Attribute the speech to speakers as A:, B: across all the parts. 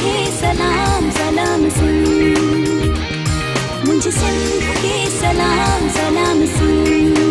A: खे सलाम सलाम सिंध, मुंहिंजी सिंध खे सलाम सलाम सिंध।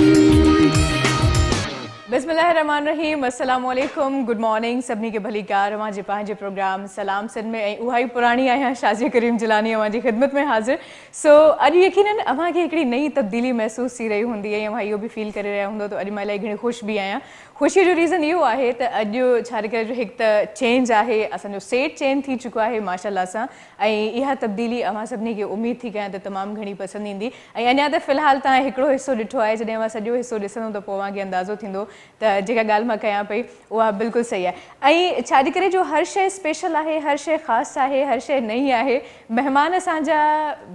B: बिस्मिल्लाहिर्रहमानिर्रहीम, अस्सलाम वालेकुम, गुड मॉर्निंग सभिनी खे भली कार। अवां जे पंहिंजे प्रोग्राम सलाम सिंध में ऐं उहा ई पुराणी आहियां शाज़िया करीम जिलानी अवां जी ख़िदमत में हाज़िर। सो अॼु यकीनन अवां खे हिकिड़ी नई तब्दीली महसूस थी रही हूंदी ऐं अवां इहो बि फील करे रहिया हूंदो त अॼु मां इलाही घणी ख़ुशि बि आहियां। ख़ुशी जो रीज़न इहो आहे त अॼु छा करे जो हिकु त चेंज आहे, असांजो सेट चेंज थी चुको आहे माशाअल्लाह सां, ऐं इहा तब्दीली अवां सभिनी खे उमेद थी कयां त तमामु घणी पसंदि ईंदी। ऐं अञा त फ़िलहाल तव्हां हिकिड़ो हिसो ॾिठो आहे, जॾहिं अवां सॼो हिसो ॾिसंदो त पोइ अव्हांखे अंदाज़ो थींदो त जेका ॻाल्हि मां कयां पई उहा बिल्कुलु सही आहे। ऐं छाजे करे जो हर शइ स्पेशल आहे, हर शइ ख़ासि आहे, हर शइ नई आहे। महिमान असांजा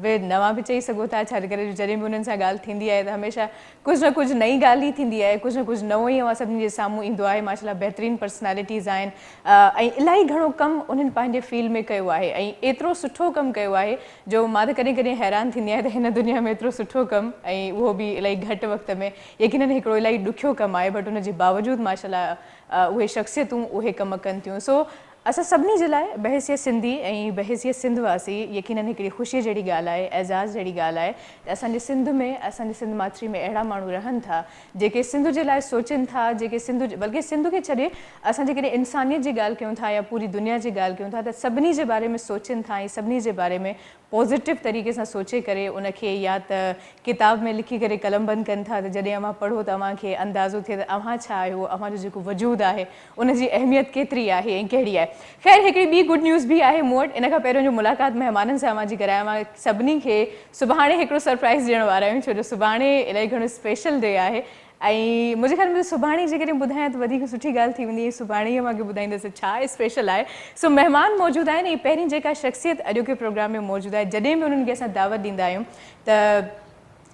B: बि नवां बि चई सघो था, छाजे करे जो जॾहिं बि उन्हनि सां ॻाल्हि थींदी आहे त हमेशह कुझु न कुझु नई ॻाल्हि ई थींदी आहे, कुझु न कुझु नओं ई अवां सभिनी जे साम्हूं ईंदो आहे। माशाअल्लाह बहितरीनु पर्सनैलिटीज़ आहिनि ऐं इलाही घणो कमु उन्हनि पंहिंजे फील्ड में कयो आहे ऐं एतिरो सुठो कमु कयो आहे जो मां त कॾहिं कॾहिं हैरान थींदी आहियां त हिन दुनिया में एतिरो सुठो कमु ऐं उहो बि इलाही घटि वक़्त में, यकीनन हिकिड़ो इलाही ॾुखियो कमु आहे, बट उन जे बावजूदि माशाअल्लाह उहे शख़्सियतूं उहे कमु कनि थियूं। सो असां सभिनी जे लाइ बहसियत सिंधी ऐं बहसियत सिंधवासी यकीनन हिकिड़ी ख़ुशीअ जहिड़ी ॻाल्हि आहे, एज़ाज़ जहिड़ी ॻाल्हि आहे त असांजे सिंध में, असांजे सिंध माथिरी में अहिड़ा माण्हू रहनि था जेके सिंध जे लाइ सोचनि था, जेके सिंध बल्कि सिंध खे छॾे असां जेकॾहिं इंसानियत जी ॻाल्हि कयूं था या पूरी दुनिया जी ॻाल्हि कयूं था त सभिनी जे बारे में सोचनि था ऐं सभिनी जे बारे में पॉज़िटिव तरीक़े सां सोचे करे उनखे या त किताब में लिखी करे कलमबंद कनि था त जॾहिं अव्हां पढ़ो त अव्हांखे अंदाज़ो थिए त अव्हां छा आहियो, अव्हांजो जेको वजूदु आहे उनजी अहमियत केतिरी आहे ऐं कहिड़ी आहे। ख़ैर हिकिड़ी ॿी गुड न्यूज़ बि आहे मूं वटि। इन खां पहिरियों जो मुलाक़ात महिमाननि सां अवां जी करायां, मां सभिनी खे सुभाणे हिकिड़ो सरप्राइज़ ॾियण वारा आहियूं, छो जो सुभाणे इलाही घणो स्पेशल डे आहे ऐं मुंहिंजे ख़्याल में सुभाणे जेकॾहिं ॿुधायां त वधीक सुठी ॻाल्हि थी वेंदी। सुभाणे ई मूंखे ॿुधाईंदसि छा स्पेशल आहे। सो महिमान मौजूदु आहिनि ऐं पहिरीं जेका शख़्सियत अॼोके प्रोग्राम में मौजूदु आहे, जॾहिं बि उन्हनि खे असां दावत ॾींदा आहियूं त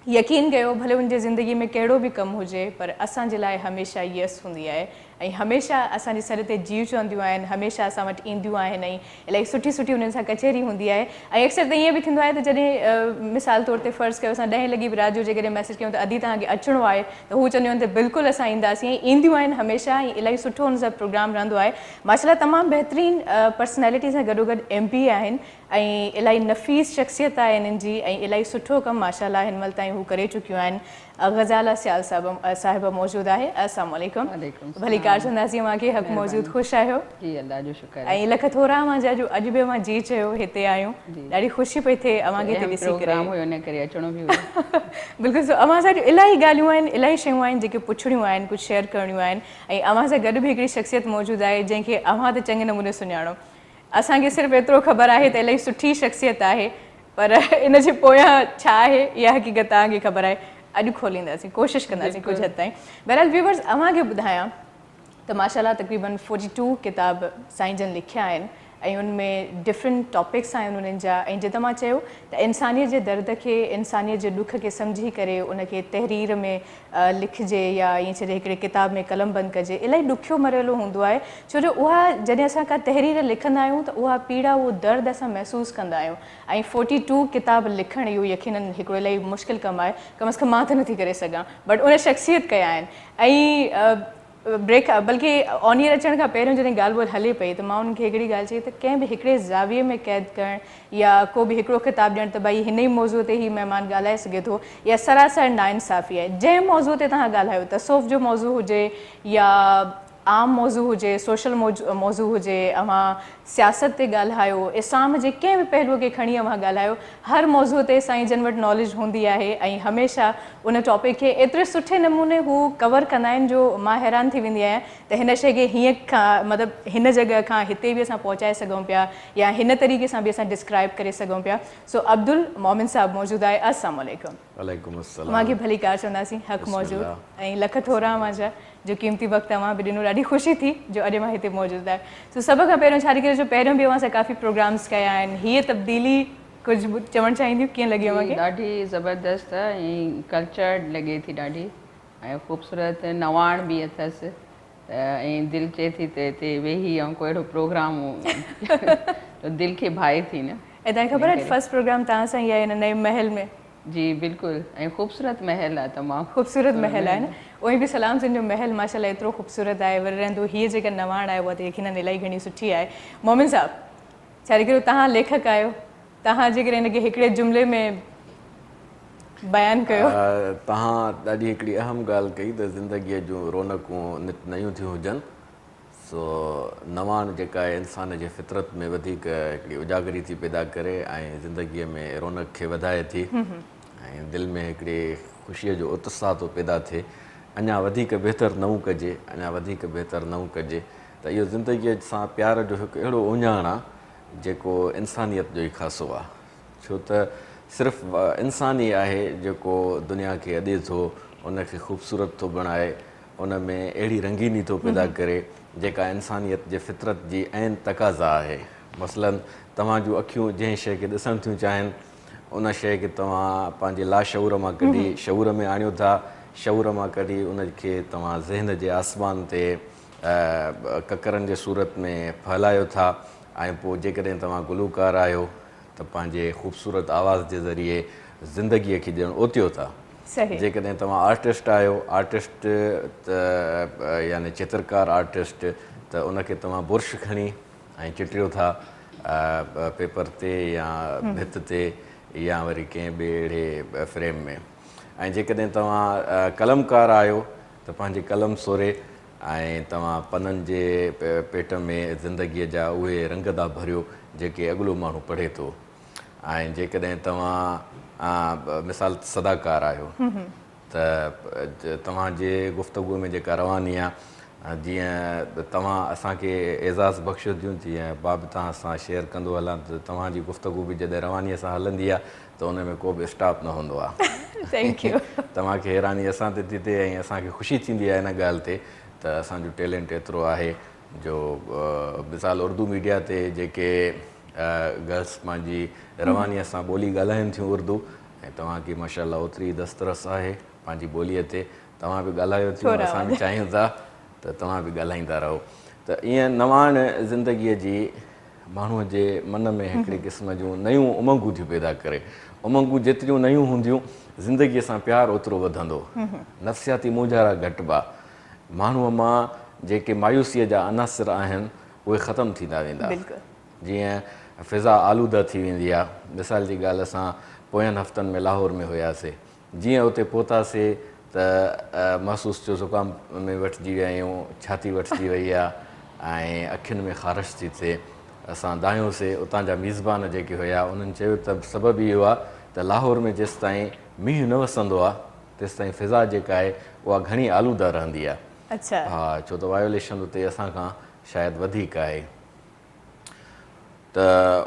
B: यकीन कयो भले उनजे ज़िंदगी में कहिड़ो बि कमु हुजे पर असांजे लाइ हमेशह यस हूंदी आहे ऐं हमेशह असांजे सर ते जीव चवंदियूं आहिनि, हमेशह असां वटि ईंदियूं आहिनि ऐं इलाही सुठी सुठी उन्हनि सां कचहरी हूंदी आहे। ऐं अक्सर त ईअं बि थींदो आहे त जॾहिं मिसाल तौर ते फ़र्ज़ु कयो असां 10 लॻी बि राति जो जेकॾहिं मैसेज कयूं त अदी तव्हांखे अचिणो आहे त हू चवंदियूं आहिनि त बिल्कुलु असां ईंदासीं ऐं ईंदियूं आहिनि हमेशह ऐं इलाही सुठो हुन सां प्रोग्राम रहंदो आहे। माशाअल्लाह तमामु बहितरीनु पर्सनैलिटी सां गॾोगॾु MP आहिनि ऐं इलाही नफ़ीस शख़्सियत आहे इन्हनि जी ऐं इलाही सुठो कमु माशाअल्लाह हिन महिल ताईं हू करे चुकियूं आहिनि। ग़ज़ाला सियाल साहिबा मौजूदु आहे। अस्सलाम वालेकुम। भली कार चवंदासीं मूंखे हक़ मौजूदु, ख़ुशि आहियो?
C: जी अल्लाह जो शुक्र
B: ऐं लख थोरा अवां जा जो अॼु बि अवां जी चयो हिते आहियूं, ॾाढी ख़ुशी पई थिए अवांखे हिते ॾिसी करे। बिल्कुलु अवां सां इलाही ॻाल्हियूं आहिनि, इलाही शयूं आहिनि जेके पुछणियूं आहिनि, कुझु शेयर करणियूं आहिनि ऐं अवां सां गॾु बि हिकिड़ी शख़्सियत मौजूदु आहे जंहिंखे अवां त चङे नमूने सुञाणो। असांखे सिर्फ़ु एतिरो ख़बर आहे त इलाही सुठी शख़्सियत आहे पर इन जे पोयां छा आहे इहा हक़ीक़त तव्हांखे ख़बर आहे। अॼु खोलींदासीं, कोशिशि कंदासीं कुझु हद ताईं। बहरहाल व्यूवर्स अव्हांखे ॿुधायां त माशाअल्लाह तक़रीबन 42 किताब साईं जन लिखिया आहिनि ऐं उनमें डिफरेंट टॉपिक्स आहिनि उन्हनि जा ऐं जीअं त मां चयो त इंसानियत जे दर्द खे, इंसानियत जे ॾुख खे सम्झी करे उनखे तहरीर में लिखिजे या ईअं चइजे हिकिड़े किताब में कलमबंद कजे। इलाही ॾुखियो मरहलो हूंदो आहे छो जो उहा जॾहिं असां का तहरीर लिखंदा आहियूं त उहा पीड़ा, उहो दर्द असां महसूसु कंदा आहियूं ऐं 42 किताब लिखणु इहो यकीनन हिकिड़ो इलाही मुश्किल कमु आहे। कम अज़ कम मां त नथी करे सघां बट उन शख़्सियत कया आहिनि। ऐं ब्रेक बल्कि ऑन ईयर अचण खां पहिरियों जॾहिं ॻाल्हि ॿोल्हि हले पई त मां उनखे हिकिड़ी ॻाल्हि चई त कंहिं बि हिकिड़े ज़ाविये में क़ैद करणु या को बि हिकिड़ो किताबु ॾियणु त भई हिन ई मौज़ूअ ते ई महिमान ॻाल्हाए सघे थो या सरासर नाइंसाफ़ी आहे। जंहिं मौज़ूअ ते तव्हां ॻाल्हायो, तसौफ़ जो मौज़ू हुजे या आम मौज़ू हुजे, सोशल मौज़ू हुजे, अव्हां सियासत ते ॻाल्हायो, इस्लाम जे कंहिं बि पहलूअ खे खणी अव्हां ॻाल्हायो, हर मौज़ूअ ते साईं जन वटि नॉलेज हूंदी आहे ऐं हमेशह उन टॉपिक खे एतिरे सुठे नमूने हू कवर कंदा आहिनि जो मां हैरान थी वेंदी आहियां त हिन शइ खे हीअं खां मतिलबु हिन जॻह खां हिते बि असां पहुचाए सघूं पिया या हिन तरीक़े सां बि असां डिस्क्राइब करे सघूं पिया। सो अब्दुल मोमिन साहब मौजूदु आहे। अस्सलाम वालेकुम।
D: वालेकुम अस्सलाम।
B: मूंखे भली कार चवंदासीं, हक़ मौजूदु ऐं लख थोरा अवां जा जो क़ीमती वक़्तु अवां बि ॾिनो, ॾाढी ख़ुशी थी जो अॼु मां हिते मौजूदु आहियां। सो सभ खां पहिरियों छा करे जो पहिरियों बि अवां सां काफ़ी प्रोग्राम्स कया आहिनि, हीअ तब्दीली कुझु चवणु चाहींदियूं कीअं लॻी अव्हांखे?
C: ॾाढी ज़बरदस्त ऐं कल्चर्ड लॻे थी ॾाढी ऐं ख़ूबसूरत नवाण बि अथसि ऐं दिलि चए थी त हिते वेही ऐं को अहिड़ो प्रोग्राम दिलि खे भाए थी न।
B: ऐं तव्हांखे ख़बर आहे फर्स्ट प्रोग्राम तव्हां सां ई आहे हिन नए महल में?
C: जी बिल्कुलु, ऐं ख़ूबसूरत महल आहे, तमामु
B: ख़ूबसूरत महल आहे न। उहे बि सलाम सिंध जो महल माशाल्लाह एतिरो ख़ूबसूरत आहे, वरी रहंदो हीअ जेका नवाण आहे उहा त यकीनन इलाही घणी सुठी आहे। मोमिन साहब छा करे तव्हां लेखक आहियो, तव्हां जेकॾहिं हिनखे हिकिड़े जुमिले में बयानु कयो।
D: तव्हां ॾाढी हिकिड़ी अहम ॻाल्हि कई त ज़िंदगीअ जूं रौनकूं नित नयूं थियूं हुजनि। सो नवाण जेका आहे इंसान जे फितरत में वधीक हिकिड़ी उजागरी थी पैदा करे ऐं ज़िंदगीअ में रौनक खे वधाए थी ऐं दिलि में हिकिड़ी ख़ुशीअ जो उत्साह थो पैदा थिए। अञा वधीक बहितर नऊं कजे, अञा वधीक बहितर नऊं कजे। त इहो ज़िंदगीअ सां प्यार जो हिकु अहिड़ो उञाण आहे जेको इंसानियत जो ई ख़ासो आहे। छो त सिर्फ़ु इंसान ई आहे जेको दुनिया खे अॾे थो, उनखे ख़ूबसूरत थो बणाए, उन में अहिड़ी रंगीनी थो पैदा करे जेका इंसानियत जे फितरत जी ऐन तक़ाज़ा आहे। मसलन तव्हां जूं अखियूं जंहिं शइ खे ॾिसणु थियूं चाहिनि, उन शइ खे तव्हां पंहिंजे लाशऊर मां कढी शऊर में आणियो था, शऊर मां कढी उनखे तव्हां ज़हन जे आसमान ते ककरनि जे सूरत में फहिलायो था ऐं पोइ जेकॾहिं तव्हां गुलूकार आहियो त पंहिंजे ख़ूबसूरत आवाज़ जे ज़रिए ज़िंदगीअ खे ॼण ओतियो था। जेकॾहिं तव्हां आर्टिस्ट आहियो, आर्टिस्ट त यानी चित्रकार आर्टिस्ट, त उनखे तव्हां बुर्श खणी ऐं चिटियो था पेपर ते या भित ते या वरी कंहिं ॿिए अहिड़े फ्रेम में। ऐं जेकॾहिं तव्हां कलमकार आहियो त पंहिंजे कलम सोरे ऐं तव्हां पननि जे पेट में ज़िंदगीअ जा उहे रंग था भरियो जेके अॻिलो माण्हू पढ़े थो। ऐं जेकॾहिं तव्हां मिसाल सदाकार आहियो त तव्हांजे गुफ़्तगूअ में जेका रवानी आहे, जीअं तव्हां असांखे एज़ाज़ बख़्शियो थियूं, जीअं बाब तव्हां सां शेयर कंदो हलां त तव्हांजी गुफ़्तगू बि जॾहिं रवानीअ सां हलंदी आहे त उन में को बि स्टॉप न हूंदो आहे।
B: Thank U.
D: तव्हांखे हैरानी असां ते थी थिए ऐं असांखे ख़ुशी थींदी आहे इन ॻाल्हि ते त असांजो टैलेंट एतिरो आहे जो मिसाल उर्दू मीडिया ते जेके गर्ल्स पंहिंजी रवानीअ सां ॿोली ॻाल्हाइनि थियूं उर्दू, ऐं तव्हांखे माशाअल्लाह ओतिरी दस्तरस आहे पंहिंजी ॿोलीअ ते, तव्हां बि ॻाल्हायो थियूं, असां बि चाहियूं था त तव्हां बि ॻाल्हाईंदा रहो। त ईअं नवाण ज़िंदगीअ जी माण्हूअ जे मन में हिकिड़ी क़िस्म जूं नयूं उमंगूं थियूं पैदा करे। उमंगूं जेतिरियूं नयूं हूंदियूं ज़िंदगीअ सां प्यारु ओतिरो वधंदो, नफ़्सियाती मुंझारा घटिबा, माण्हूअ मां जेके मायूसीअ जा अनासिर आहिनि उहे ख़तमु थींदा वेंदा। जीअं फ़िज़ा आलूदा थी वेंदी आहे। मिसाल जी ॻाल्हि, असां पोयनि हफ़्तनि में लाहौर में हुयासीं, जीअं उते पहुतासीं त महसूसु थियो ज़ुकाम में वठिजी विया आहियूं, छाती वठिजी वई आहे ऐं अखियुनि में ख़ारिश थी थिए। असां दायूंसीं, उतां जा मेज़बान जेके हुया उन्हनि चयो त सबबु इहो आहे त लाहौर में जेसि ताईं मींहुं न वसंदो आहे तेसि ताईं फ़िज़ा जेका आहे उहा घणी आलूदा रहंदी आहे।
B: अच्छा।
D: हा, छो त वायोलेशन उते असां खां शायदि वधीक आहे। त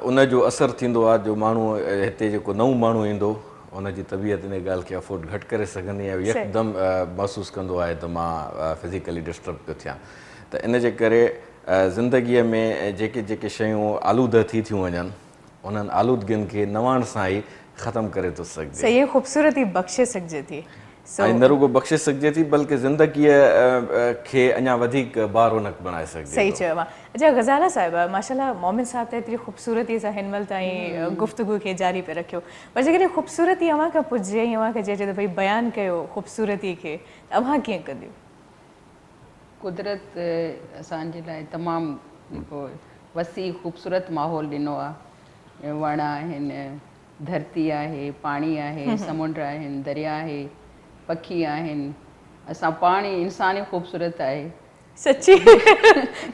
D: उनजो असरु थींदो आहे जो माण्हू हिते जेको नओं माण्हू ईंदो उनजी तबियत इन ॻाल्हि खे अफोर्ड घटि करे सघंदी आहे, यकदमि महसूसु कंदो आहे त मां फिज़िकली डिस्टर्ब पियो थियां। त इन जे करे ज़िंदगीअ में जेके जेके शयूं आलूद थी थियूं वञनि उन्हनि आलूदगियुनि खे नवाण सां ई ख़तमु करे थो सघिजे।
B: सही ख़ूबसूरती बख़्शे सघिजे थी।
D: ऐं न रुगो बख़्शे सघिजे थी बल्कि ज़िंदगीअ खे अञा वधीक बारोनक बणाए सघिजे।
B: सही चयो आहे। अच्छा ग़ज़ाला साहिबा, माशाल्लाह मोमिन साहब त एतिरी ख़ूबसूरतीअ सां हिन महिल ताईं गुफ़्तगू खे जारी पिया रखियो, पर जेकॾहिं ख़ूबसूरती अव्हां खां पुछिजे ऐं अव्हां खे चइजे त भई बयानु कयो ख़ूबसूरती खे, त अव्हां कीअं कंदियूं?
C: कुदरत असांजे लाइ तमामु जेको वसी ख़ूबसूरत माहौल ॾिनो आहे। वण आहिनि, धरती आहे, पाणी आहे, समुंड आहिनि, दरिया आहे, पखी आहिनि, असां पाणी इंसान ई ख़ूबसूरत आहे।
B: सची?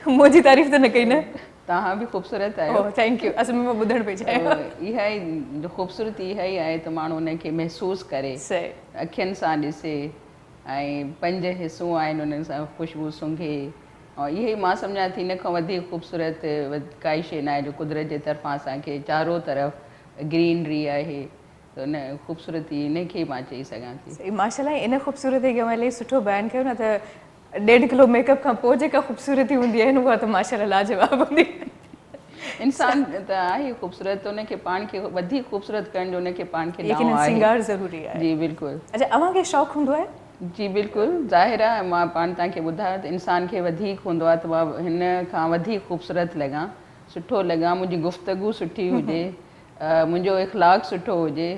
B: मुंहिंजी तारीफ़ त न कई न?
C: तव्हां बि ख़ूबसूरत आहियो।
B: Thank U. असल में मां ॿुधणु पई चाहियां।
C: इहा ई ख़ूबसूरती इहा ई आहे त माण्हू उनखे महसूसु करे, अखियुनि सां ॾिसे ऐं पंज हिसूं आहिनि उन्हनि सां ख़ुशबू सूंघे। ऐं इहे ई मां सम्झां थी इन खां वधीक ख़ूबसूरत काई शइ न आहे जो कुदरत जे तरफ़ां असांखे चारो तरफ़ ग्रीनरी आहे, त उन ख़ूबसूरती इन खे मां चई सघां थी।
B: माशाल्लाह इन ख़ूबसूरती खे इलाही सुठो बयानु कयो न, त 1.5 किलो मेकअप खां पोइ जेका ख़ूबसूरती हूंदी आहे उहा त माशाल्लाह लाजवाब हूंदी। इंसान
C: त आहे ख़ूबसूरत, उनखे पाण खे वधीक ख़ूबसूरत करण जो उनखे पाण खे
B: सिंगार ज़रूरी आहे।
C: जी बिल्कुलु।
B: अच्छा, अव्हांखे शौक़ु हूंदो आहे?
C: जी बिल्कुलु, ज़ाहिर आहे। मां पाण तव्हांखे ॿुधायो त इंसान खे वधीक हूंदो आहे त मां हिन खां वधीक ख़ूबसूरत लॻां, सुठो लॻां, मुंहिंजी गुफ़्तगू सुठी हुजे, मुंहिंजो इख़लाक़ सुठो हुजे,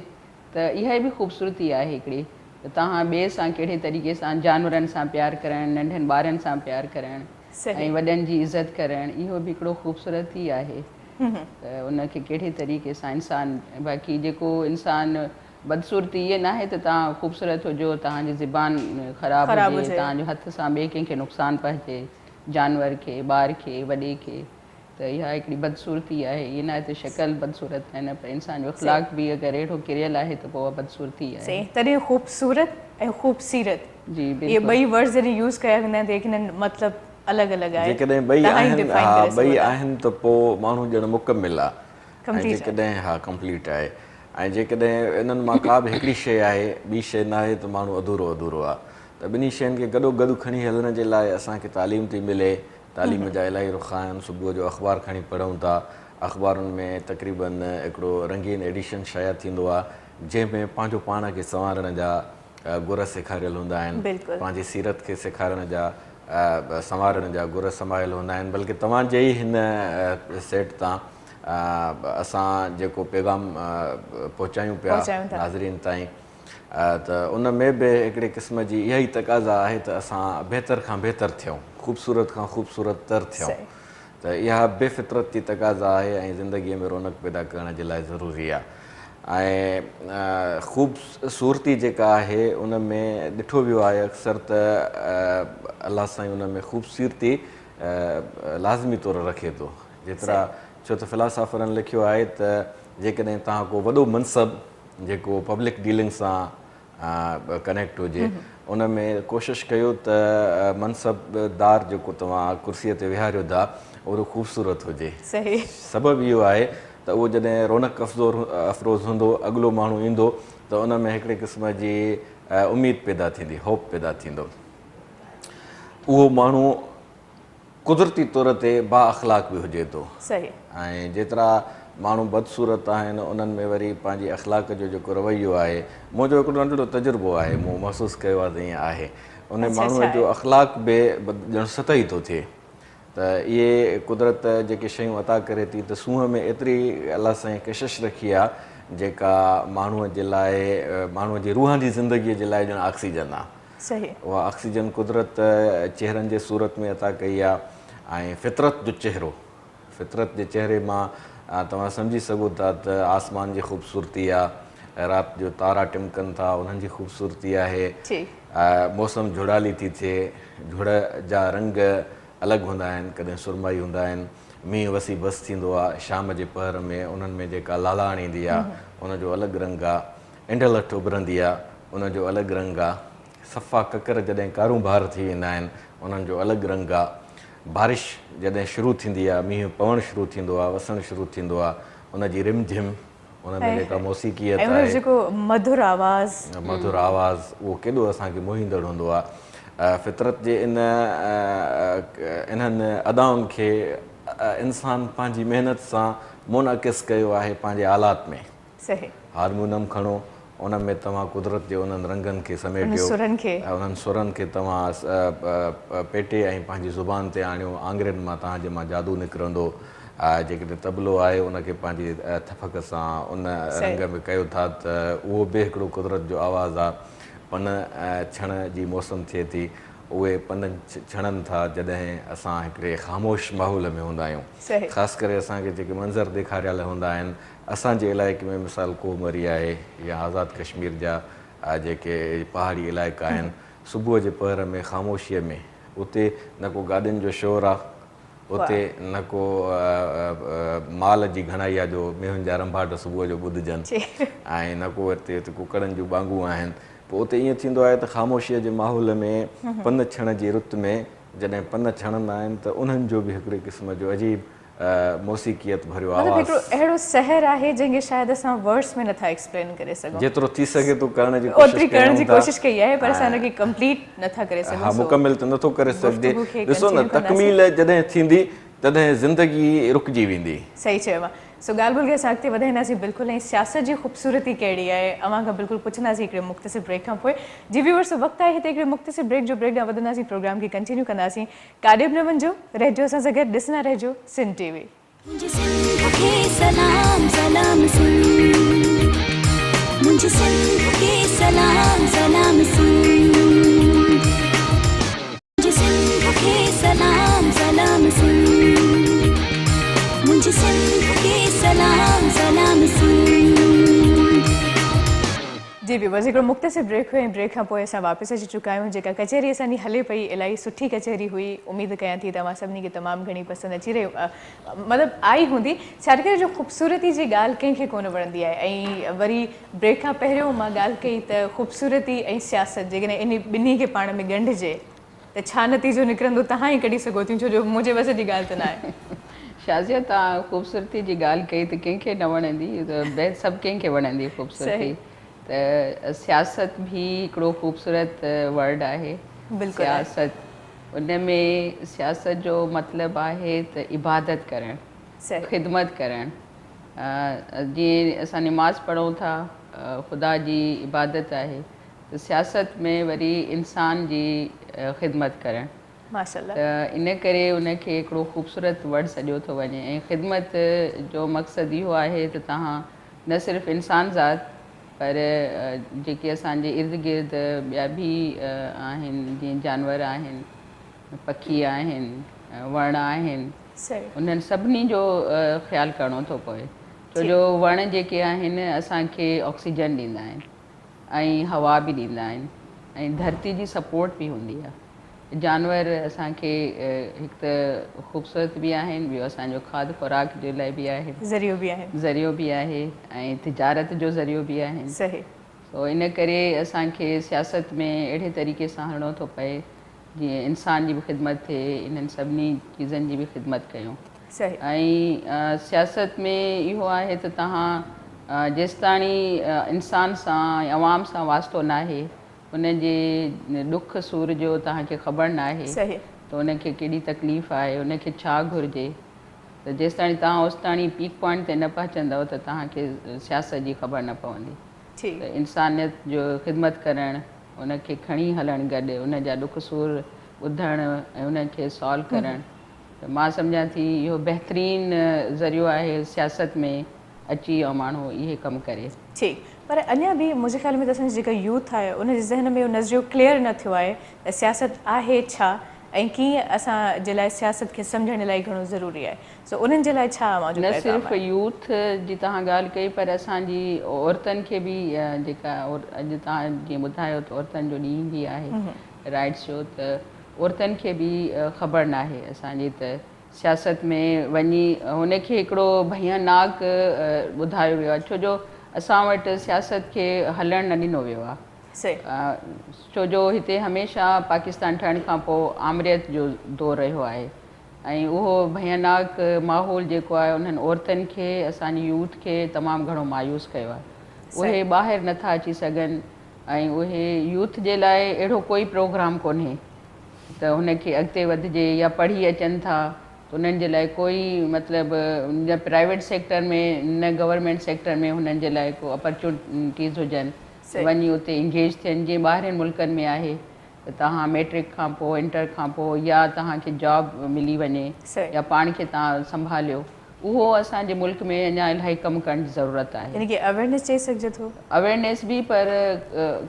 C: त इहा बि ख़ूबसूरती आहे हिकिड़ी। त तव्हां ॿिए सां कहिड़े तरीक़े सां जानवरनि सां प्यारु करणु, नंढनि ॿारनि सां प्यारु करणु ऐं वॾनि जी इज़त करणु, इहो बि हिकिड़ो ख़ूबसूरती आहे। त उनखे कहिड़े तरीक़े सां इंसान बाक़ी जेको इंसान बदसूरती इहे न आहे त तव्हां ख़ूबसूरत हुजो तव्हांजी ज़ुबान ख़राबु हुजे तव्हांजो हथ सां ॿिए कंहिंखे नुक़सानु पहुचे जानवर खे ॿार खे वॾे खे त इहा हिकिड़ी बदसूरती आहे इहा न आहे त शक्ल बदसूरत आहे न पर इंसान जो अख़लाक बि अगरि अहिड़ो किरियल आहे त पोइ उहा बदसूरती आहे
B: तॾहिं ख़ूबसूरत ऐं ख़ूबसीरत
C: जी
B: इहे ॿई वर्ड्स जॾहिं यूज़ कया वेंदा आहिनि त हिननि मतिलबु अलॻि अलॻि आहे
D: जेकॾहिं ॿई आहिनि त पोइ माण्हू ॼण मुकमिल आहे ऐं जेकॾहिं कंप्लीट आहे ऐं जेकॾहिं इन्हनि मां का बि हिकिड़ी शइ आहे ॿी शइ न आहे त माण्हू अधूरो अधूरो आहे त ॿिन्ही शयुनि खे गॾो गॾु खणी हलण जे लाइ असांखे तालीम थी मिले तालीम जा इलाही रुख आहिनि सुबुह जो अख़बार खणी पढ़ूं था अख़बारुनि में तक़रीबन हिकिड़ो रंगीन एडिशन शाया थींदो आहे जंहिंमें पंहिंजो पाण खे संवारण जा गुर सेखारियल हूंदा आहिनि पंहिंजी सीरत खे सेखारण जा संवारण जा गुर संभालियल हूंदा आहिनि बल्कि तव्हांजे ई हिन सेट तां असां जेको पैगाम पहुचायूं पिया नाज़रीन ताईं त उन में बि हिकिड़े क़िस्म जी इहा ई तक़ाज़ा आहे त असां बहितर खां बहितर थियूं ख़ूबसूरत खां ख़ूबसूरत तर थियूं त इहा बेफ़ितरत जी तक़ाज़ा आहे ऐं ज़िंदगीअ में रौनक पैदा करण जे लाइ ज़रूरी आहे ऐं ख़ूबसूरती जेका आहे उन में ॾिठो वियो आहे अक्सर त अलाह साईं उन में ख़ूबसूरती लाज़मी तौरु रखे थो जेतिरा छो त फ़िलासफ़रनि लिखियो आहे त जेकॾहिं तव्हां को वॾो मनसब जेको पब्लिक डीलिंग सां कनेक्ट हुजे उन में कोशिशि कयो त मनसबदार जेको तव्हां कुर्सीअ ते विहारियो था उहो ख़ूबसूरत हुजे सबबु इहो आहे त उहो जॾहिं रौनक अफ़रोज़ हूंदो अॻिलो माण्हू ईंदो त उन में हिकिड़े क़िस्म जी उमेद पैदा थींदी होप पैदा थींदो उहो माण्हू कुदरती तौर ते बाअख़लाक बि हुजे थो ऐं जेतिरा माण्हू बदसूरत आहिनि उन्हनि में वरी पंहिंजी अख़लाक जो जेको रवैयो आहे मुंहिंजो हिकिड़ो नंढिड़ो तजुर्बो आहे मूं महसूसु कयो आहे त ईअं आहे उन माण्हूअ जो अख़लाक बि ॼण सतही थो थिए त इहे कुदरत जेके शयूं अता करे थी त सूंहं में एतिरी अलाह साईं कशिश रखी आहे जेका माण्हूअ जे लाइ माण्हूअ जी रूहानी ज़िंदगीअ जे लाइ ॼण ऑक्सीजन आहे उहा ऑक्सीजन कुदरत चेहरनि जे सूरत में अता कई आहे ऐं फितरत जो चेहरो फितरत जे चेहरे मां तव्हां सम्झी सघो था त आसमान जी ख़ूबसूरती आहे राति जो तारा टिमकनि था उन्हनि जी ख़ूबसूरती आहे मौसम झुड़ाली थी थिए झुड़ जा रंग अलॻि हूंदा आहिनि कॾहिं सुरमाई हूंदा आहिनि मींहुं वसी बस थींदो आहे शाम जे पहर में उन्हनि में जेका लालाण ईंदी आहे उनजो अलॻि रंग आहे इंडल अठ उभरंदी आहे उनजो अलॻि रंग आहे सफ़ा ककर जॾहिं कारूं भार थी वेंदा आहिनि उन्हनि जो अलॻि रंग आहे बारिश जॾहिं शुरू थींदी आहे मींहुं पवणु शुरू थींदो आहे वसणु शुरू थींदो आहे उनजी रिम झिम उन में जेका मौसीक़ियत आहे
B: मधुर आवाज़
D: उहो केॾो असांखे मोहींदड़ हूंदो आहे फितरत जे इन्हनि अदाउनि खे इंसान पंहिंजी महिनत सां मुनक़िस कयो आहे पंहिंजे आलात में हारमोनियम खणो उन में तव्हां कुदरत जे उन्हनि रंगनि खे समेटियो उन्हनि सुरनि खे तव्हां पेटे ऐं पंहिंजी ज़ुबान ते आणियो आङुरियुनि मां तव्हांजे मां जादू निकिरंदो जेकॾहिं तबलो आहे उनखे पंहिंजी थपक सां उन रंग में कयो था त उहो बि हिकिड़ो कुदरत जो आवाज़ु आहे पन छण जी मौसम थिए थी उहे पन छणनि था जॾहिं असां हिकिड़े ख़ामोश माहौल में हूंदा आहियूं ख़ासि करे असांखे जेके मंज़र ॾेखारियल हूंदा आहिनि असांजे इलाइक़े में मिसाल कोमरी आहे या आज़ाद कश्मीर जा जेके पहाड़ी इलाइक़ा आहिनि सुबुह जे पहर में ख़ामोशीअ में उते न को गाॾियुनि जो शोर आहे उते न को माल जी घणाईअ जो मेहुनि जा रंभाट सुबुह जो ॿुधजनि ऐं न को हिते कुकड़नि जूं बांगूं आहिनि पोइ उते ईअं थींदो आहे त ख़ामोशीअ जे माहौल में पन छण जी रुत में जॾहिं पन छणंदा आहिनि त उन्हनि जो बि हिकिड़े क़िस्म जो अजीब मौसीक़ियत भरियो आवाज़
B: अहिड़ो शहर आहे जंहिंखे शायदि असां वर्ड्स में नथा एक्सप्लेन करे सघूं
D: जेतिरो थी सघे थो करण जी
B: कोशिशि कई आहे पर असां हिनखे कंप्लीट नथा करे सघूं
D: हा मुकमिल त नथो करे सघिजे ॾिसो न तकमील जॾहिं थींदी तॾहिं ज़िंदगी रुकिजी वेंदी
B: सही चयो आहे सो ॻाल्हि ॿोल खे असां अॻिते वधाईंदासीं बिल्कुलु ऐं सियासत जी ख़ूबसूरती कहिड़ी आहे अव्हां खां बिल्कुलु पुछंदासीं हिकिड़े मुख़्तसिर ब्रेक खां पोइ जी व्यूअर्स वक़्तु आहे हिते हिकिड़े मुख़्तसिर ब्रेक जो ब्रेक ॾांहुं वधंदासीं प्रोग्राम खे कंटिन्यू कंदासीं काॾे बि न वञिजो रहिजो असां सां गॾु ॾिसंदा रहिजो सिंध टीवी
A: मुझे सिंध के सलाम सलाम सुन मुझे सिंध के सलाम सलाम सुन मुझे सिंध के सलाम सलाम सुन मुझे सिंध खे सलाम सलाम सी।
B: जी बस हिकिड़ो मुख़्तसिर ब्रेक हुयो ऐं ब्रेक खां पोइ असां वापसि अची चुका आहियूं। जेका कचहरी असांजी हले पई इलाही सुठी कचहरी हुई। उमेद कयां थी तव्हां सभिनी खे तमामु घणी पसंदि अची रही मतिलबु आई हूंदी। छा करे जो ख़ूबसूरती जी ॻाल्हि कंहिंखे कोन वणंदी आहे। ऐं वरी ब्रेक खां पहिरियों मां ॻाल्हि कई त ख़ूबसूरती ऐं सियासत जेकॾहिं इन ॿिन्ही खे पाण में ॻंढिजे त छा नतीजो निकिरंदो तव्हां ई कढी सघो थियूं, छो जो मुंहिंजे बस जी ॻाल्हि त न आहे।
C: शाज़िया तव्हां ख़ूबसूरती जी ॻाल्हि कई त कंहिंखे न वणंदी, त सभु कंहिंखे वणंदी ख़ूबसूरती। त सियासत भी हिकिड़ो ख़ूबसूरत वर्ड आहे। सियासत उन में सियासत जो मतिलबु आहे त इबादत करणु, ख़िदमत करणु। जीअं असां निमाज़ पढ़ूं था, ख़ुदा जी इबादत आहे, त सियासत में वरी इंसान जी ख़िदमत करणु।
B: माशाअल्लाह।
C: त इन करे उनखे हिकिड़ो ख़ूबसूरत वर्ड सॼो थो वञे। ऐं ख़िदमत जो मक़सदु इहो आहे त तव्हां न सिर्फ़ु इंसान ज़ात पर जेके असांजे इर्द गिर्द ॿिया बि आहिनि, जीअं जानवर आहिनि, पखी आहिनि, वण आहिनि, उन्हनि सभिनी जो ख़्यालु करिणो थो पए। छो जो वण जेके आहिनि असांखे ऑक्सीजन ॾींदा आहिनि ऐं हवा बि ॾींदा आहिनि ऐं धरती जी सपोर्ट बि हूंदी आहे। जानवर असांखे हिकु त ख़ूबसूरत बि आहिनि, ॿियो असांजो खाद खुराक जे लाइ बि आहे, ज़रियो बि आहे ऐं तिजारत जो ज़रियो बि आहिनि। सो इन करे असांखे सियासत में अहिड़े तरीक़े सां हलणो थो पए जीअं इंसान जी बि ख़िदमत थिए, इन्हनि सभिनी चीज़नि जी बि ख़िदमत कयूं। ऐं सियासत में इहो आहे त तव्हां जेसिताणी इंसान सां अवाम सां वास्तो न आहे, उनजे ॾुख सूर जो तव्हांखे ख़बर न आहे त उनखे केॾी तकलीफ़ आहे, उनखे छा घुरिजे। त जेसिताणी तव्हां ओसिताणी पीक पॉइंट ते न पहुचंदव त तव्हांखे सियासत जी ख़बर न पवंदी। त इंसानियत जो ख़िदमत करणु, उनखे खणी हलणु गॾु, उनजा ॾुख सूर ॿुधणु ऐं उनखे सॉल्व करणु, त मां सम्झां थी इहो बहितरीनु ज़रियो आहे सियासत में अची ऐं माण्हू इहे कमु करे।
B: पर अञा बि मुंहिंजे ख़्याल में त असांजी जेका यूथ आहे उनजे ज़हन में नज़रियो क्लियर न थियो आहे त सियासत आहे छा ऐं कीअं असांजे लाइ सियासत खे सम्झण लाइ घणो ज़रूरी आहे। सो उन्हनि जे लाइ छा
C: न सिर्फ़ु यूथ जी तव्हां ॻाल्हि कई, पर असांजी औरतुनि खे बि जेका अॼु तव्हां जीअं ॿुधायो त औरतुनि जो ॾींहुं बि आहे राइट्स जो, त औरतुनि खे बि ख़बर न आहे असांजी त सियासत में वञी हुनखे हिकिड़ो भयानाक ॿुधायो वियो आहे। छो जो असां वटि सियासत खे हलणु न ॾिनो वियो आहे। छो जो हिते हमेशह पाकिस्तान ठहण खां पोइ आमरियत जो दौर रहियो आहे ऐं उहो भयानाक माहौल जेको आहे उन्हनि औरतुनि खे, असांजी यूथ खे तमामु घणो मायूस कयो आहे। उहे ॿाहिरि नथा अची सघनि ऐं उहे यूथ जे लाइ अहिड़ो कोई प्रोग्राम कोन्हे त हुनखे अॻिते वधिजे या पढ़ी अचनि था त उन्हनि जे लाइ कोई मतिलबु न प्राइवेट सेक्टर में न गवर्नमेंट सेक्टर में हुननि जे लाइ को अपॉर्चुनिटीज़ हुजनि, वञी उते इंगेज थियनि। जीअं ॿाहिरिनि मुल्कनि में आहे त तव्हां मैट्रिक खां पोइ, इंटर खां पोइ या तव्हांखे जॉब मिली वञे या पाण खे तव्हां संभालियो, उहो असांजे मुल्क में अञा इलाही कमु करण जी ज़रूरत आहे।
B: यानी कि अवेयरनेस चई सघिजे थो,
C: अवेयरनेस बि, पर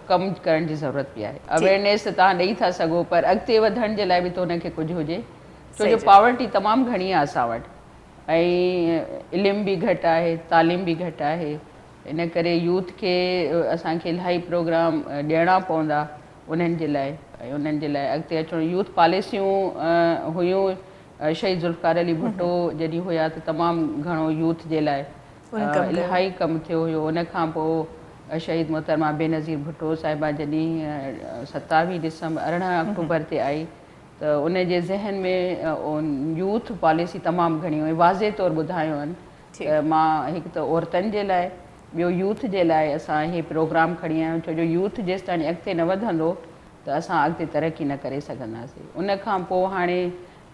C: कमु करण जी ज़रूरत बि आहे। अवेयरनेस त तव्हां ॾेई था सघो, पर अॻिते वधण जे लाइ बि त हुनखे कुझु हुजे। छो जो पॉवर्टी तमामु घणी आहे असां वटि ऐं इल्मु बि घटि आहे, तालीम बि घटि आहे। इन करे यूथ खे असांखे इलाही प्रोग्राम ॾियणा पवंदा उन्हनि जे लाइ ऐं उन्हनि जे लाइ अॻिते अचणो। यूथ पॉलिसियूं हुयूं शहीद ज़ुल्फ़िकार अली भुट्टो जॾहिं हुया त तमामु घणो यूथ जे लाइ इलाही कमु थियो हुयो। उनखां पोइ शहीद मोहतरमा बेनज़ीर भुट्टो साहिबा जॾहिं 27 दिसंबर 18 अक्टूबर ते आई त उनजे ज़हन में यूथ पॉलिसी तमामु घणी हुई। वाज़े तौरु ॿुधायो आहिनि त मां हिकु त औरतुनि जे लाइ, ॿियो यूथ जे लाइ असां इहे प्रोग्राम खणी आया आहियूं। छो जो यूथ जेसिताईं अॻिते न वधंदो त असां अॻिते तरक़ी न करे सघंदासीं। उनखां पोइ हाणे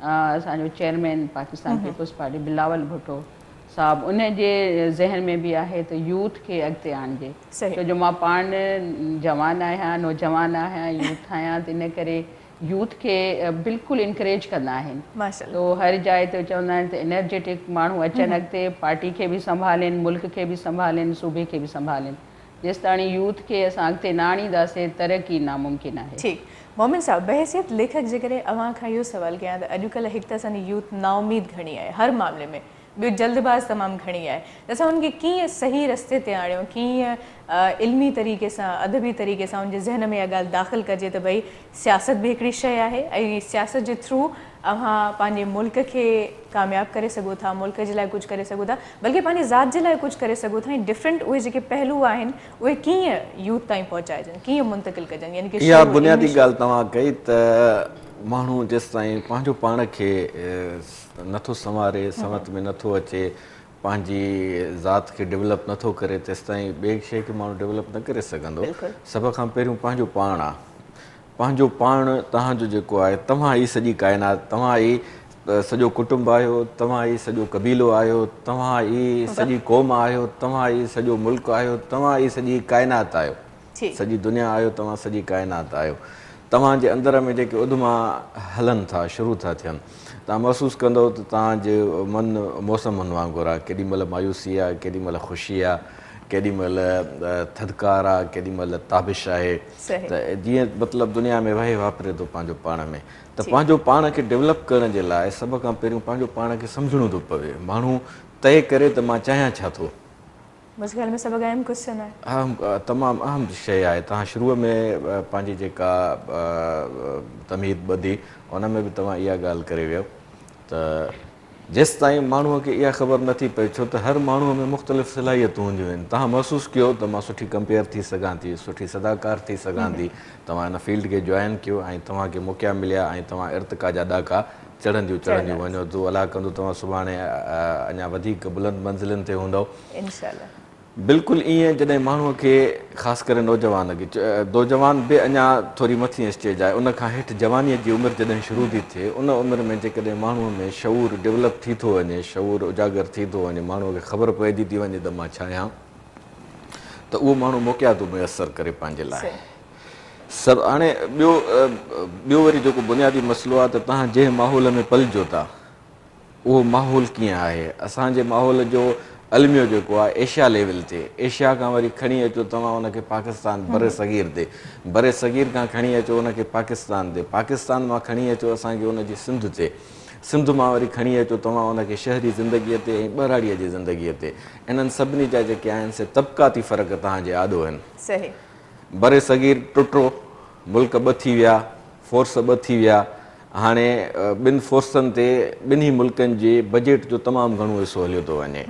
C: असांजो chairman Pakistan Peoples Party Bilawal Bhutto sahib, उनजे ज़हन में बि आहे त यूथ खे अॻिते आणिजे। छो जो मां पाण जवान आहियां, नौजवान आहियां, यूथ आहियां, त इन करे यूथ खे बिल्कुलु इनकरेज कंदा आहिनि। तो हर जाइ ते चवंदा आहिनि त एनर्जेटिक माण्हू अचनि अॻिते, पार्टी खे बि संभालनि, मुल्क खे बि संभालनि, सूबे खे बि संभालनि। जेसिताणी यूथ खे असां अॻिते न आणींदासीं तरक़ी नामुमकिन आहे।
B: ठीकु मोमिन साहब, बहसियत लेखक जे करे अव्हां खां इहो सवाल कयां त अॼुकल्ह हिकु त असांजी यूथ नाउमीद घणी आहे हर मामले में, ॿियो जल्दबाज़ तमामु घणी आहे त असां हुनखे कीअं सही रस्ते ते आणियूं कीअं इल्मी तरीक़े सां अदबी तरीक़े सां हुनजे ज़हन में इहा ॻाल्हि दाख़िल कजे त भई सियासत बि हिकिड़ी शइ आहे ऐं सियासत जे थ्रू अव्हां पंहिंजे मुल्क खे कामयाबु करे सघो था मुल्क जे लाइ कुझु करे सघो था बल्कि पंहिंजे ज़ात जे लाइ कुझु करे सघो था ऐं डिफरेंट उहे जेके पहलू आहिनि उहे कीअं यूथ ताईं पहुचाइजनि कीअं मुंतक़िल कजनि यानी कि
D: इहा बुनियादी ॻाल्हि तव्हां कई त माण्हू जेसि ताईं पंहिंजो पाण खे नथो संवारे समत में नथो अचे पंहिंजी ज़ात खे डेवलप नथो करे तेसि ताईं ॿिए शइ खे माण्हू डेवलप न करे सघंदो सभ खां पहिरियों पंहिंजो पाण आहे पंहिंजो पाण तव्हांजो जेको आहे तव्हां ई सॼी काइनात तव्हां ई सॼो कुटुंब आहियो तव्हां ई सॼो कबीलो आहियो तव्हां ई सॼी क़ौम आहियो तव्हां ई सॼो मुल्क आहियो तव्हां ई सॼी काइनात आहियो सॼी दुनिया आहियो तव्हां सॼी काइनात आहियो तव्हांजे अंदर में जेके उद्मा हलनि था शुरू था थियनि तव्हां महसूसु कंदव त तव्हांजो मन मौसमनि वांगुरु आहे केॾीमहिल मायूसी आहे केॾीमहिल ख़ुशी आहे केॾीमहिल थधिकार आहे केॾीमहिल ताबिश आहे त जीअं मतिलबु दुनिया में वहे वापरे थो पंहिंजो पाण में त पंहिंजो पाण खे डेवलप करण जे लाइ सभ खां पहिरियों पंहिंजो पाण खे सम्झणो थो पवे माण्हू तइ करे त मां चाहियां छा थो तमामु अहम शइ आहे तव्हां शुरूअ में पंहिंजी जेका तमीद ॿधी उन में बि तव्हां इहा ॻाल्हि करे वियो त जेसि ताईं माण्हूअ खे इहा ख़बर नथी पए छो त हर माण्हूअ में मुख़्तलिफ़ सलाहियतूं हूंदियूं आहिनि तव्हां महसूसु कयो त मां सुठी कंपेयर थी सघां थी सुठी सदाकार थी सघां थी तव्हां हिन फील्ड खे जॉइन कयो ऐं तव्हांखे मौक़ा मिलिया ऐं तव्हां इर्तिका जा ॾाका चढ़ंदियूं वञो तूं अलाह कंदो तव्हां सुभाणे अञा वधीक बुलंद मंज़िलनि ते हूंदव बिल्कुलु ईअं जॾहिं माण्हूअ खे ख़ासि करे नौजवान खे नौजवान बि अञा थोरी मथी स्टेज आहे उन खां हेठि जवानीअ जी उमिरि जॾहिं शुरू थी थिए उन उमिरि में जेकॾहिं माण्हूअ में शऊर डेवलप थी थो वञे शऊर उजागर थी थो वञे माण्हूअ खे ख़बर पइजी थी वञे त मां छा आहियां त उहो माण्हू मौक़िया थो मुयसरु करे पंहिंजे लाइ सभु हाणे ॿियो वरी जेको बुनियादी मसइलो आहे त तव्हां जंहिं माहौल में पलिजो था उहो माहौल कीअं आहे असांजे माहौल जो अलमियो जेको आहे एशिया लेवल ते एशिया खां वरी खणी अचो तव्हां उनखे पाकिस्तान बरे सगीर ते बरे सगीर खां खणी अचो उनखे पाकिस्तान ते पाकिस्तान मां खणी अचो असांखे उनजी सिंध ते सिंध मां वरी खणी अचो तव्हां उनखे शहरी ज़िंदगीअ ते ऐं ॿराड़ीअ जी ज़िंदगीअ ते इन्हनि सभिनी जा जेके आहिनि से तबक़ाती फ़र्क़ु तव्हांजे आॾो आहिनि बरे सगीर टुटो मुल्क ॿ थी विया फोर्स ॿ थी विया हाणे ॿिनि फोर्सनि ते ॿिन्ही मुल्कनि जे बजेट जो तमामु घणो हिसो हलियो थो वञे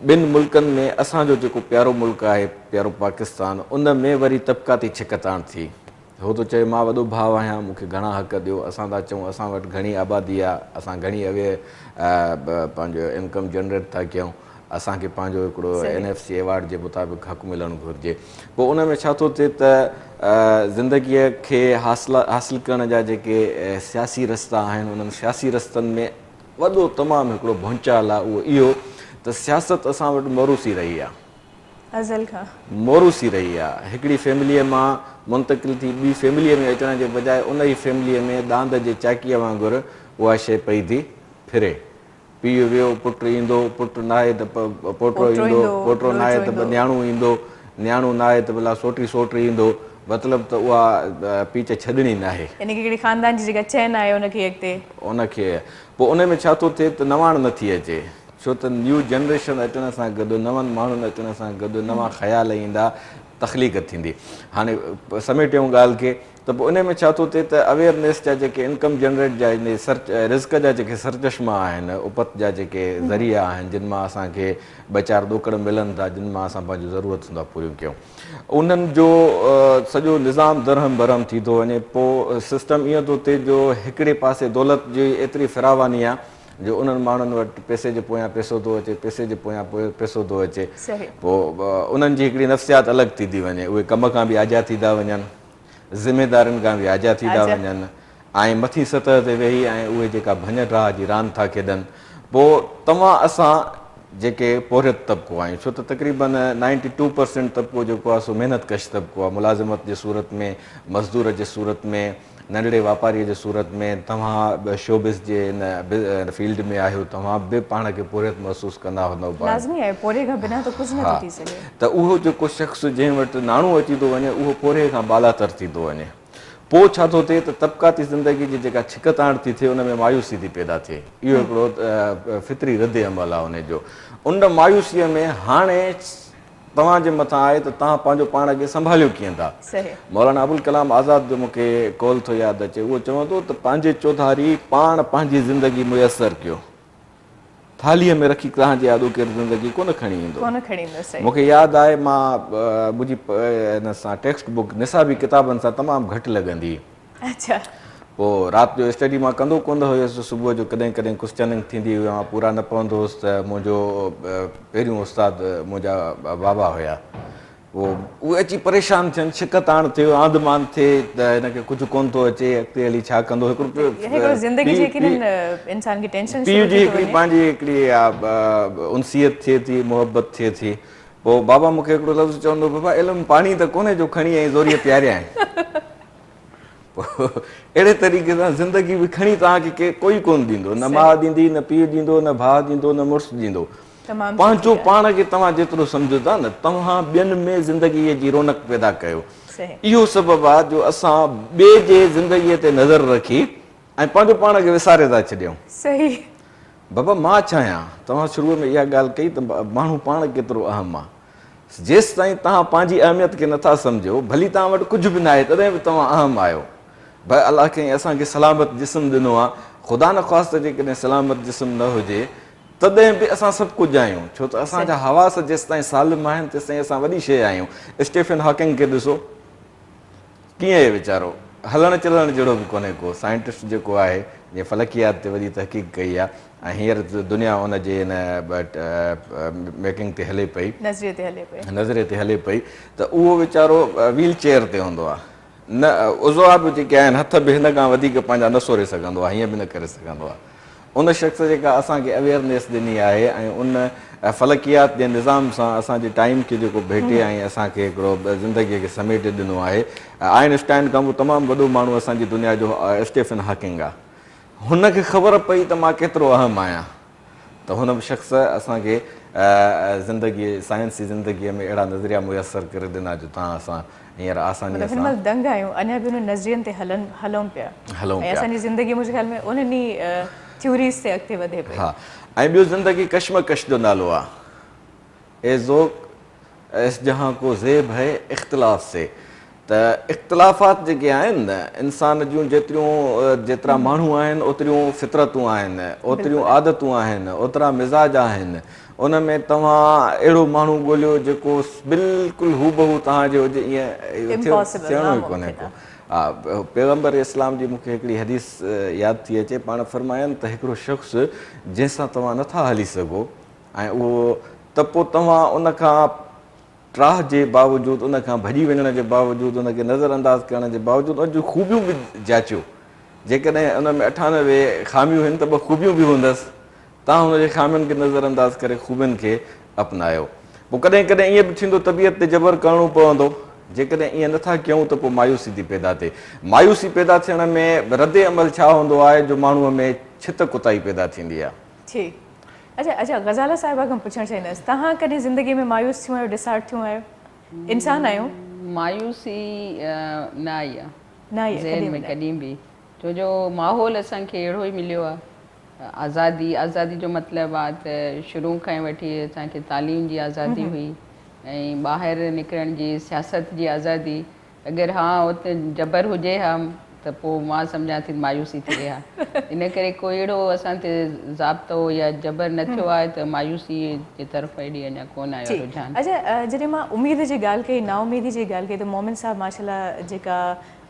D: ॿिनि मुल्कनि में असांजो जेको प्यारो मुल्क आहे प्यारो पाकिस्तान उन में वरी तबक़ाती छिकताण थी हो थो चए मां वॾो भाउ आहियां मूंखे घणा हक़ ॾियो असां था चऊं असां वटि घणी आबादी आहे असां घणी पंहिंजो इनकम जनरेट था कयूं असांखे पंहिंजो हिकिड़ो NFC अवॉर्ड जे मुताबिक़ हक़ मिलणु घुरिजे पोइ उन में छा थो थिए त ज़िंदगीअ खे हासिल करण जा जेके सियासी रस्ता आहिनि उन्हनि सियासी रस्तनि में वॾो तमामु हिकिड़ो भौंचाल आहे उहो इहो त सियासत असां वटि मोरूसी रही आहे मोरूसी रही आहे हिकिड़ी फैमिलीअ मां मुंतक़िल थी ॿी फैमिलीअ में अचण जे बजाए उन ई फैमिलीअ में दांद जे चाकीअ वांगुरु उहा शइ पई थी फिरे पीउ वियो पुटु ईंदो पुटु न आहे त पोटो ईंदो पोटो न आहे त न्याणो ईंदो न्याणो न आहे त भला सोटी ईंदो मतिलबु त उहा पीच छॾणी न आहे उनखे पोइ उन में छा थो थिए त नवाण नथी अचे छो त न्यू जनरेशन अचण सां गॾु नवनि माण्हुनि अचण सां गॾु नवां ख़्याल ईंदा तख़लीक़ थींदी हाणे समेटियूं ॻाल्हि खे त पोइ उन में छा थो थिए त अवेयरनेस जा जेके इनकम जनरेट जा रिस्क जा जेके सरचश्मा आहिनि उपत जा जेके ज़रिया आहिनि जिन मां असांखे ॿ चारि ॾोकड़ मिलनि था जिन मां असां पंहिंजूं ज़रूरतूं था पूरियूं कयूं उन्हनि जो सॼो निज़ाम दरहम बरहम थी थो वञे पोइ सिस्टम ईअं थो थिए जो हिकिड़े पासे दौलत जी एतिरी फिरावानी आहे जो उन्हनि माण्हुनि वटि पैसे जे पोयां पैसो थो अचे पैसे जे पोयां पैसो थो अचे पोइ उन्हनि जी हिकिड़ी नफ़्सियात अलॻि थी थी वञे उहे कम खां बि आज़ादु थी था वञनि ज़िमेदारनि खां बि आज़ादु थी था वञनि ऐं मथी सतह ते वेही ऐं उहे जेका भञ राह जी रांदि था खेॾनि पोइ तव्हां असां जेके पोरियत तबिको आहियूं छो त तक़रीबन 92% तबिको जेको आहे सो महिनत कश तबिको आहे मुलाज़िमत जे सूरत में मज़दूर जे सूरत में नंढड़े वापारीअ जे सूरत में तव्हां शोबिस जे इन फील्ड में आहियो तव्हां बि पाण खे पोरियत महसूसु कंदा हूंदव त उहो जेको शख़्स जंहिं वटि नाणो अची थो वञे उहो पोरे खां बालातर थी थो वञे पोइ छा थो थिए त तबक़ाती ज़िंदगी जी जेका छिकताण थी थिए उन में मायूसी थी पैदा थिए। इहो हिकिड़ो फितरी रद्द अमल आहे उनजो। उन मायूसीअ में हाणे तव्हांजे मथां आहे त तव्हां पंहिंजो पाण खे संभालियो कीअं था। मौलाना अबुल कलाम आज़ाद जो मूंखे कॉल थो यादि अचे, उहो चवंदो त पंहिंजे चौधारी पाण पंहिंजी ज़िंदगी मुयसरु कयो, थालीअ में रखी तव्हांजे आॾो केरु ज़िंदगी कोन खणी ईंदो। मूंखे यादि आहे मां मुंहिंजी हिन सां टेक्स्ट बुक निसाबी किताबनि सां तमामु घटि लॻंदी। पोइ राति जो स्टडी मां कंदो कोन हुयुसि, सुबुह जो कॾहिं कॾहिं क्वेश्चनिंग थींदी हुई, मां पूरा न पवंदो हुउसि त मुंहिंजो पहिरियों उस्ताद मुंहिंजा बाबा हुया, उहे अची परेशान थियनि, छिकताण थियो, आंदमान थिए त हिनखे कुझु कोन थो अचे, अॻिते हली छा कंदो। पीउ जी हिकिड़ी पंहिंजी हिकिड़ी उनसियत थिए थी, मुहबत थिए थी। पोइ बाबा मूंखे हिकिड़ो लफ़्ज़ चवंदो, बाबा इल्मु पाणी त कोन्हे जो खणी ऐं ज़ोरीअ प्यारिया आहिनि। अहिड़े तरीक़े सां ज़िंदगी बि खणी तव्हांखे कोई कोन ॾींदो, न माउ ॾींदी, न पीउ ॾींदो, न भाउ ॾींदो, न मुड़ुसु ॾींदो। पंहिंजो पाण खे तव्हां जेतिरो सम्झो था न, तव्हां ॿियनि में ज़िंदगीअ जी रौनक पैदा कयो। इहो सबबु आहे जो असां ॿिए जे ज़िंदगीअ ते नज़र रखी ऐं पंहिंजो पाण खे विसारे था छॾियूं। बाबा मां छा आहियां, तव्हां शुरूअ में इहा ॻाल्हि कई त माण्हू पाण केतिरो अहम आहे। जेसि ताईं तव्हां पंहिंजी अहमियत खे नथा सम्झो, भली तव्हां वटि कुझु बि न आहे तॾहिं बि तव्हां अहम आहियो। भाई अलाह खे असांखे सलामत जिस्म ॾिनो आहे, ख़ुदा न ख़्वास्त जेकॾहिं सलामत जिस्म न हुजे तॾहिं बि असां सभु कुझु आहियूं, छो त असांजा हवास जेसि ताईं सालिम आहिनि तेसि ताईं असां वॾी शइ आहियूं। स्टीफन हॉकिंग खे ॾिसो, कीअं आहे वीचारो, हलण चलण जहिड़ो बि कोन्हे को, साइंटिस्ट जेको आहे जीअं फलकियात ते वॾी तहक़ीक़ कई आहे ऐं हींअर दुनिया उनजे हिन मेकिंग ते हले पई, नज़रिए ते हले पई, त उहो वीचारो व्हील चेयर ते हूंदो आहे, न उज़वा बि जेके आहिनि हथ बि हिन खां वधीक पंहिंजा न सोरे सघंदो आहे, हीअं बि न करे सघंदो आहे। उन शख़्स जेका असांखे अवेयरनेस ॾिनी आहे ऐं उन फलकियात जे निज़ाम सां असांजे टाइम खे जेको भेटे ऐं असांखे हिकिड़ो ज़िंदगीअ खे समेटे ॾिनो आहे। आइनस्टाइन खां बि तमामु वॾो माण्हू असांजी दुनिया जो स्टीफन हॉकिंग आहे। हुनखे ख़बर पई त मां केतिरो अहम आहियां, त हुन बि शख़्स असांखे ज़िंदगीअ साइंसी ज़िंदगीअ में अहिड़ा नज़रिया मुयसरु करे ॾिना जो तव्हां असां हींअर आसानीअ सां
B: दंग आहियूं, अञा बि उन नज़रियनि ते हलूं पिया ऐं असांजी ज़िंदगी मुंहिंजे ख़्याल में उन्हनि थ्योरीज़ ते अॻिते वधे पई।
D: हा, ऐं ॿियो ज़िंदगी कश्मकश जो नालो आहे, ए ज़ोक़ इस जहां को ज़ेब है इख़्तिलाफ़ से। त इख़्तिलाफ़ात जेके आहिनि न, इंसान जूं जेतिरा माण्हू आहिनि ओतिरियूं फितरतूं आहिनि, ओतिरियूं आदतूं आहिनि, ओतिरा मिज़ाज आहिनि। उन में तव्हां अहिड़ो माण्हू ॻोल्हियो जेको बिल्कुलु हूबहू तव्हांजो हुजे, ईअं थियणो ई कोन्हे को। हा, पैगम्बर इस्लाम जी मूंखे हिकिड़ी हदीस यादि थी अचे, पाण फरमायनि त हिकिड़ो शख़्स जंहिंसां तव्हां नथा हली सघो ऐं उहो त पोइ तव्हां उनखां त्राह जे बावजूदि, उनखां भॼी वञण जे बावजूदि, उनखे नज़रअंदाज़ करण जे बावजूदि उन जूं ख़ूबियूं बि जाचियो। जेकॾहिं उन में 98 ख़ामियूं आहिनि त 2 ख़ूबियूं बि हूंदसि, तव्हां हुनजे ख़ामियुनि खे नज़रअंदाज़ करे ख़ूबियुनि खे अपनायो। पोइ कॾहिं कॾहिं ईअं बि थींदो तबियत ते जबर करिणो पवंदो, जेकॾहिं ईअं नथा कयूं त पोइ मायूसी थी पैदा थिए। मायूसी पैदा थियण में रद्द अमल छा हूंदो आहे जो माण्हूअ में छित कुताई पैदा थींदी आहे।
B: अच्छा, ग़ज़ाला साहिबा खां पुछणु चाहींदसि, तव्हां कॾहिं ज़िंदगीअ में मायूस थियूं आहियो, डिसार्ट थियूं आहियो, इंसान आहियो?
C: मायूसी न आई आहे ज़हन में कॾहिं बि, छो जो माहौल असांखे अहिड़ो ई मिलियो आहे। आज़ादी जो मतिलबु आहे त शुरू खां वठी असांखे तालीम जी आज़ादी हुई ऐं ॿाहिरि निकिरण जी, सियासत जी आज़ादी। अगरि हा उते जबर हुजे हा त पोइ मां सम्झां थी मायूसी थी आहे। इन करे कोई अहिड़ो असां ते ज़ाब्तो या जबर न थियो आहे त मायूसी जे तरफ़ एॾी अञा कोन आयो रुझान।
B: अच्छा, जॾहिं मां उमेद जी ॻाल्हि कई, नाउमीदी जी ॻाल्हि कई, त मोमिन साहब माशाल्लाह जेका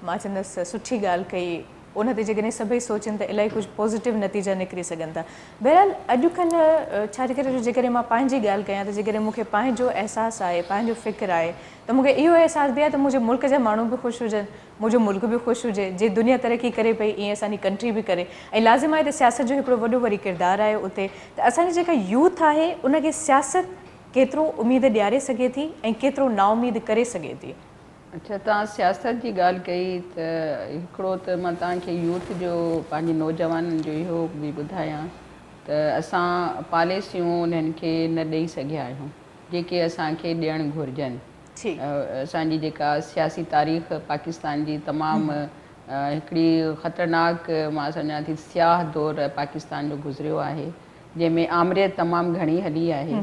B: मां चवंदसि सुठी ॻाल्हि कई, उन ते जेकॾहिं सभई सोचनि त इलाही कुझु पॉज़िटिव नतीजा निकिरी सघनि था। बहरहाल अॼुकल्ह छा थी करे, जेकॾहिं मां पंहिंजी ॻाल्हि कयां त जेकॾहिं मूंखे पंहिंजो अहसासु आहे, पंहिंजो फ़िक्रु आहे, त मूंखे इहो अहसासु बि आहे त मुंहिंजे मुल्क जा माण्हू बि ख़ुशि हुजनि, मुंहिंजो मुल्क बि ख़ुशि हुजे, जे दुनिया तरक़ी करे पई ईअं असांजी कंट्री बि करे। ऐं लाज़िम आहे त सियासत जो हिकिड़ो वॾो वरी किरदारु आहे उते, त असांजी जेका यूथ आहे उनखे सियासत केतिरो उमेद ॾियारे सघे थी ऐं केतिरो नाउमीद करे सघे थी।
C: अच्छा, तव्हां सियासत जी ॻाल्हि कई त हिकिड़ो त मां तव्हांखे यूथ जो, पंहिंजे नौजवाननि जो इहो बि ॿुधायां त असां पॉलिसियूं उन्हनि खे न ॾेई सघिया आहियूं जेके असांखे ॾियणु घुरिजनि। असांजी जेका सियासी तारीख़ पाकिस्तान जी तमामु हिकिड़ी ख़तरनाक मां सम्झां थी स्याह दौर पाकिस्तान जो गुज़रियो आहे जंहिंमें आमरियत तमामु घणी हली आहे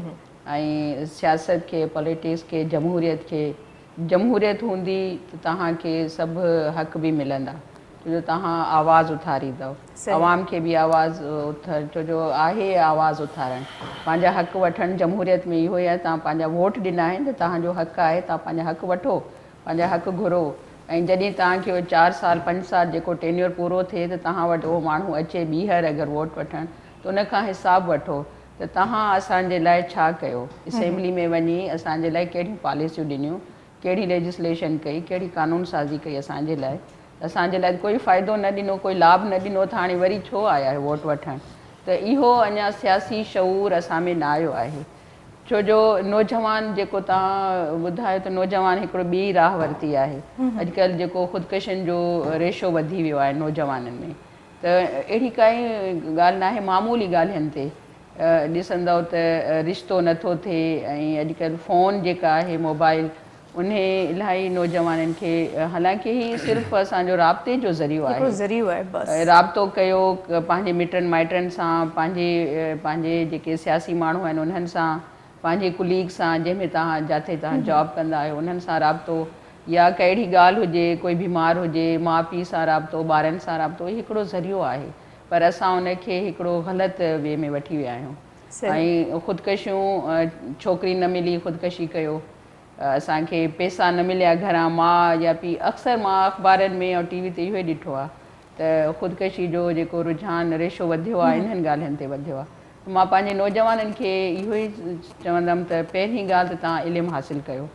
C: ऐं सियासत खे पॉलिटिक्स खे जमहूरियत हूंदी त तव्हांखे सभु हक़ बि मिलंदा छो जो तव्हां आवाज़ु उथारींदव आवाम खे बि आवाज़ु छो जो आहे आवाज़ु उथारणु पंहिंजा हक़ वठणु जमहूरियत में इहो ई आहे तव्हां पंहिंजा वोट ॾिना आहिनि त तव्हांजो हक़ आहे तव्हां पंहिंजा हक़ वठो पंहिंजा हक़ घुरो ऐं जॾहिं तव्हांखे 4 साल 5 साल जेको टेन्योर पूरो थिए त तव्हां वटि उहो माण्हू अचे ॿीहर अगरि वोट वठणु त उनखां हिसाबु वठो त तव्हां असांजे लाइ छा कयो असेंबली में वञी असांजे लाइ कहिड़ियूं पॉलिसियूं ॾिनियूं कहिड़ी लेजिस्लेशन कई कहिड़ी कानून साज़ी कई असांजे लाइ असांजे लाइ कोई फ़ाइदो न ॾिनो कोई लाभ न ॾिनो त हाणे वरी छो आया वोट वठणु त इहो अञा सियासी शऊर असां में न आयो आहे छो जो नौजवान जेको तव्हां ॿुधायो त नौजवान हिकिड़ो ॿी राह वरिती आहे अॼुकल्ह जेको ख़ुदकशियुनि जो रेशो वधी वियो आहे नौजवाननि में त अहिड़ी काई ॻाल्हि न आहे मामूली ॻाल्हियुनि ते ॾिसंदव त रिश्तो नथो थिए ऐं अॼुकल्ह फ़ोन जेका आहे मोबाइल उन इलाही नौजवाननि खे हालांकि ही सिर्फ़ु असांजो राब्ते जो ज़रियो राब्तो कयो पंहिंजे मिटनि माइटनि सां पंहिंजे जेके सियासी माण्हू आहिनि उन्हनि सां पंहिंजे कुलीग सां जंहिंमें तव्हां जिथे तव्हां जॉब कंदा आहियो उन्हनि सां राब्तो या कहिड़ी ॻाल्हि हुजे कोई बीमार हुजे माउ पीउ सां राब्तो ॿारनि सां राब्तो इहो हिकिड़ो ज़रियो आहे पर असां उनखे हिकिड़ो ग़लति वे में वठी विया आहियूं ऐं ख़ुदकशियूं छोकिरी न मिली ख़ुदकशी कयो असांखे पैसा न मिलिया घरां माउ या पीउ अक्सर मां अख़बारनि में ऐं टीवी ते इहो ई ॾिठो आहे त ख़ुदकशी जो जेको रुझान रेशो वधियो आहे इन्हनि ॻाल्हियुनि ते वधियो आहे मां पंहिंजे नौजवाननि खे इहो ई चवंदमि त पहिरीं ॻाल्हि त तव्हां इल्मु हासिलु कयो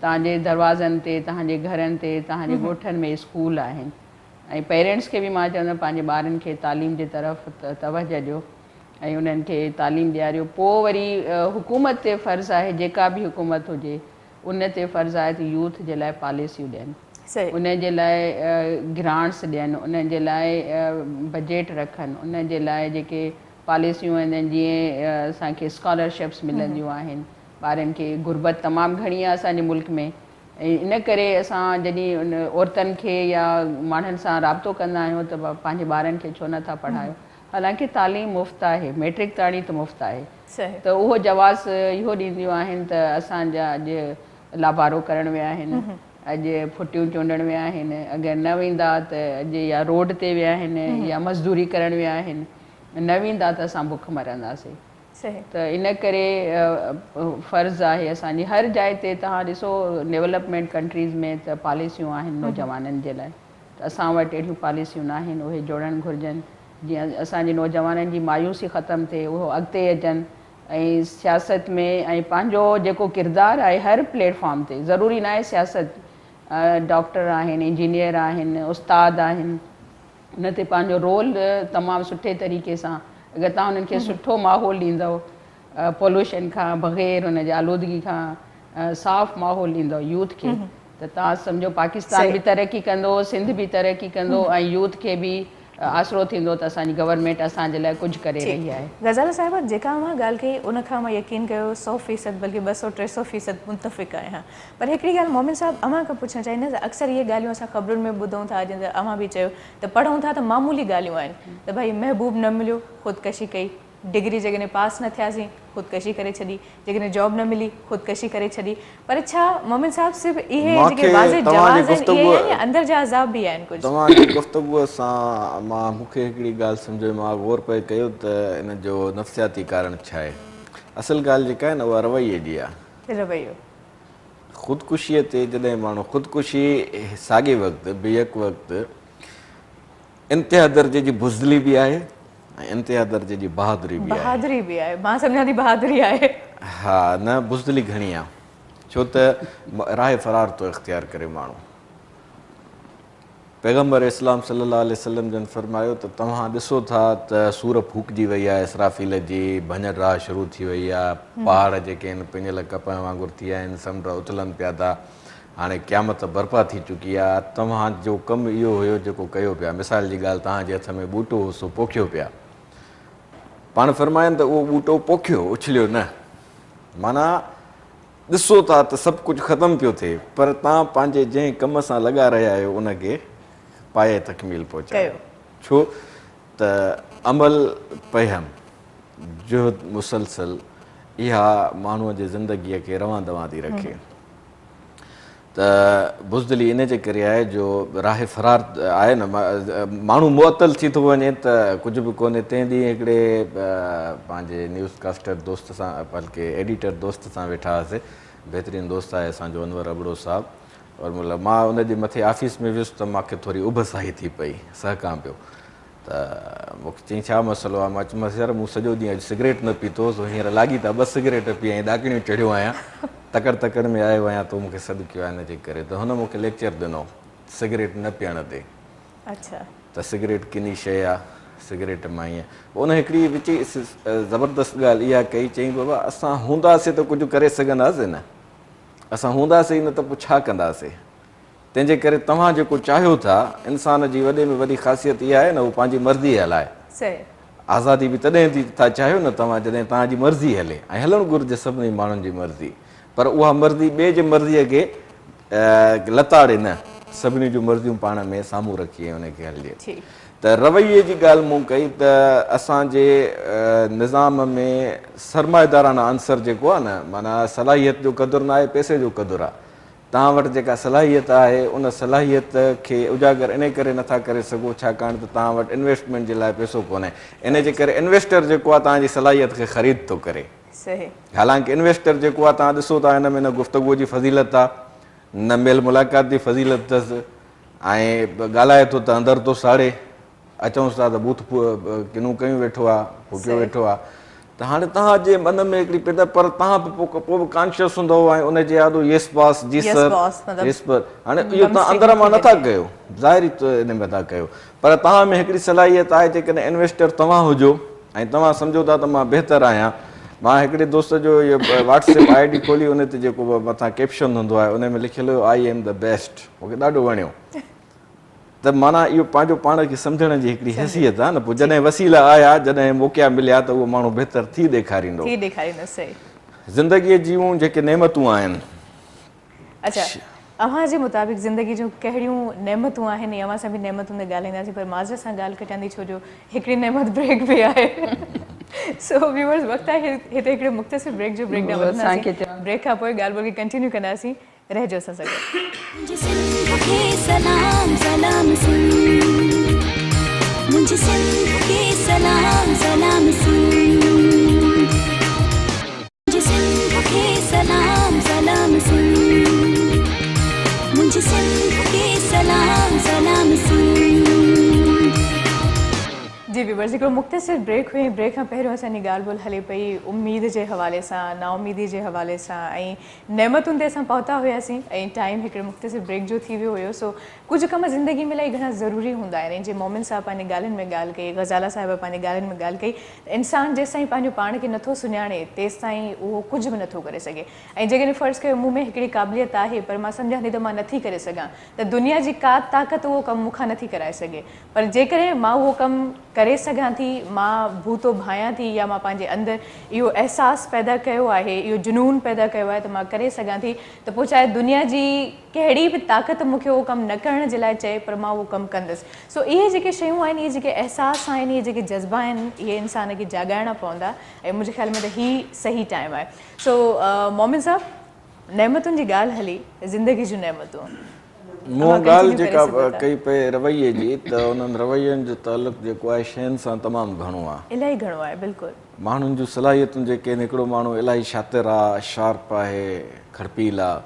C: तव्हांजे दरवाज़नि ते तव्हांजे घरनि ते तव्हांजे ॻोठनि में स्कूल आहिनि ऐं पेरेंट्स खे बि मां चवंदमि पंहिंजे ॿारनि खे तालीम जे तरफ़ तवजह ॾियो ऐं उन्हनि खे तालीम ॾियारियो पोइ वरी हुकूमत ते फ़र्ज़ु आहे जेका बि हुकूमत हुजे उन ते फ़र्ज़ु आहे त यूथ जे लाइ पॉलिसियूं ॾियनि उन जे लाइ ग्रांट्स ॾियनि उन जे लाइ बजेट रखनि उन जे लाइ जेके पॉलिसियूं आहिनि जीअं असांखे स्कॉलरशिप्स मिलंदियूं आहिनि ॿारनि खे गुरबत तमामु घणी आहे असांजे मुल्क में ऐं इन करे असां जॾहिं उन औरतुनि खे या माण्हुनि सां राब्तो कंदा आहियूं त पंहिंजे ॿारनि खे छो नथा पढ़ायो हालांकि तालीम मुफ़्त आहे मैट्रिक ताणी त मुफ़्त आहे त उहो जवाज़ इहो ॾींदियूं आहिनि त असांजा अॼु लाबारो करणु विया आहिनि अॼु फुटियूं चूंडणु विया आहिनि अगरि न वेंदा त अॼु या रोड ते विया आहिनि या मज़दूरी करणु विया आहिनि न वेंदा त असां बुख मरंदासीं त इन करे फ़र्ज़ु आहे असांजी हर जाइ ते तव्हां ॾिसो डेवलपमेंट कंट्रीज़ में त पॉलिसियूं आहिनि नौजवाननि जे लाइ त असां वटि अहिड़ियूं पॉलिसियूं न आहिनि उहे जोड़णु घुरिजनि जीअं असांजे नौजवाननि जी मायूसी ख़तमु थिए उहो अॻिते अचनि ऐं सियासत में ऐं पंहिंजो जेको किरदारु आहे हर प्लेटफॉर्म ते ज़रूरी न आहे सियासत डॉक्टर आहिनि इंजीनियर आहिनि उस्ताद आहिनि उन ते पंहिंजो रोल तमामु सुठे तरीक़े सां अगरि तव्हां उन्हनि खे सुठो माहौल ॾींदव पॉल्यूशन खां बग़ैर उन जे आलूदगी खां साफ़ माहौल ॾींदव यूथ खे त तव्हां सम्झो पाकिस्तान बि तरक़ी कंदो सिंध बि तरक़ी कंदो ऐं यूथ खे बि आसरो थींदो त असांजी गवर्नमेंट असांजे लाइ कुझु करे रही आहे
B: गज़ाला साहिबा जेका मां ॻाल्हि कई उनखां मां यकीन कयो 100% बल्कि 200-300% मुतफ़िक़ आहियां पर हिकिड़ी ॻाल्हि मोमिन साहिबु अव्हां खां पुछणु चाहींदसि अक्सर इहे ॻाल्हियूं असां ख़बरुनि में ॿुधूं था जीअं अव्हां बि चयो त पढ़ूं था त मामूली ॻाल्हियूं आहिनि त भई महबूब न मिलियो ख़ुदकशी कई डिग्री जेकॾहिं पास न थियासीं ख़ुदकशी करे छॾी जेकॾहिं जॉब न मिली ख़ुदकशी करे छॾी पर छा मोमिन साहिबु सिर्फ़ु इहे जेके वाज़िह जवाज़ आहिनि इहे आहिनि या अंदरि जा अज़ाब बि आहिनि कुझु
D: तव्हांजी गुफ़्तगूअ सां मां मूंखे हिकिड़ी ॻाल्हि सम्झो मां गौर पे कयो त इन जो नफ़्सियाती कारण छा आहे असल ॻाल्हि जेका आहे न उहा रवैये जी आहे
B: रवैयो
D: ख़ुदकुशीअ ते जॾहिं माण्हू ख़ुदकुशी साॻे वक़्तु बेहक वक़्तु इंतिहा दर्जे जी बुज़दिली बि आहे ऐं इंतिहा दर्जे जी बहादुरी बि आहे
B: मां सम्झां थी बहादुरी आहे
D: हा न बुज़दिली घणी आहे छो त राह फ़रार थो इख़्तियार करे माण्हू पैगम्बर इस्लाम सल्लल्लाहु अलैहि वसल्लम जन फरमायो त तव्हां ॾिसो था त सूर फूकजी वई आहे इसराफ़ील जी भञर राह शुरू थी वई आहे पहाड़ जेके आहिनि पिनियल कप वांगुरु थी विया आहिनि समुंड उथलनि पिया था हाणे क़यामत बर्पा थी चुकी आहे तव्हांजो कमु इहो हुयो जेको कयो पिया मिसाल जी ॻाल्हि तव्हांजे हथ में ॿूटो हो सो पोखियो पिया पाण फरमाइनि त उहो ॿूटो पोखियो उछलियो न माना ॾिसो था त सभु कुझु ख़तमु पियो थिए पर तव्हां पंहिंजे जंहिं कम सां लॻा रहिया आहियो उनखे पाए तकमील पहुचायो
B: कयो।
D: छो त अमल पहम जुहद मुसलसल इहा माण्हूअ जी ज़िंदगीअ खे रवां दवां थी रखे त बुज़दिली इन जे करे आहे जो राह फरार आहे न माण्हू मुअतल थी थो वञे त कुझु बि कोन्हे। तंहिं ॾींहुं हिकिड़े पंहिंजे न्यूज़कास्टर दोस्त सां बल्कि एडिटर दोस्त सां वेठा हुआसीं, बहितरीनु दोस्त आहे असांजो अनवर अबड़ो साहब, और मतिलबु मां उनजे मथे ऑफिस में वियुसि त मूंखे थोरी उबसाही थी पई, सहकां पियो त मूंखे चई छा मसइलो आहे? मां चयोमांसि यार मूं सॼो ॾींहुं अॼु सिगरेट न पीतो हुउसि, हींअर लाॻी त 2 सिगरेट पी ऐं ॾाकिणियूं चढ़ियो आहियां, तकड़ में आयो आहियां, तो मूंखे सॾु कयो आहे हिनजे करे। त हुन मूंखे लेक्चर ॾिनो सिगरेट न पीअण ते,
B: अच्छा
D: त सिगरेट किनी शइ आहे, सिगरेट मां ईअं। उन हिकिड़ी विची ज़बरदस्त ॻाल्हि इहा कई, चई बाबा असां हूंदासीं त कुझु करे सघंदासीं न, असां हूंदासीं न त पोइ छा कंदासीं? तंहिंजे करे तव्हां जेको चाहियो था, इंसान जी वॾे में वॾी ख़ासियत इहा आहे न, उहो पंहिंजी मर्ज़ी हलाए।
B: सही
D: आज़ादी बि तॾहिं थी था चाहियो न तव्हां जॾहिं तव्हांजी मर्ज़ी हले, ऐं हलणु घुरिजे सभिनी माण्हुनि जी मर्ज़ी, पर उहा मर्ज़ी ॿिए जे मर्ज़ीअ खे लताड़े न, सभिनी जूं मर्ज़ियूं पाण में साम्हूं रखी ऐं उनखे हलिजे।
B: ठीक
D: त रवैये जी ॻाल्हि मूं कई त असांजे निज़ाम में सरमाएदाराना अंसर जेको आहे न, माना सलाहियत जो क़दुरु न आहे, पैसे जो क़दुरु आहे। तव्हां वटि जेका सलाहियत आहे उन सलाहियत खे उजागर इन करे नथा करे सघो छाकाणि त तव्हां वटि इन्वेस्टमेंट जे लाइ पैसो कोन्हे, इन जे करे इन्वेस्टर जेको आहे तव्हांजी सलाहियत खे ख़रीद थो करे।
B: सही
D: हालांकि इन्वेस्टर जेको आहे तव्हां ॾिसो था हिन में न गुफ़्तगूअ जी फज़ीलत आहे, न मेल मुलाक़ात जी फज़ीलत अथसि, ऐं ॻाल्हाए थो त अंदरि थो साड़े, अचूंसि था त बूथ किनूं कयूं वेठो आहे, फुकियो वेठो आहे। त हाणे तव्हांजे मन में हिकिड़ी पैदा, पर तव्हां पोइ बि कॉन्शियस हूंदो ऐं उनजे यादो येस बॉस जी सर येस पर, हाणे इहो तव्हां अंदरि मां नथा कयो, ज़ाहिरी इन में था कयो, पर तव्हां में हिकिड़ी सलाहियत आहे। जेकॾहिं इन्वेस्टर तव्हां हुजो ऐं तव्हां सम्झो था त मां बहितरु आहियां, मां हिकिड़े दोस्त जो इहो व्हाट्सएप ID खोली, उन ते जेको मथां कैप्शन हूंदो आहे उन में लिखियलु हुयो आई एम द बेस्ट, मूंखे ॾाढो वणियो। त माना इहो पंहिंजो पाण खे सम्झण जी हिकिड़ी हैसियत आहे न, पोइ जॾहिं वसीला आया, जॾहिं मौक़ा मिलिया त उहो माण्हू बहितर थी ॾेखारींदो। ज़िंदगीअ जूं जेके नेमतूं आहिनि,
B: अच्छा अव्हां जे मुताबिक़ ज़िंदगी जूं कहिड़ियूं नेमतूं आहिनि, अव्हां सां बि नेमतुनि ते ॻाल्हाईंदासीं, पर माज़र सां ॻाल्हि कटियांदी छो जो हिकिड़ी नेमत ब्रेक बि आहे। सो व्यूअर्स वक़्तु आहे हिते हिकिड़े मुख़्तसिर ब्रेक जो ब्रेक डाउन वठंदासीं, ब्रेक खां पोइ ॻाल्हि ॿोली कंटिन्यू कंदासीं, रहिजो असां सां गॾु।
A: मुझे सिंध के सलाम सलाम सुन, मुझे सिंध के सलाम सलाम सुन, मुझे सिंध के सलाम सलाम सुन, मुझे सिंध के सलाम सलाम सुन।
B: जी व्यूअर्स हिकिड़ो मुख़्तसिर ब्रेक हुई, ब्रेक खां पहिरियों असांजी ॻाल्हि ॿोल हले पई उमेद जे हवाले सां, नाउमीदी जे हवाले सां ऐं नेमतुनि ते असां पहुता हुआसीं, ऐं टाइम हिकिड़े मुख़्तसिर ब्रेक जो थी वियो हुयो। सो कुझु कम ज़िंदगी में इलाही घणा ज़रूरी हूंदा आहिनि, जीअं मोमिन साहब पंहिंजी ॻाल्हियुनि में ॻाल्हि कई, ग़ज़ाला साहिब पंहिंजी ॻाल्हियुनि में ॻाल्हि कई, इंसानु जेसिताईं पंहिंजो पाण खे नथो सुञाणे तेसिताईं उहो कुझु बि नथो करे सघे। ऐं जेकॾहिं फ़र्ज़ु कयो मूं में हिकिड़ी क़ाबिलियत आहे पर मां सम्झां थी त मां नथी करे सघां, त दुनिया जी का ताक़त उहो कमु मूंखां नथी कराए सघे, पर जेकॾहिं मां उहो कमु करे सघां थी, मां भूतो भायां थी, या मां पंहिंजे अंदरि इहो अहसासु पैदा कयो आहे, इहो जुनून पैदा कयो आहे त मां करे सघां थी, त पोइ चाहे दुनिया जी कहिड़ी बि ताक़त मूंखे उहो कमु न करण जे लाइ चए, पर मां उहो कमु कंदसि। सो इहे जेके शयूं आहिनि, इहे जेके अहसास आहिनि, इहे जेके जज़्बा आहिनि, इहे इंसान खे जाॻाइणा पवंदा, ऐं मुंहिंजे ख़्याल में त हीउ सही टाइम आहे। सो मोमिन साहब नेमतुनि जी ॻाल्हि हली, ज़िंदगी जूं नेमतूं
D: मूं ॻाल्हि जेका कई पई रवैये जी, त उन्हनि रवैयनि जो तालुक़ु जेको आहे शयुनि सां तमामु घणो आहे,
B: इलाही घणो आहे। बिल्कुलु
D: माण्हुनि जूं सलाहियतूं जेके आहिनि, हिकिड़ो माण्हू इलाही शातिर आहे, शार्प आहे, खड़पील आहे,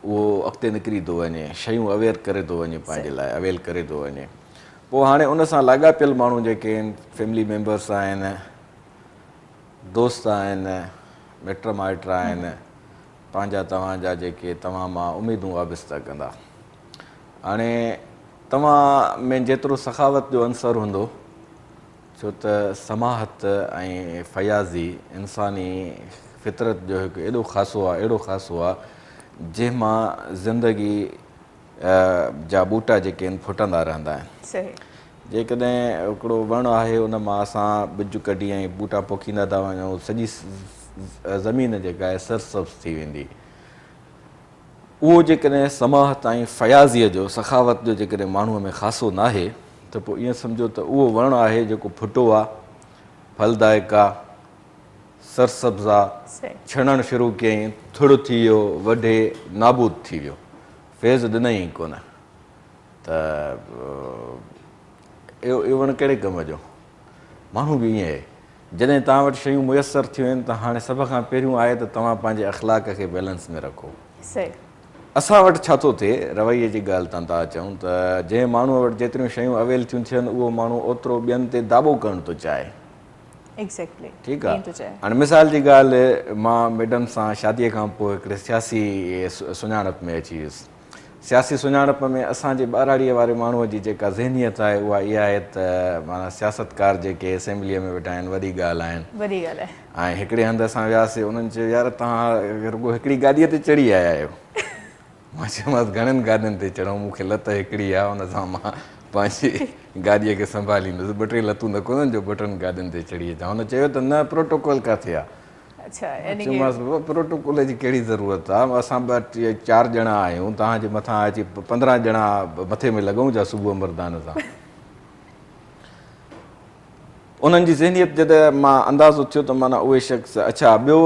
D: उहो अॻिते निकिरी थो वञे, शयूं अवेयर करे थो वञे, पंहिंजे लाइ अवेल करे थो वञे। पोइ हाणे उन सां लाॻापियल माण्हू जेके आहिनि, फैमिली मेंबर्स आहिनि, दोस्त आहिनि, मिट माइट आहिनि, पंहिंजा तव्हांजा जेके तव्हां मां उमेदूं वाबस्ता कंदा। हाणे तव्हां में जेतिरो सखावत जो अंसर हूंदो, छो त समाहत ऐं फयाज़ी इंसानी फितरत जो हिकु एॾो ख़ासो आहे, एॾो ख़ासो आहे, जंहिंमां ज़िंदगी जा ॿूटा जेके आहिनि फुटंदा रहंदा आहिनि। जेकॾहिं हिकिड़ो वणु आहे, उन मां असां ॿिज कढी ऐं ॿूटा पोखींदा था वञूं, सॼी ज़मीन जेका आहे सरसब्ज़ थी वेंदी। उहो जेकॾहिं समाहत ऐं फयाज़ीअ जो सखावत जो जेकॾहिं माण्हूअ में ख़ासो न आहे त पोइ ईअं सम्झो त उहो वणु आहे जेको फुटो आहे, फलदायक आहे, सरसब्ज़ आहे, छणणु शुरू कयईं, थुड़ थी वियो, वढे नाबूद थी वियो, फैज़ ॾिनई कोन। त इहो वणु कहिड़े कम जो? माण्हू बि ईअं आहे, जॾहिं तव्हां वटि शयूं मुयसरु थियूं आहिनि त हाणे सभ खां पहिरियों आहे त तव्हां पंहिंजे अख़लाक़ खे बैलेंस में रखो। असां वटि छा थो थिए, रवैये जी ॻाल्हि था चऊं त जंहिं माण्हूअ वटि जेतिरियूं शयूं अवेल थियूं थियनि उहो माण्हू ओतिरो ॿियनि ते दाॿो करणु थो चाहे। ठीकु आहे। हाणे मिसाल जी ॻाल्हि, मां मैडम सां शादीअ खां पोइ हिकिड़े सियासी सुञाणप में अची वियुसि। सियासी सुञाणप में असांजे ॿाराड़ीअ वारे माण्हूअ जी जेका ज़हनियत आहे उहा इहा आहे त माना सियासतकार जेके असेंबलीअ में वेठा आहिनि वॾी ॻाल्हि आहिनि। ऐं हिकिड़े हंधि असां वियासीं, उन्हनि चयो यार तव्हां रुॻो हिकिड़ी गाॾीअ ते चढ़ी आया आहियो। मां चयोमांसि घणनि गाॾियुनि ते चढ़ूं, मूंखे लत हिकिड़ी आहे, उन सां मां पंहिंजी गाॾीअ खे संभालींदुसि। 2-3 लतूं न कोन्हनि जो 2 गाॾियुनि ते चढ़ी अचां। हुन चयो त न प्रोटोकॉल किथे आहे? चयोमांसि बाबा प्रोटोकॉल जी कहिड़ी ज़रूरत आहे, असां 2-4 ॼणा आहियूं, तव्हांजे मथां अची 15 ॼणा मथे में लॻूं था सुबुह मर्दान सां। उन्हनि जी ज़हनियत जॾहिं मां अंदाज़ो थियो त माना उहे शख़्स, अच्छा ॿियो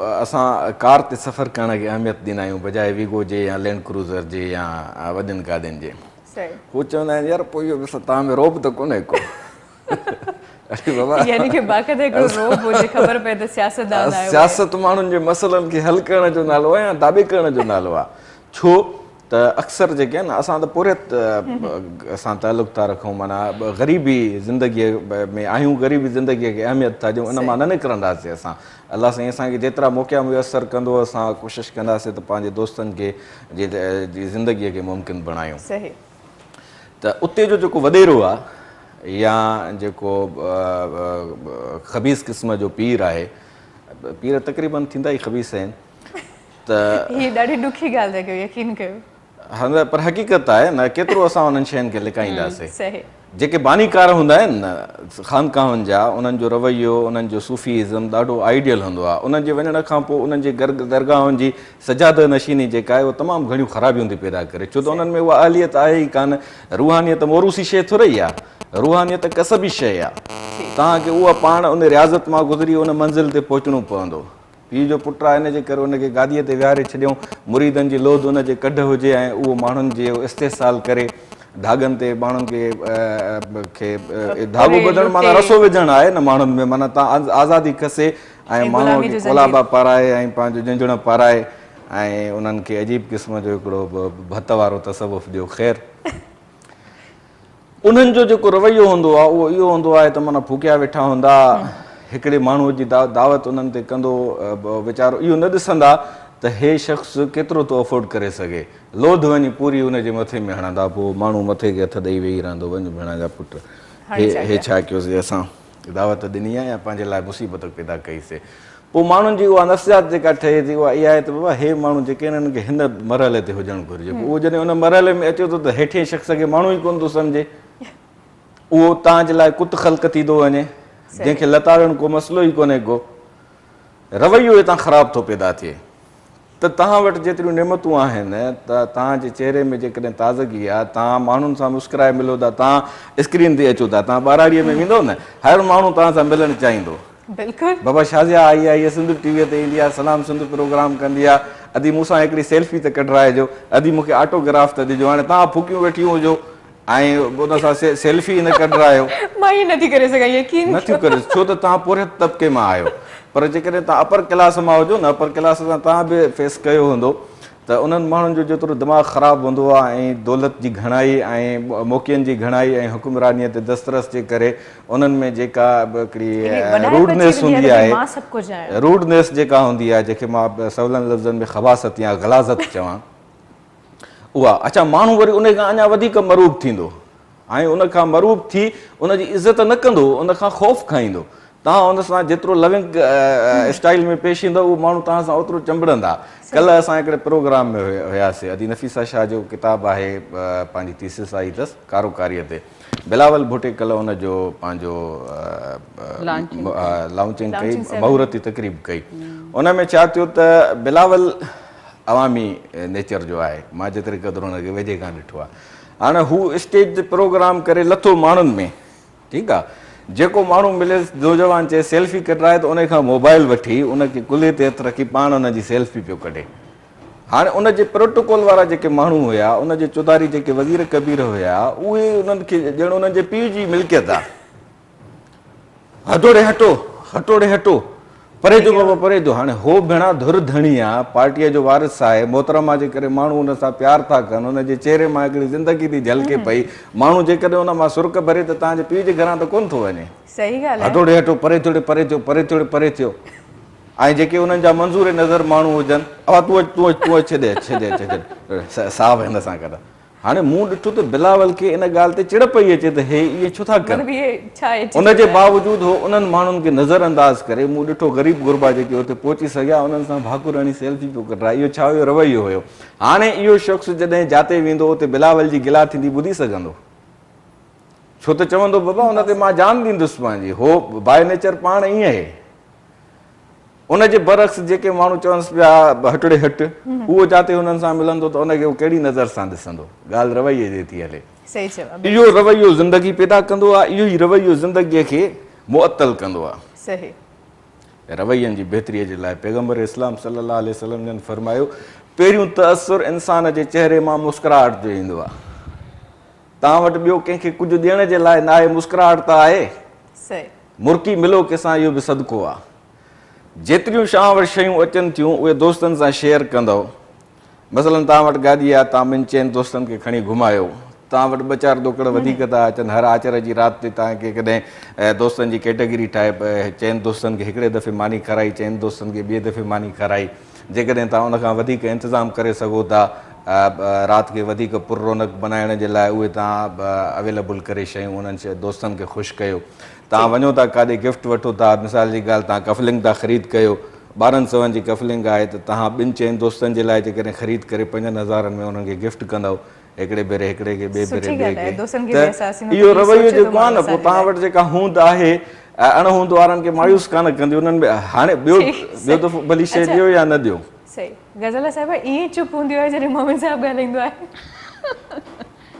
D: असां कार ते सफ़र करण खे अहमियत ॾींदा आहियूं बजाए वीगो जे या लैंड क्रूज़र जे या वॾनि गाॾियुनि जे। हू चवंदा आहिनि यार पोइ इहो तव्हां में रोब त कोन्हे को। सियासत माण्हुनि जे मसइलनि खे हल करण जो नालो आहे या दाॿे करण जो नालो आहे? छो त अक्सर जेके आहिनि असां त पुरियत असां तालुक़ था रखूं, माना ग़रीबी ज़िंदगीअ में आहियूं, ग़रीबी ज़िंदगीअ खे अहमियत था ॾियूं, उन मां न निकिरंदासीं असां। अलाह साईं असांखे जेतिरा मौक़ा मुयसरु कंदो असां कोशिशि कंदासीं त पंहिंजे दोस्तनि खे जी ज़िंदगीअ खे मुमकिन बणायूं। त उते जो जेको वॾेरो आहे या जेको ख़बीस क़िस्म जो पीर आहे, पीर तक़रीबन थींदा ई ख़बीस आहिनि, त
B: ॾाढी ॾुखी ॻाल्हि आहे, यकीन कयो।
D: हा, पर हक़ीक़त आहे न, केतिरो असां उन्हनि शयुनि खे लिकाईंदासीं। जेके बानीकार हूंदा आहिनि न ख़ानकाहुनि जा, उन्हनि जो रवैयो, उन्हनि जो सूफ़ीज़म ॾाढो आइडियल हूंदो आहे। उन्हनि जे वञण खां पोइ उन्हनि जे दरगाहुनि जी सजाद नशीनी जेका आहे उहा तमामु घणियूं ख़राबियूं थी पैदा करे, छो त उन्हनि में उहा अहलियत आहे ई कान। रूहानियत मोरूसी शइ थोरी आहे, रूहानियत कसबी शइ आहे। तव्हांखे उहा पाण उन रियाज़त मां गुज़री उन मंज़िल ते पहुचणो पवंदो। पीउ जो पुटु आहे, हिन जे करे उनखे गाॾीअ ते विहारे छॾियऊं, मुरीदनि जी लोध उनजे कढ हुजे ऐं उहो माण्हुनि जे इस्तेसाल करे धागनि ते माण्हुनि खे धागो ॿधणु माना रसो विझणु आहे न माण्हुनि में। माना तव्हां आज़ादी खसे ऐं माण्हूअ खे कोलाबा पाराए ऐं पंहिंजो झंझण पाराए ऐं उन्हनि खे अजीब क़िस्म जो हिकिड़ो भत वारो तसवुफ़ ॾियो। ख़ैर, उन्हनि जो जेको रवैयो हूंदो आहे उहो इहो हूंदो आहे त माना फूकिया वेठा हूंदा, हिकिड़े माण्हूअ जी दावत उन्हनि ते कंदो, वीचारो इहो न ॾिसंदा त हे शख़्स केतिरो थो अफोर्ड करे सघे, लोध वञी पूरी हुनजे मथे में हणंदा, पोइ माण्हू मथे खे हथ ॾेई वेही रहंदो, वञ भेण जा पुट हे छा कयोसीं, असां दावत ॾिनी आहे या पंहिंजे लाइ मुसीबत पैदा कईसीं। पोइ माण्हुनि जी उहा नफ़्सियात जेका ठहे थी उहा इहा आहे त बाबा हे माण्हू जेके आहिनि हिननि खे हिन मरहले ते हुजणु घुरिजे। उहो जॾहिं उन मरहले में अचे थो त हेठिए शख़्स खे माण्हू ई कोन थो सम्झे, उहो तव्हांजे लाइ कुत ख़ल्क़ थी थो वञे, जंहिंखे लताड़ण को मसइलो ई कोन्हे को, रवैयो हितां ख़राबु थो पैदा थिए। त तव्हां वटि जेतिरियूं नेमतूं आहिनि त तव्हांजे चहिरे में जेकॾहिं ताज़गी आहे, तव्हां माण्हुनि सां मुस्कुराए मिलो था, तव्हां स्क्रीन ते अचो था, तव्हां ॿाराड़ीअ में वेंदो न, हर माण्हू तव्हां सां मिलणु चाहींदो। बाबा शाज़िया आई आहे, इहा सिंध टीवीअ ते ईंदी आहे, सलाम सिंध प्रोग्राम कंदी आहे, अदी मूंसां हिकिड़ी सेल्फी त कढाइजो, अदी मूंखे ऑटोग्राफ त ॾिजो। हाणे तव्हां फुकियूं वेठी हुजो ऐं उन सां सेल्फी न कढायो,
B: मां ईअं नथी करे सघां, यकीन
D: नथियूं करे, छो त तव्हां पुरियत तबिके मां आहियो। पर जेकॾहिं तव्हां अपर क्लास मां हुजो न, अपर क्लास सां तव्हां बि फेस कयो हूंदो त उन्हनि माण्हुनि जो जेतिरो दिमाग़ ख़राबु हूंदो आहे ऐं दौलत जी घणाई ऐं मौक़ियुनि जी घणाई ऐं हुकुमरानीअ ते दस्तरस जे करे उन्हनि में जेका हिकिड़ी रूडनेस हूंदी आहे, रूडनेस जेका हूंदी आहे, जंहिंखे मां सवलनि लफ़्ज़नि में ख़बासत या ग़लाज़त चवां, उहा अच्छा माण्हू वरी उन खां अञा वधीक मरूब थींदो ऐं उन खां मरूब थी उनजी इज़त न कंदो, उन खां ख़ौफ़ खाईंदो। तव्हां उन सां जेतिरो लविंग स्टाइल में पेश ईंदो उहो माण्हू तव्हां सां ओतिरो चंबड़ंदा। कल्ह असां हिकिड़े प्रोग्राम में हुयासीं, अदी नफ़ीसा शाह जो किताबु आहे, पंहिंजी थीसिस आई अथसि कारोकारीअ ते, बिलावल भुटे कल्ह उनजो पंहिंजो लॉन्चिंग कई, महूरती तक़रीब कई। उन में छा थियो त बिलावल
E: अवामी नेचर जो आहे, मां जेतिरे क़दुरु हुनखे वेझे खां ॾिठो आहे। हाणे हू स्टेज ते प्रोग्राम करे लथो माण्हुनि में, ठीकु आहे, जेको माण्हू मिले नौजवान चए सेल्फी कढाए त उन खां मोबाइल वठी उनखे कुल्हे ते हथु रखी पाण उनजी सेल्फी पियो कढे। हाणे उनजे प्रोटोकॉल वारा जेके माण्हू हुया, उनजे चौधारी जेके वज़ीर कबीर हुया, उहे उन्हनि खे ॼण उन्हनि जे पीउ जी मिल्कियत आहे। हटोड़े हटो, हटोड़े हटो, परे जो बाबा परे जो। हाणे हो भेणा धुर धणी आहे, पार्टीअ जो वारिस आहे, मोहतरमा जे करे माण्हू हुन सां प्यार था कनि, हुनजे चेहरे मां हिकिड़ी ज़िंदगी थी झलके पई। माण्हू जेकॾहिं हुन मां सुर्क भरे त तव्हांजे पीउ जे घरां त कोन थो वञे।
B: सही ॻाल्हि आहे।
E: हटोड़े हटो, परे थोड़े परे थियो, परे थोड़े परे थियो। ऐं जेके उन्हनि जा मंज़ूर नज़र माण्हू हुजनि, अवा तूं अच तूं अच, छॾे छॾे छॾे साहब हिन सां कर। हाणे मूं ॾिठो त बिलावल खे इन ॻाल्हि ते चिड़ पई अचे त हे इहे छो था कनि। उनजे बावजूदि हो उन्हनि माण्हुनि खे नज़र अंदाज़ करे मूं ॾिठो ग़रीब गुरबा जेके हुते पहुची सघिया उन्हनि सां भाकुर हणी सेल्फी पियो कढाए। इहो छा हुयो? रवैयो हुयो। हाणे इहो शख़्स जॾहिं जाते वेंदो उते बिलावल जी गिला थींदी ॿुधी सघंदो, छो त चवंदो बाबा हुन ते मां जान ॾींदुसि पंहिंजी। हो बाय नेचर पाण ईअं आहे। उनजे बरक्स जेके माण्हू चवनिसि पिया हटड़े हट, उहो जाते हुननि सां मिलंदो त उनखे उहो कहिड़ी नज़र सां ॾिसंदो। ॻाल्हि रवैये जी थी हले।
B: सही चयो।
E: इहो रवैयो ज़िंदगी पैदा कंदो आहे, इहो ई रवैयो ज़िंदगीअ खे मुअतल कंदो आहे।
B: सही।
E: रवैयनि जी बहितरीअ जे लाइ पैगम्बर इस्लाम सल्लल्लाहु अलैहि वसल्लम जन फरमायो, पहिरियों तअसुर इंसान जे चहिरे मां मुस्कुराहट जो ईंदो आहे। तव्हां वटि ॿियो कंहिंखे कुझु ॾियण जे लाइ न आहे, मुस्कुराहट त आहे।
B: सही।
E: मुर्की मिलो कंहिंसां, इहो बि सदको आहे। जेतिरियूं शाह वटि शयूं अचनि थियूं उहे दोस्तनि सां शेयर कंदव। मसलन तव्हां वटि गाॾी आहे, तव्हां ॿिनि चइनि दोस्तनि खे खणी घुमायो, तव्हां वटि ॿ चारि दोकड़ वधीक था अचनि, हर आचर जी राति ते तव्हांखे कॾहिं दोस्तनि जी कैटेगरी ठाहे, चइनि दोस्तनि खे हिकिड़े दफ़े मानी खाराई, चइनि दोस्तनि खे ॿिए दफ़े मानी खाराई। जेकॾहिं तव्हां उनखां वधीक इंतज़ाम करे सघो था राति खे वधीक पुर रौनक बनाइण जे लाइ, उहे तव्हां अवेलेबल करे शयूं उन्हनि दोस्तनि खे ख़ुशि कयो। तव्हां वञो था काॾे गिफ्ट वठो था, मिसाल जी ॻाल्हि तव्हां कफलिंग था ख़रीद कयो, 1200 जी कफलिंग आहे त तव्हां ॿिनि चइनि दोस्तनि जे लाइ जेकॾहिं ख़रीद करे 5000 में उन्हनि खे गिफ्ट कंदव, हिकिड़े भेरे हिकिड़े खे, ॿिए भेरे ॿिए खे। इहो रवैयो जेको आहे न, पोइ तव्हां वटि जेका हूंद आहे अणहूंद वारनि खे मायूस कान कंदी उन्हनि में। हाणे ॿियो दफ़ो भली शइ ॾियो या न ॾियो।
B: सही। गज़ल साहिब ईअं चुप हूंदी आहे जॾहिं मोमिन साहिब ॻाल्हाईंदो आहे।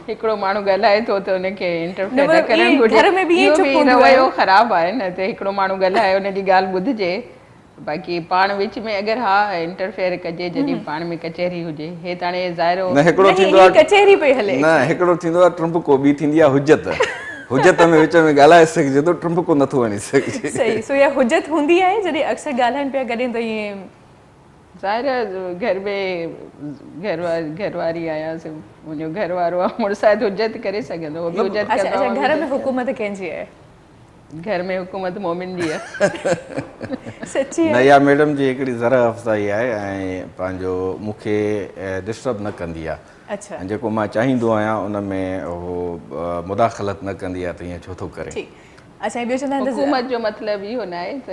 C: हिकिड़ो माण्हू ॻाल्हाए थो त हुनखे इंटरफेयर न करणु घुरिजे। इहो बि रवैयो ख़राबु आहे न, त हिकिड़ो माण्हू ॻाल्हाए हुनजी ॻाल्हि ॿुधिजे, बाक़ी पाण विच में अगरि हा इंटरफेयर कजे जॾहिं पाण में कचहरी हुजे। हे त हाणे ज़ाहिरो
E: न हिकिड़ो थींदो आहे
B: कचहरी पई हले,
E: न हिकिड़ो थींदो आहे ट्रम्पको, ॿी थींदी आहे हुजत। हुजत में विच में ॻाल्हाए सघिजे थो, ट्रम्पको नथो वञी सघिजे।
B: सही। सो इहा हुजत हूंदी आहे जॾहिं अक्सर ॻाल्हाइनि पिया कॾहिं त ईअं
C: ज़ाहिर घर में घरवारी आयासीं, मुंहिंजो घर वारो आहे, मुड़ुस आहे त हुजत करे सघंदो। वो बि हुजत कंदो।
B: घर में हुकूमत कंहिंजी आहे?
C: घर में हुकूमत मोमिन जी आहे।
B: सची
E: न, इहा मैडम जी हिकिड़ी ज़रा अफ़ज़ाई आहे ऐं पंहिंजो मूंखे डिस्टर्ब न कंदी आहे।
B: अच्छा।
E: जेको मां चाहींदो आहियां उन में उहो मुदाख़लत न कंदी आहे, त ईअं छो थो करे।
B: अच्छा। ॿियो चवंदा आहिनि
C: हुकूमत जो मतिलबु इहो न आहे त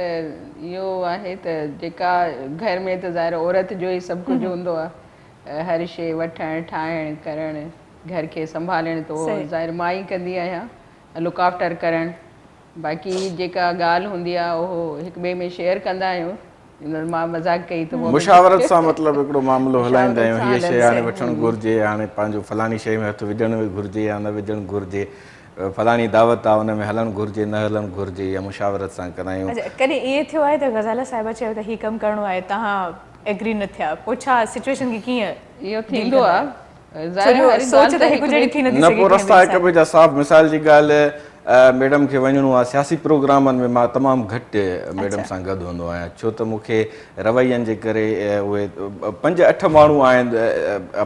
C: इहो आहे त जेका घर में त ज़ाहिर औरत जो ई सभु कुझु हूंदो आहे, हर शइ वठणु ठाहिणु करणु, घर खे संभालणु, त उहो ज़ाहिर मां ई कंदी आहियां, लुक आफ्टर करणु। बाक़ी जेका ॻाल्हि हूंदी आहे उहो हिक ॿिए में शेयर कंदा आहियूं। मां मज़ाक कई त
E: मुशावरत सां मतिलबु हिकिड़ो मामिलो हलाईंदा आहियूं, हीअ शइ हाणे वठणु घुरिजे, हाणे पंहिंजो फलाणी शइ में हथु विझणु घुरिजे या न विझणु घुरिजे, फलाणी दावत आहे हुन में हलणु घुरिजे न हलणु घुरिजे, या मुशावरत सां कंदा आहियूं।
B: कॾहिं ईअं थियो आहे त ग़ज़ाला साहिबा चयो त हीउ कमु करिणो आहे, तव्हां एग्री न थिया, पोइ छा सिचुएशन खे कीअं
C: इहो थींदो आहे?
E: न, पोइ रस्ता हिक ॿिए जा साफ़। मिसाल जी ॻाल्हि, मैडम खे वञिणो आहे सियासी प्रोग्रामनि में, मां तमामु घटि मैडम सां गॾु हूंदो आहियां, छो त मूंखे रवैयनि जे करे उहे 5-8 माण्हू आहिनि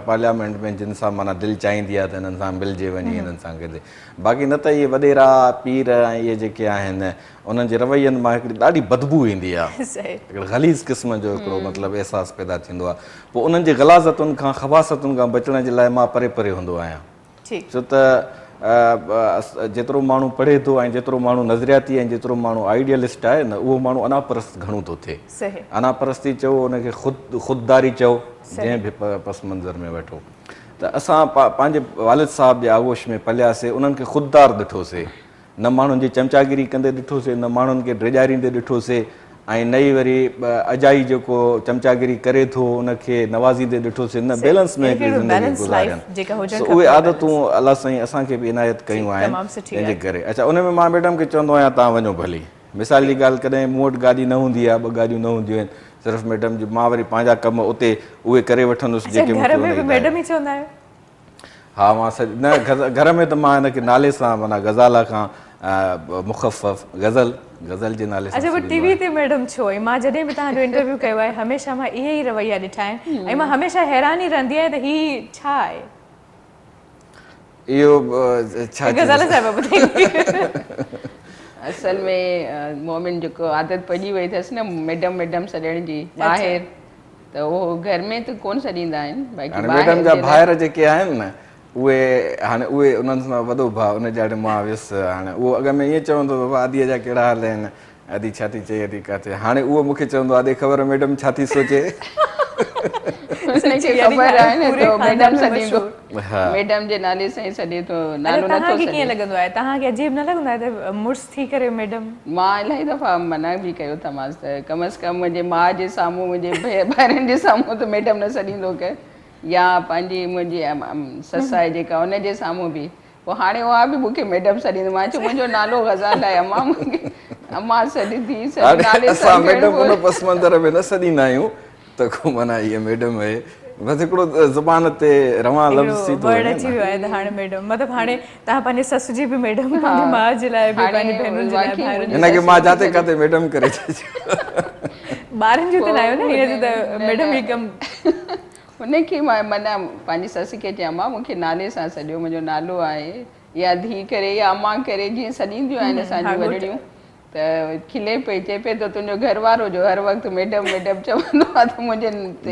E: पार्लियामेंट में जिन सां माना दिलि चाहींदी आहे त हिननि सां मिलिजे वञे, हिननि सां गॾु। बाक़ी न त इहे वॾेरा पीर ऐं इहे जेके आहिनि उन्हनि जे रवैयनि मां हिकिड़ी ॾाढी बदबू ईंदी आहे, हिकिड़े ग़लीज़ क़िस्म जो हिकिड़ो मतिलबु अहसासु पैदा थींदो आहे। पोइ उन्हनि जे ग़लाज़तुनि खां ख़बासतुनि खां बचण जे लाइ मां परे परे हूंदो आहियां, छो त जेतिरो माण्हू पढ़े थो ऐं जेतिरो माण्हू नज़रियाती ऐं जेतिरो माण्हू आइडियलिस्ट आहे न, उहो माण्हू अनापरस्त घणो थो थिए। अनापरस्ती चओ, उनखे ख़ुददारी चओ, जंहिं बि पस मंज़र में वठो। त असां पंहिंजे वालिद साहिब जे आगोश में पलियासीं, उन्हनि खे ख़ुददार ॾिठोसीं, न माण्हुनि जी चमचागिरी कंदे ॾिठोसीं, न माण्हुनि खे ड्रेजारींदे ॾिठोसीं, ऐं नई वरी अजाई जेको चमचागिरी करे थो उनखे नवाज़ींदे ॾिठोसीं न बैलेंस में हिकिड़ी ज़िंदगी गुज़ारियनि उहे आदतूं अलाह साईं असांखे बि इनायत कयूं आहिनि जंहिंजे करे अच्छा उन में मां मैडम खे चवंदो आहियां तव्हां वञो भली मिसाल जी ॻाल्हि कॾहिं मूं वटि गाॾी न हूंदी आहे 2 गाॾियूं न हूंदियूं आहिनि सिर्फ़ु मैडम जी मां वरी पंहिंजा कम उते उहे करे वठंदुसि जेके हा मां न घर में त मां हिनखे नाले सां माना गज़ाला खां मुख़फ़फ़ गज़ल जे नाले सां
B: अच्छा वो टीवी ते मैडम छो ऐं मां जॾहिं बि तव्हांजो इंटरव्यू कयो आहे हमेशह मां इहे ई रवैया ॾिठा आहिनि ऐं मां हमेशह हैरान ई रहंदी आहियां त हीउ छा आहे
E: इहो छा
B: गज़ाला साहिबा ॿुधाईंदी
C: असल में मोमिन जेको आदत पइजी वई अथसि न मैडम सॾण जी ॿाहिरि त उहो घर में त कोन सॾींदा आहिनि
E: मैडम जा भाइर जेके आहिनि न उहे हाणे उहे उन्हनि सां वॾो भाउ उन ॼाणे मां वियुसि हाणे उहो अॻ में ईअं चवंदो बाबा आदीअ जा कहिड़ा हाल आहिनि आदि छा थी चए आदि किथे हाणे उहो मूंखे चवंदो आहे ख़बर मैडम छा थी सोचे
C: मैडम जे नाले सां ई सॾे थो नालो नथो सॾे
B: कीअं लॻंदो आहे तव्हांखे अजीब न लॻंदो आहे त मुड़ुसु थी करे मैडम
C: मां इलाही दफ़ा मना बि कयो अथमांसि त कम से कम मुंहिंजे माउ जे साम्हूं मुंहिंजे भाइरनि जे साम्हूं त मैडम न सॾींदो कर या पंहिंजी मुंहिंजी ससु आहे जेका उनजे साम्हूं बि पोइ हाणे उहा बि मूंखे मैडम सॾींदो मां चयो मुंहिंजो नालो ग़ज़ाल आहे अम्मा मूंखे अम्मा सॾी
E: असां मैडम उन पस मंज़र में न सॾींदा आहियूं त को माना इहा मैडम आहे बसि हिकिड़ो ज़ुबान ते रवां लफ़्ज़ थी थो
B: वर्ड अची वियो आहे त हाणे मैडम मतिलबु हाणे तव्हां पंहिंजी ससु जी बि मैडम पंहिंजी माउ जे लाइ बि पंहिंजी भेनरुनि जे लाइ
E: हिनखे मां जाते काथे मैडम करे
B: ॿारनि जो त न आहियो न हिन जो त मैडम ई कमु
C: हुनखे मां माना पंहिंजी ससु खे चयां मां मूंखे नाले सां सॼो मुंहिंजो नालो आहे या धीउ करे या अम्मा करे जीअं सॾींदियूं आहिनि असांजूं वॾड़ियूं त खिले पई चए पई त तुंहिंजो घर वारो जो हर वक़्तु मैडम चवंदो आहे त मुंहिंजे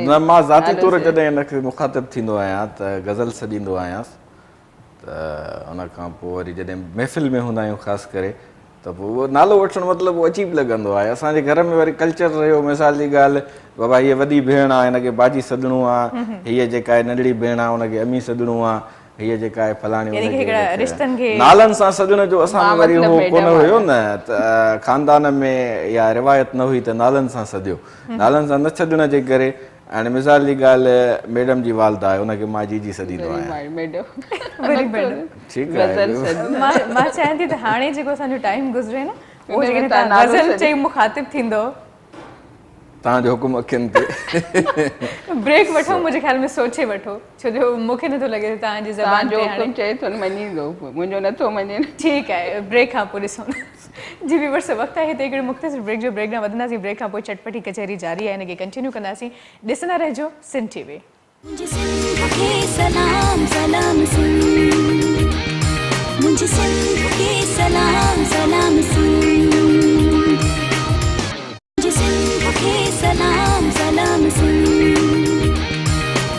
E: न मां ज़ाती तौर जॾहिं हिनखे मुखातिबु थींदो आहियां त गज़ल सॾींदो आहियांसि त उन खां पोइ वरी जॾहिं महफ़िल में हूंदा आहियूं ख़ासि करे त पोइ उहो नालो वठणु मतिलबु अजीब लॻंदो आहे असांजे घर में वरी कल्चर रहियो मिसाल जी ॻाल्हि बाबा हीअ वॾी भेण आहे हिनखे बाजी सॾिणो आहे हीअ जेका आहे नंढड़ी भेण आहे हुनखे अमी सॾिणो आहे हीअ जेका आहे फलाणी नालनि सां सॾण जो असां वरी उहो कोन हुयो न त ख़ानदान में या रिवायत न हुई त नालनि सां सॾियो नालनि सां न सॾण जे करे हाणे मिसाल जी ॻाल्हि मैडम जी वालदा आहे हुनखे मां जी सॾींदो आहियां
B: मां चाहियां थी त हाणे जेको असांजो टाइम गुज़रे न उहो जेकॾहिं तव्हां गज़ल चई मुखातिबु थींदो
E: तव्हांजो हुकुम अखियुनि ते
B: ब्रेक वठो मुंहिंजे ख़्याल में सोचे वठो छो जो मूंखे नथो लॻे तव्हांजी ज़बान
C: जो हुकुम चए थो मञींदो मुंहिंजो नथो मञे
B: ठीकु आहे ब्रेक खां पोइ ॾिसूं जी व्यूअर्स वक़्तु आहे हिते हिकिड़े मुख़्तसिर ब्रेक जो ब्रेक न वधंदासीं ब्रेक खां पोइ चटपटी कचहरी जारी आहे हिनखे कंटिन्यू कंदासीं ॾिसंदा रहिजो सिंध टीवी
A: मुझे सिंध के सलाम सलाम सिंध मुझे सिंध के सलाम सलाम सिंध मुझे सिंध के सलाम सलाम सिंध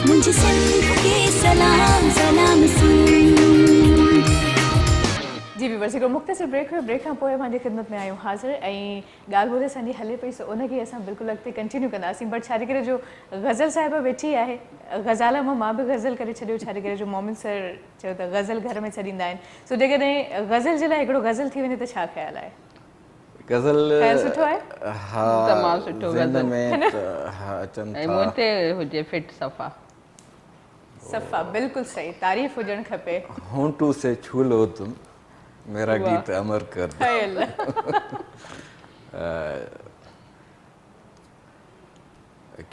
A: मुझे सिंध के सलाम सलाम सिंध
B: जी व्यूअर्स हिकिड़ो मुख़्तसिर ब्रेक हुयो ब्रेक खां पोइ पंहिंजी ख़िदमत में आहियूं हाज़िर ऐं ॻाल्हि ॿोल असांजी हले पई सो उनखे असां बिल्कुलु अॻिते कंटिन्यू कंदासीं बट छा करे जो गज़ल साहिबा वेठी आहे ग़ज़ाला मां बि गज़ल करे छॾियो छा करे जो मोमिन सर चयो त गज़ल घर में छॾींदा आहिनि सो जेकॾहिं गज़ल जे लाइ हिकिड़ो गज़ल थी वञे त छा ख़्यालु आहे
E: गज़ल
B: सुठो आहे
E: हा
C: तमामु सुठो
E: गज़ल में हा अचनि
C: ऐं मूं ते हुजे फिट सफ़ा
B: सफ़ा बिल्कुलु सही तारीफ़ हुजणु खपे
E: होंठों से छू लो तुम मेरा गीत अमर कर दो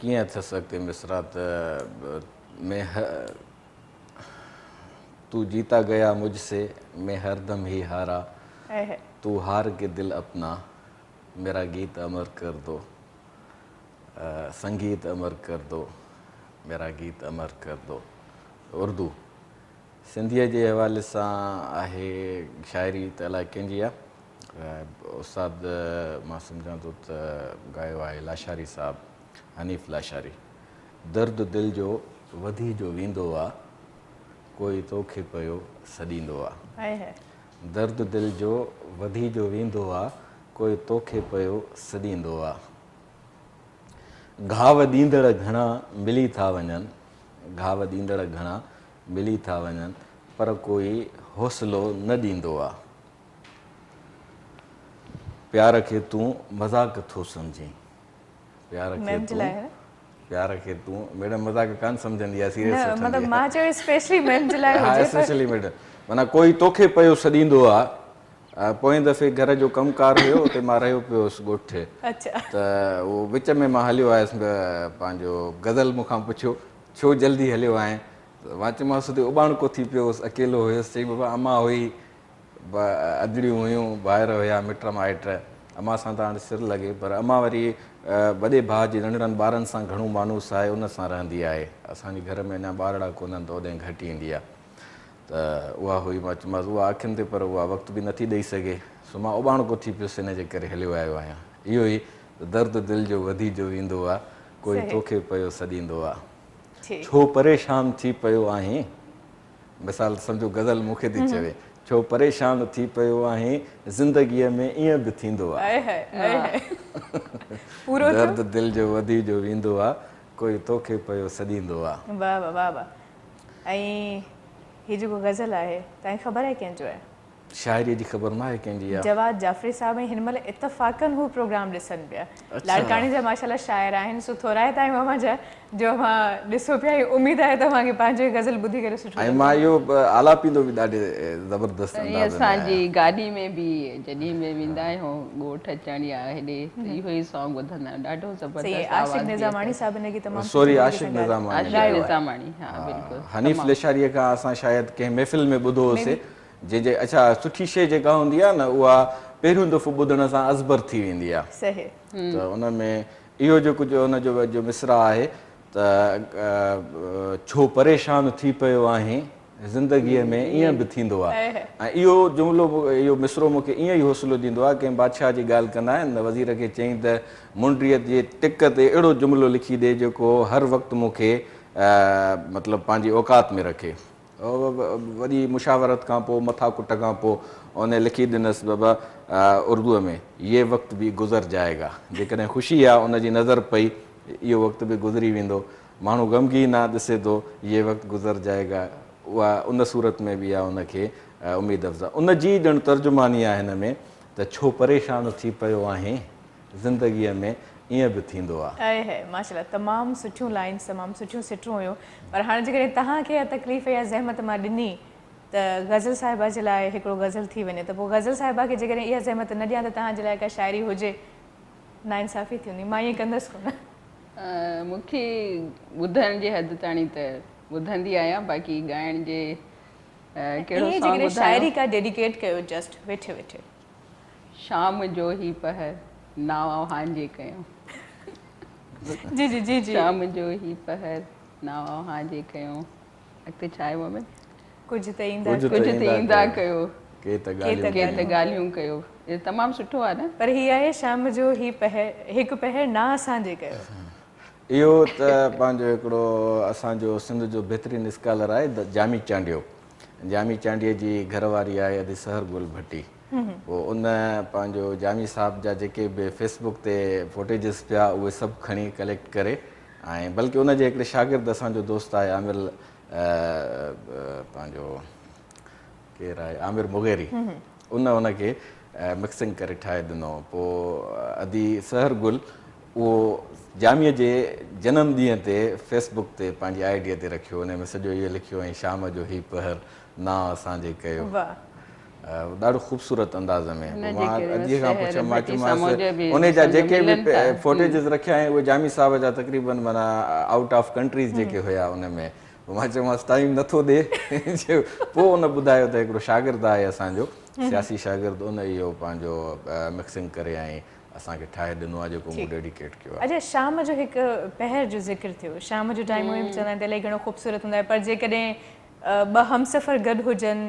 E: कीअं अथसि अॻिते मिसरा त तू जीता गया मुझसे मैं हरदम ही हारा तू हार के दिल अपना मेरा गीत अमर कर दो संगीत अमर कर दो मेरा गीत अमर कर दो उर्दू सिंधीअ जे हवाले सां आहे शाइरी त अलाए कंहिंजी आहे उस्ताद मां सम्झां थो त ॻायो आहे लाशारी साहिबु हनीफ़ लाशारी दर्द दिलि जो वधी जो वेंदो आहे कोई तोखे पियो सॾींदो आहे दर्द दिलि जो वधी जो वेंदो आहे कोई तोखे पियो सॾींदो आहे घाव ॾींदड़ घणा मिली था वञनि घाव ॾींदड़ घणा मिली था वञनि पर कोई हौसलो न ॾींदो आहे प्यार खे तूं मज़ाक थो सम्झी प्यार खे
B: मैम जे
E: तूं
B: लाइ है न?
E: प्यार खे तूं मैडम मज़ाक कान सम्झंदी आहे सीरियस
B: न मतिलबु मां चयो स्पेशली मैम जे लाइ
E: हा
B: हुजे पर
E: एसेंशियली मैडम माना कोई तोखे पियो सॾींदो आहे पोएं दफ़े घर जो कमकार हुयो उते मां रहियो पियो हुउसि ॻोठु
B: अच्छा
E: त उहो विच में मां हलियो आयुसि पंहिंजो गज़ल मूंखां पुछियो छो जल्दी हलियो आहीं त मां चयोमांसि हुते उॿाणको थी पियो हुउसि अकेलो हुयुसि चई बाबा अम्मा हुई अदड़ियूं हुयूं ॿाहिरि हुया मिट माइट अम्मा सां त हाणे सिर लॻे पर अम्मा वरी वॾे भाउ जे नंढड़नि ॿारनि सां घणो मानूस आहे उन सां रहंदी आहे असांजे घर में अञा ॿारड़ा कोन्हनि त ओॾे घटि ईंदी आहे त उहा हुई मां चयोमांसि उहा अखियुनि ते पर उहा वक़्तु बि नथी ॾेई सघे सो मां उॿाणको थी पियुसि हिन जे करे हलियो आयो आहियां इहो ई दर्द दिलि जो वधी जो ईंदो आहे कोई तोखे पियो सॾींदो आहे
B: ठीकु
E: छो परेशान थी पियो आहीं मिसाल सम्झो गज़ल मूंखे थी चवे छो परेशान थी पियो आहीं ज़िंदगीअ में ईअं बि थींदो आहे
B: पूरो
E: दर्द दिलि जो वधी जो वेंदो आहे कोई तोखे पियो सॾींदो आहे
B: वाह वाह वाह वाह ऐं हीअ जेको गज़ल आहे तव्हांखे ख़बर आहे कंहिंजो आहे
E: शाइरीअ जी ख़बर न आहे कंहिंजी आहे
B: जवाद जाफ़री साहब ऐं हिन महिल इतफ़ाक़नि हू प्रोग्राम ॾिसनि पिया लाड़काणी जा माशाल्लाह शाइर आहिनि सो थोरा आहे तव्हां मामा जा जो मां ॾिसो पिया उमेदु आहे तव्हांखे पंहिंजो गज़ल ॿुधी करे सुठो
E: ऐं मां इहो आलापींदो बि ॾाढे ज़बरदस्त
C: ऐं
E: अंदाज़ में
C: असांजी गाॾी में बि जॾहिं बि वेंदा आहियूं ॻोठ अचण या हेॾे त इहो ई सॉन्ग ॿुधंदा आहियूं ॾाढो
B: सही
C: ज़बरदस्त
B: आशिक़
C: आवाज़
B: निज़ामाणी साहब हिनखे तमामु
E: सॉरी आशिक़ निज़ामाणी
C: आशिक़ निज़ामाणी हा बिल्कुलु
E: हनीफ़ लेशारीअ खां असां शायदि कंहिं महफ़िल में ॿुधो होसीं जंहिंजे अच्छा सुठी शइ जेका हूंदी आहे न उहा पहिरियों दफ़ो ॿुधण सां अज़बर थी वेंदी आहे
B: सही
E: त उन में इहो जेको जो हुनजो जो मिसरा आहे त छो परेशान थी पियो आहीं ज़िंदगीअ में ईअं बि थींदो आहे ऐं इहो जुमिलो इहो मिसरो मूंखे ईअं ई हौसलो ॾींदो आहे कंहिं बादशाह जी ॻाल्हि कंदा आहिनि न वज़ीर खे चयईं त मुंडीअ जे टिक ते अहिड़ो जुमिलो लिखी ॾे जेको हर वक़्तु मूंखे मतिलबु पंहिंजी औकात में रखे वॾी मुशावरत खां पोइ मथाकुट खां पोइ उन लिखी ॾिनसि बाबा उर्दूअ में ये वक़्तु बि गुज़र जाएगा जेकॾहिं ख़ुशी आहे उनजी नज़र पई इहो वक़्तु बि गुज़री वेंदो माण्हू ग़मगीन आहे ॾिसे थो ये वक़्तु गुज़र जाएगा उहा उन सूरत में बि आहे उनखे उमेदु अफ़ज़ा उन जी ॼण तर्जुमानी आहे हिन में त छो परेशान थी पियो आहीं ज़िंदगीअ में ईअं बि थींदो आहे
B: आहे माशाल्लाह तमामु सुठियूं लाइन्स तमामु सुठियूं सिटरूं हुयूं पर हाणे जेकॾहिं तव्हांखे इहा तकलीफ़ या ज़हमत मां ॾिनी त गज़ल साहिबा जे लाइ हिकिड़ो गज़ल थी वञे त पोइ गज़ल साहिबा खे जेकॾहिं इहा ज़हमत न ॾियां त तव्हांजे लाइ का शाइरी हुजे नाइंसाफ़ी थी हूंदी मां ईअं कंदसि कोन
C: मूंखे ॿुधण जे हद ताणी त ॿुधंदी आहियां बाक़ी ॻाइण जे कहिड़ो
B: ईअं
C: सॉन्ग
B: जेकॾहिं
C: ॿुधायो
B: शाइरी का डेडिकेट कयो जस्ट वेठे वेठे
C: शाम जो ई पहर नाव हांजे कयूं
B: जी जी जी जी
C: शाम जो ई पहर नाव हांजे कयूं अॻिते छा आहे मोमेंट
B: कुझु त ईंदा
E: कुझु
C: कुझु त ईंदा कयो
E: के त
B: के त
C: के त ॻाल्हियूं कयो इहो तमामु सुठो आहे न
B: पर हीअ आहे शाम जो ही पहर हिकु पहर ना असांजे कयो
E: इहो त पंहिंजो हिकिड़ो असांजो सिंध जो बहितरीनु स्कॉलर आहे जामी चांडियो जामी चांडीअ जी घरवारी आहे अॼु सहर गुल भट्टी पोइ उन पंहिंजो जामी साहिब जा जेके बि फेसबुक ते फुटेजिस पिया उहे सभु खणी कलेक्ट करे ऐं बल्कि उनजे हिकिड़े शागिर्द असांजो दोस्त आहे आमिर पंहिंजो केरु आहे आमिर मुगेरी उनखे मिक्सिंग करे ठाहे ॾिनो पोइ अदी सहर गुल उहो जामीअ जे जनम ॾींहं ते फेसबुक ते पंहिंजी आइडिया ते रखियो उन में सॼो इहो लिखियो ऐं शाम जो ई पहर ना असांजे कयो ॾाढो ख़ूबसूरत अंदाज़ में मां अॼु खां पुछियो मां चयोमांसि उन जा जेके बि फुटेजिस रखिया आहिनि उहे जामी साहिब जा तक़रीबन माना आउट ऑफ कंट्रीज़ जेके हुया उन में मां चयोमांसि टाइम नथो ॾे पोइ उन ॿुधायो त हिकिड़ो शागिर्दु आहे असांजो सियासी शागिर्दु उन इहो पंहिंजो मिक्सिंग करे ऐं असांखे ठाहे ॾिनो आहे जेको मूं डेडिकेट कयो आहे
B: अच्छा शाम जो हिकु पहर जो ज़िक्र थियो शाम जो टाइम में बि चवंदा आहिनि त इलाही घणो ख़ूबसूरत हूंदो आहे पर जेकॾहिं ॿ हमसफ़र गॾु हुजनि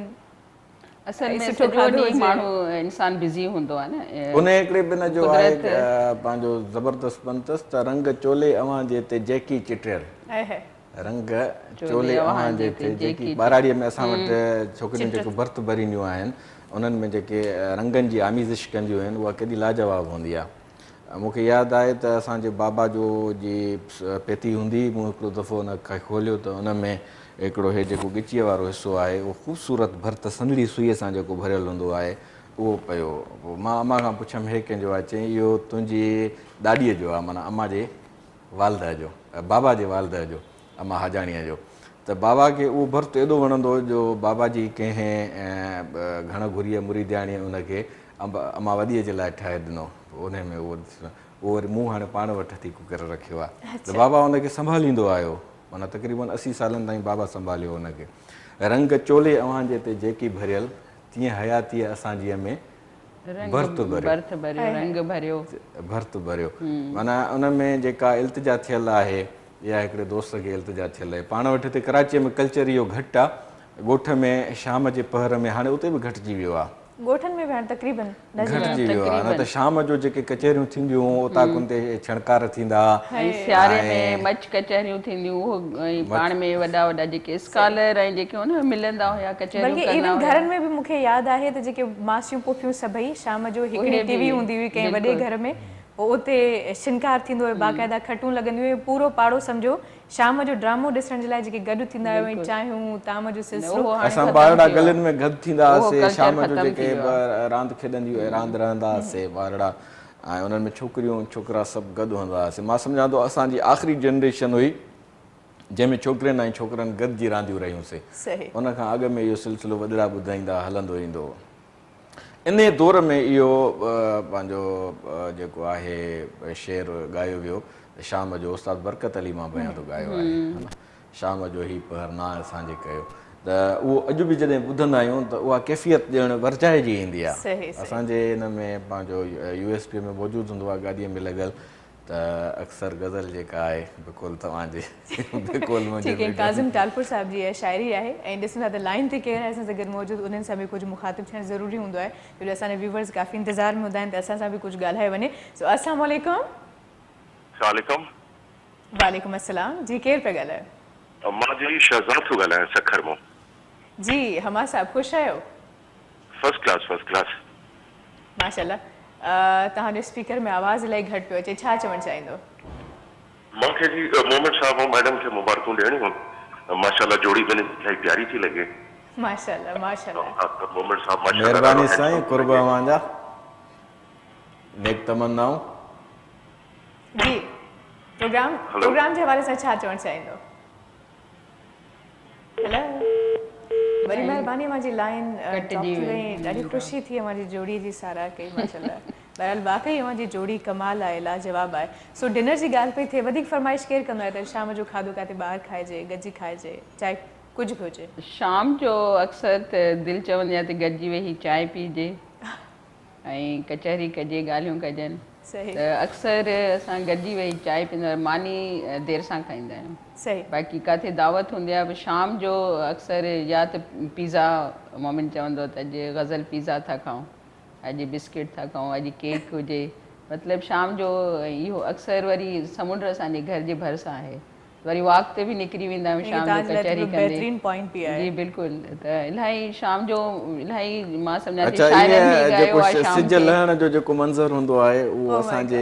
C: असल में सॼो ॾींहुं माण्हू इंसान बिज़ी हूंदो आहे न
E: उन हिकिड़े बिन जो आहे पंहिंजो ज़बरदस्त बंद अथसि त रंग चोले अव्हां जे हिते जेकी चिटियल रंग चोले अव्हां जे हिते जेकी ॿाराड़ीअ में असां वटि छोकिरियूं जेको भर्त भरींदियूं आहिनि उन्हनि में जेके रंगनि जी आमीज़िश कंदियूं आहिनि उहा केॾी लाजवाब हूंदी आहे मूंखे यादि आहे त असांजे बाबा जो जी पेती हूंदी मूं हिकिड़ो दफ़ो उनखे खोलियो त उन में हिकिड़ो हे जेको ॻिचीअ वारो हिसो आहे उहो ख़ूबसूरत भर्त संदड़ी सुईअ सां जेको भरियल हूंदो आहे उहो पियो पोइ मां अम्मा खां पुछियमि हे कंहिंजो आहे चईं इहो तुंहिंजी ॾाॾीअ जो आहे माना अम्मा जे वालद जो बाबा जे वालद जो अम्मा हाजाणीअ जो त बाबा खे उहो भर्त एॾो वणंदो हो जो बाबा जी कंहिं घण घुरीअ मुरीदियाणीअ उनखे अम्मा वॾीअ जे लाइ ठाहे ॾिनो उन में उहो वरी मूं हाणे पाण वटि थी करे रखियो आहे त बाबा उनखे संभालींदो आयो माना तक़रीबन 80 सालनि ताईं बाबा संभालियो हुनखे रंग चोले अव्हां जे ते जेकी भरियल तीअं हयातीअ असांजीअ में भर्त भरियो माना उन में जेका इल्तिजा थियल आहे या हिकिड़े दोस्त खे इल्तिजा थियल आहे पाण वटि हिते कराचीअ में कल्चर इहो घटि आहे ॻोठ में शाम जे पहर में हाणे उते बि घटिजी वियो आहे
B: ॻोठनि में बि हाणे तक़रीबन
E: घटिजी वियो आहे न त शाम जो जेके कचहरियूं थींदियूं उतां कुन ते छणकार थींदा
C: सियारे में मच कचहरियूं थींदियूं उहो पाण में वॾा वॾा जेके स्कॉलर ऐं जेके हुन मिलंदा हुया कचहरियूं
B: बल्कि इवन घरनि में बि मूंखे यादि आहे त जेके मासियूं पुफियूं सभई शाम जो हिकिड़ी टीवी हूंदी हुई कंहिं वॾे घर में पोइ उते शिनकार थींदो हुयो बाक़ाइदा खटूं लॻंदियूं हुयूं पूरो पाड़ो सम्झो शाम जो ड्रामो ॾिसण जे लाइ जेके गॾु थींदा हुआ चांहियूं ताम जो सिलसिलो
E: असां ॿारड़ा गलियुनि में गॾु थींदा हुआसीं शाम जो जेके रांदि खेॾंदियूं रांदि रहंदा हुआसीं ॿारड़ा ऐं उन्हनि में छोकिरियूं छोकिरा सभु गॾु हूंदा हुआसीं मां सम्झां थो असांजी आख़िरी जनरेशन हुई जंहिंमें छोकिरियुनि ऐं छोकिरनि गॾिजी रांदियूं रहियूंसीं उन खां अॻु में इहो सिलसिलो वॾड़ा ॿुधाईंदा हलंदो ईंदो इन दौर में इहो पंहिंजो जेको आहे शेर ॻायो वियो शाम जो उस्ताद बरकत अली मां बयां थो ॻायो आहे शाम जो ई पहर ना असांजे कयो त उहो अॼु बि जॾहिं ॿुधंदा आहियूं त उहा कैफ़ियत ॼण वरचाइजी ईंदी आहे असांजे हिन में पंहिंजो USB में मौजूदु हूंदो आहे गाॾीअ में लॻियल त अक्सर गज़ल जेका आहे बिल्कुलु तव्हांजे बिल्कुलु
B: काज़िम टालपुर साहिब जी शाइरी आहे ऐं ॾिसंदा त लाइन ते केरु आहे असां सां गॾु मौजूदु उन्हनि सां बि कुझु मुखातिब थियणु ज़रूरी हूंदो आहे छो जो असांजा व्यूवर्स काफ़ी इंतज़ार में हूंदा आहिनि त असां सां बि कुझु ॻाल्हाए वञे सो अस्सलाम वालेकुम वालेकुम अस्सलाम जी केरु पिया ॻाल्हायो
F: मां जी शहज़ाद थो ॻाल्हायां सखर मां
B: जी हमा साहिब ख़ुशि आहियो
F: फर्स्ट क्लास
B: माशाल्लाह तव्हांजो स्पीकर में आवाज़ इलाही घटि पियो अचे छा चवणु चाहींदो
F: मूंखे जी मोहम्मद साहब ऐं मैडम खे मुबारकूं ॾियणियूं माशाल्लाह जोड़ी बि इलाही प्यारी थी लॻे
B: माशाल्लाह
F: मोहम्मद साहब
E: महिरबानी साईं कुर्ब अव्हांजा नेक तमन्नाऊं
B: जी प्रोग्राम जे हवाले सां छा चवणु चाहींदो हेलो वरी महिरबानी मुंहिंजी लाइन कटिजी वई ॾाढी ख़ुशी थी मुंहिंजी जोड़ी जी साराह कई माशाल्लाह बहरहाल वाक़ई मुंहिंजी जोड़ी कमाल आहे लाजवाब आहे सो डिनर जी ॻाल्हि पई थिए वधीक फरमाइश केरु कंदो आहे त शाम जो खाधो किथे ॿाहिरि खाइजे गॾिजी खाइजे चाहे कुझु बि हुजे
C: शाम जो अक्सर त दिलि चवंदी आहे त गॾिजी वेही चांहि पीजे ऐं कचहरी कजे ॻाल्हियूं कजनि त अक्सर असां गॾिजी वेही चांहि पीअंदा मानी देरि सां खाईंदा आहियूं बाक़ी किथे दावत हूंदी आहे शाम जो अक्सर या त पिज़ा मोमिन चवंदो त अॼु गज़ल पिज़ा था खाऊं अॼु बिस्किट था खाऊं अॼु केक हुजे मतिलबु शाम जो इहो अक्सर वरी समुंड असांजे घर जे भरिसां आहे वरी वॉक ते बि निकिरी वेंदा आहियूं शाम जो कचहरी कंदे जी बिल्कुलु त इलाही शाम जो इलाही मां सम्झां थी
E: सिज लहण जो जेको मंज़र हूंदो आहे उहो असांजे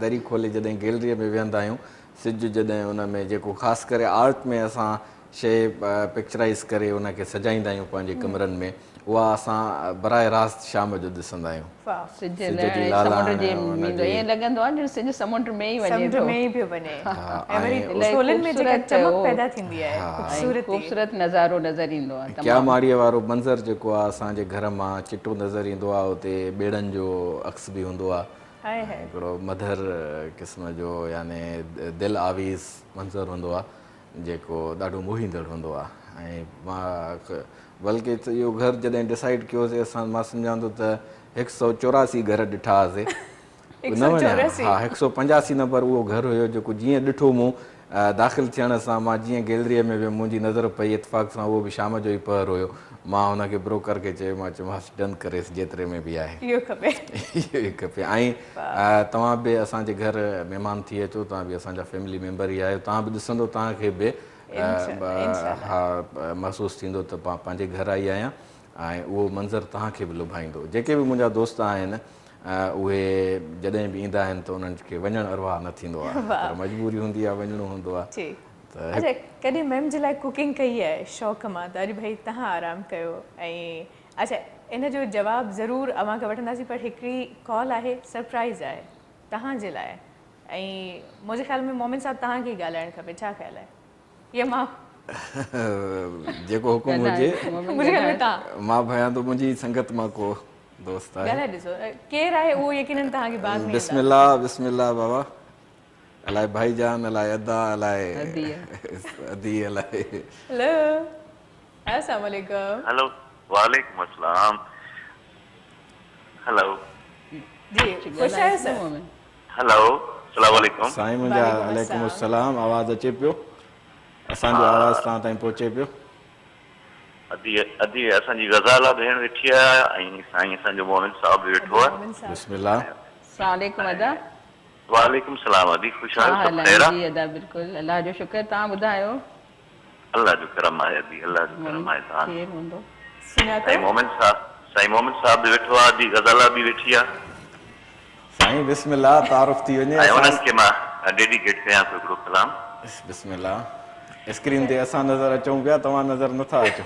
E: दरी खोले जॾहिं गैलरीअ में वेहंदा आहियूं सिज जॾहिं उन में जेको ख़ासि करे आर्ट में असां शइ पिक्चराइज़ करे उनखे सजाईंदा आहियूं पंहिंजे कमरनि में उहा असां बराए रास्त शाम जो ॾिसंदा आहियूं क्यामाड़ीअ वारो मंज़र जेको आहे असांजे घर मां चिटो नज़र ईंदो आहे उते ॿेड़नि जो अक्स बि हूंदो आहे हिकिड़ो मधर क़िस्म जो याने दिलि आवीज़ मंज़र हूंदो आहे जेको ॾाढो मोहींदड़ हूंदो आहे ऐं मां बल्कि इहो घर जॾहिं डिसाइड कयोसीं असां मां सम्झां थो त 184 घर ॾिठा हुआसीं हा 185 नंबर उहो घर हुयो जेको जीअं ॾिठो मूं दाख़िल थियण सां मां जीअं गैलरीअ में वियुमि मुंहिंजी नज़र पई इतफ़ाक़ सां उहो बि शाम जो ई पहर हुयो मां हुनखे ब्रोकर खे चयो मां चयोमांसि डन करेसि जेतिरे में बि आहे इहो ई खपे ऐं तव्हां बि असांजे घर महिमान थी अचो तव्हां बि असांजा फैमिली मेंबर ई आहियो तव्हां बि ॾिसंदो तव्हांखे बि हा महसूसु थींदो त मां पंहिंजे घर आई आहियां ऐं उहो मंज़र तव्हांखे बि लुभाईंदो जेके बि मुंहिंजा दोस्त आहिनि उहे जॾहिं बि ईंदा आहिनि त उन्हनि खे वञणु अरवाह न थींदो आहे पर मजबूरी हूंदी आहे वञिणो हूंदो आहे
B: अच्छा कॾहिं मैम जे लाइ कुकिंग कई आहे शौक़ु मां त अॼु भई तव्हां आरामु कयो ऐं अच्छा इन जो जवाबु ज़रूरु अव्हां खे वठंदासीं पर हिकिड़ी कॉल आहे सरप्राइज़ आहे तव्हांजे लाइ ऐं मुंहिंजे ख़्याल में मोमिन साहब तव्हांखे ई ॻाल्हाइणु खपे छा ख़्यालु आहे या मां
E: जेको हुकुम हुजे
B: मुंहिंजे ख़्याल में तव्हां
E: मां भयां थो मुंहिंजी संगत मां को दोस्त आहे
B: ॻाल्हाए ॾिसो केरु आहे उहो यकीनन तव्हांखे बाद में
E: बिस्मिल्लाह बिस्मिल्लाह बाबा अलाए भाईजान अलाए अदा अलाए अदी अलाए
B: हेलो अस्सलाम वालेकुम
G: हेलो वालेकुम अस्सलाम हेलो
B: जी ख़ुश आहियो सर
G: हेलो अस्सलाम वालेकुम
E: साईं मुंहिंजा वालेकुम अस्सलाम आवाज़ अचे पियो असांजो आवाज़ तव्हां ताईं पहुचे पियो
G: अदी अदी असांजी गज़ाला भेण वेठी आहे ऐं साईं असांजो मोमिन साहब बि वेठो आहे
B: मोमिन साहब
E: बिस्मिल्लाह
C: अस्सलाम वालेकुम अदा
G: वालेकुम सलाम अदी ख़ुशि
C: हा
G: आहियो सभु ख़ैर
C: जी अदा बिल्कुलु अलाह जो शुक्र तव्हां ॿुधायो
G: अल्लाह जो करम आहे अदी अल्लाह जो करम आहे तव्हां
C: केरु हूंदो
B: सुञातो
G: साईं मोमिन साहब बि वेठो आहे अदी गज़ाला बि वेठी आहे
E: साईं बिस्मिल्लाह तारुफ़ थी वञे
G: ऐं उन्हनि खे मां डेडिकेट कयां थो हिकिड़ो कलाम
E: बिस्मिल्लाह स्क्रीन ते असां नज़र अचूं पिया तव्हां नज़र नथा अचो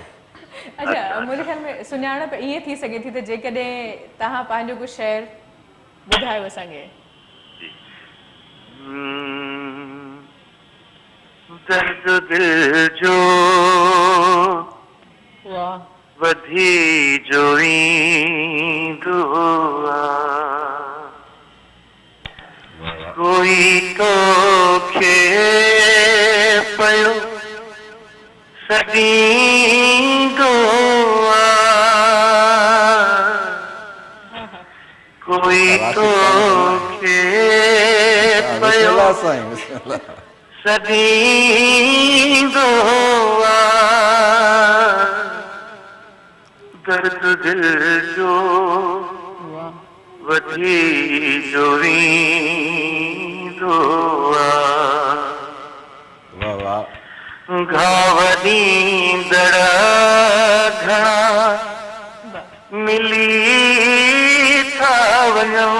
B: अच्छा मुंहिंजे ख़्याल में सुञाणप ईअं थी सघे थी त जेकॾहिं तव्हां पंहिंजो कुझु शेयर ॿुधायो असांखे
G: दर्द दिल जो
C: वाह
G: वधी जो ईंदो आहे कोई तोखे पियो सॾींदो आहे कोई तोखे पियो
E: बिस्मिल्लाह साईं बिस्मिल्लाह
G: सॾींदो आहे दर्द दिल जो वधी जो ईंदो आहे
E: वाह वाह
G: घाव ॾींदड़ घणा मिली था वञूं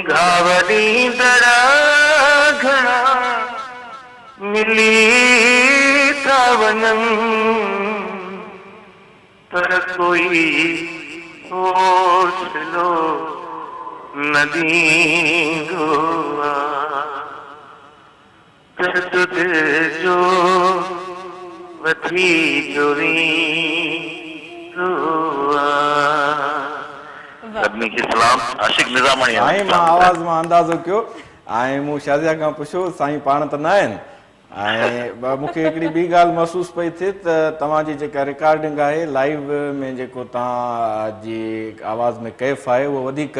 G: घाव ॾींदड़ घणा मिली था वञनि पर कोई हौसलो न ॾींदो आहे दर्द दिल जो वधी जो ईंदो आहे सभिनी खे सलाम आशिक निज़ामणी
E: साईं मां आवाज़ मां अंदाज़ो कयो ऐं मूं शाज़िया खां पुछियो साईं पाण त न आहिनि ऐं मूंखे हिकिड़ी ॿी ॻाल्हि महसूसु पई थिए त तव्हांजी जेका रिकॉर्डिंग आहे लाइव में जेको तव्हांजी आवाज़ में कैफ़ आहे उहो वधीक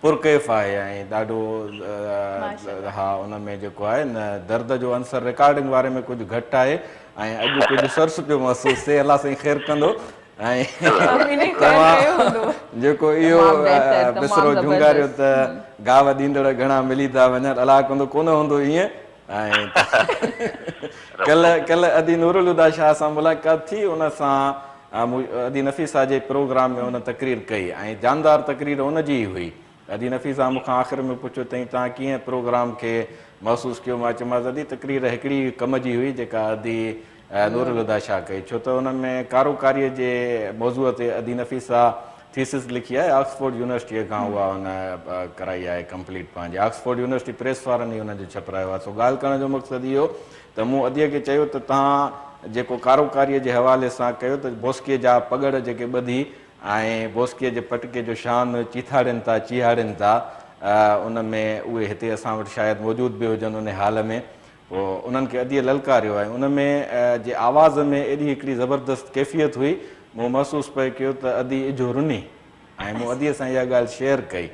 E: पुरकैफ़ आहे ऐं ॾाढो हा उन में जेको आहे न दर्द जो अंसर रिकॉर्डिंग वारे में कुझु घटि आहे ऐं अॼु कुझु सर्स पियो महसूसु थिए अलाह साईं ख़ैरु कंदो ऐं तव्हां जेको इहो बिसरो झुंगारियो त गाव ॾींदड़ घणा मिली था वञनि अलाह कंदो कोन हूंदो ईअं ऐं कल्ह अदी नूरुल हुदा शाह सां मुलाक़ात थी उन सां अदी नफ़ीसा जे प्रोग्राम में उन तक़रीर कई ऐं जानदार तक़रीर उनजी ई हुई अदी नफ़ीसा मूंखां आख़िर में पुछियो अथई तव्हां कीअं प्रोग्राम खे महसूसु कयो मां चयोमांसि अदी तक़रीर हिकिड़ी कम जी हुई जेका अदी नूरुल हुदा शाह कई छो त उन में कारोकारीअ जे मौज़ूअ ते अदी नफ़ीसा थीसिस लिखी आहे ऑक्सफोर्ड यूनिवर्सिटीअ खां उहा उन कराई आहे कंप्लीट पंहिंजी ऑक्सफोर्ड यूनिवर्सिटी प्रेस वारनि ई हुनजो छपरायो आहे सो ॻाल्हि करण जो मक़सदु इहो त मूं अदीअ खे चयो त तव्हां जेको कारोकारीअ जे हवाले सां कयो त बोस्कीअ जा पगड़ जेके ॿधी ऐं बोस्कीअ जे पटके जो शान चिथाड़नि था चिहाड़नि था उन में उहे हिते असां वटि शायदि मौजूदु बि हुजनि उन हाल में पोइ उन्हनि खे अदीअ ललकारियो आहे उन में जे आवाज़ में एॾी हिकिड़ी ज़बरदस्त कैफ़ियत हुई मूं महसूसु पियो कयो त अदी इजो रुनी ऐं मूं अदीअ सां इहा ॻाल्हि शेयर कई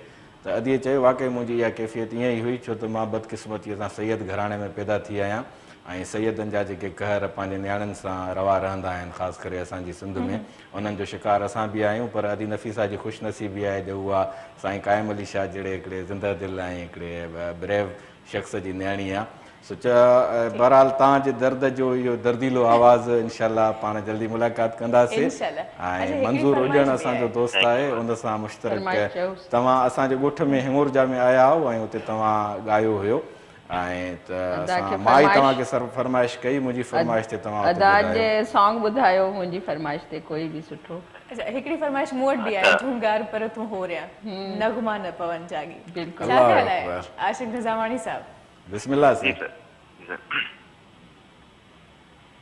E: त अदीअ चयो वाक़ई मुंहिंजी इहा कैफ़ियत ईअं ई हुई छो त मां बदकिस्मतीअ सां सैयद घराणे में पैदा थी आहियां ऐं सैयदनि जा जेके कहर पंहिंजे नियाणियुनि सां रवा रहंदा आहिनि ख़ासि करे असांजी सिंध में उन्हनि जो शिकार असां बि आहियूं पर अदी नफ़ीसा जी ख़ुशनसीबी आहे जो उहा साईं क़ाइम अली शाह जहिड़े हिकिड़े ज़िंदा दिलि ऐं हिकिड़े ब्रेव शख़्स जी नियाणी आहे सो बहरहाल तव्हांजे दर्द जो इहो दर्दीलो आवाज़ इनशाला पाण जल्दी मुलाक़ात कंदासीं ऐं मंज़ूर हुजण असांजो दोस्त आहे उन सां मुश्तरक तव्हां असांजे ॻोठ में हिंगोरजा में आया हुओ ऐं उते तव्हां ॻायो हुयो ऐं त
C: तव्हांखे
E: असां मां ई
C: फरमाइश-
E: तव्हांखे फरमाइश कई, मुंहिंजी फरमाइश ते तव्हां हुते
C: अदा
E: ॿुधायो।
C: जे सॉन्ग ॿुधायो मुंहिंजी फरमाइश ते कोई बि सुठो।
B: अच्छा, हिकिड़ी फरमाइश मूं वटि बि आहे, झूंगार पर तूं हो रहिया नगमा न पवन जागी।
C: बिल्कुलु।
B: छा ख़्याल आहे
E: अल्लाह अकबर।
B: आशिक़ निज़ामाणी साहब?
E: बिस्मिल्लाह
G: जी
E: साईं।
G: सर, जी सर।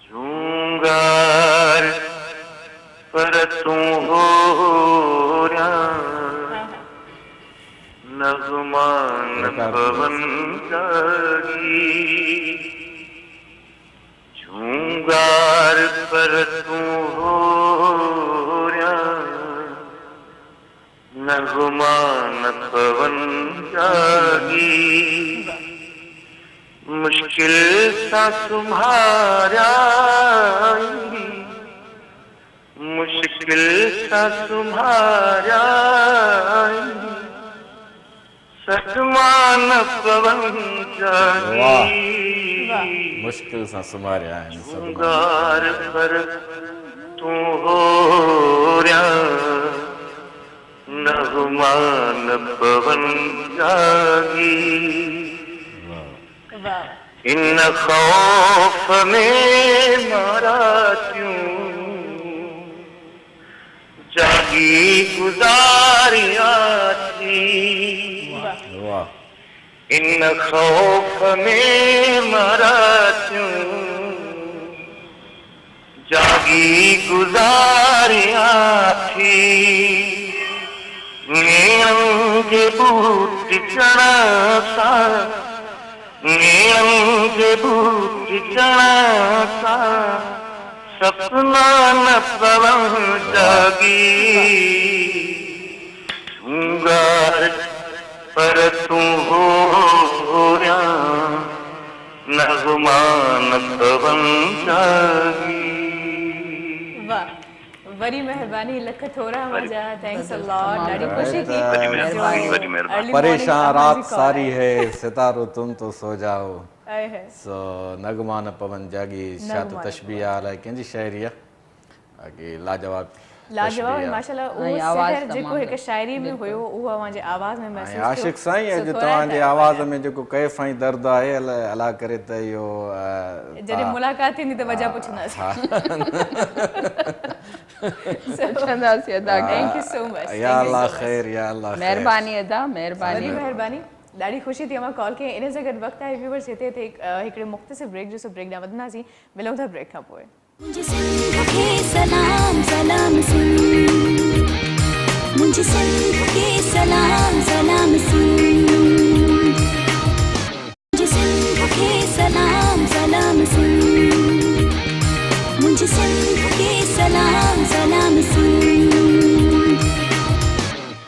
G: झूंगार पर तूं हो रहा नगमा न पवन जागी। झूंगार पर तूं हो रहा नगमा न पवन जागी। मुश्किल सा तुम्हारा मुश्किल सा तुम्हारा सदमा न पवन जागी।
E: मुश्किल सां सुमारिया आहिनि सभु
G: झूंगार पर तूं हो रहा नगमा न पवन जागी।
B: वाह,
G: इन खौफ में मारा क्यों जागी गुजारिया थी।
E: वाह।
G: इन खौफ में मारा क्यों जागी गुजारिया थी। नीलम के बूट चढ़ा सा नीलम के बूट चढ़ा सा सपना न पवन जागी। झूंगार पर तू हो रहा नगमा न पवन जागी।
B: वाह, वरी महिरबानी, लख थोरा मजा, थैंक्स अ लॉट, ॾाढी ख़ुशी थी।
G: वरी महिरबानी,
B: जो
G: वरी महिरबानी।
B: early morning
E: परेशान
B: तव्हांजी
E: रात
B: call
E: सारी
B: आई।
E: है सितारो तुम तो सो जाओ।
B: आए है।
E: सो नगमा न पवन जागी छा त
B: नगमा न
E: तशबीह आहे, अलाए कंहिंजी शाइरी आहे, बाक़ी लाजवाब
B: लाजवाब
E: तशबीह आहे।
B: माशाल्लाह।
C: ऐं
B: उहो
C: आवाज़
B: शहर जेको
C: तमामु
B: हिकु शाइरी में हुयो उहो अव्हांजे आवाज़ में
E: ऐं
B: महसूस
E: आशिक़ साईं, अॼु तव्हांजे आवाज़ में जेको कैफ़ ऐं दर्द आहे, अला करे त इहो
B: जॾहिं मुलाक़ात थींदी त वजह पुछंदासीं।
C: पुछंदासीं अदा खे।
B: थैंक यू सो मच,
E: या अल्लाह ख़ैर, या अल्लाह ख़ैर।
C: महिरबानी अदा,
B: वॾी
C: महिरबानी।
B: महिरबानी, ॾाढी ख़ुशी थी। मां कॉल कई, इन सां गॾु वक़्तु आहे व्यूवर्स हिते हिकिड़े मुख़्तसिर ब्रेक जो ब्रेक ॾांहुं वधंदासीं। मिलूं था ब्रेक खां पोइ।
A: मुझे सिंध के सलाम सलाम सुन मुझे सिंध के सलाम सलाम सुन मुझे सिंध के सलाम सलाम सुन मुझे सिंध के सलाम सलाम सुन।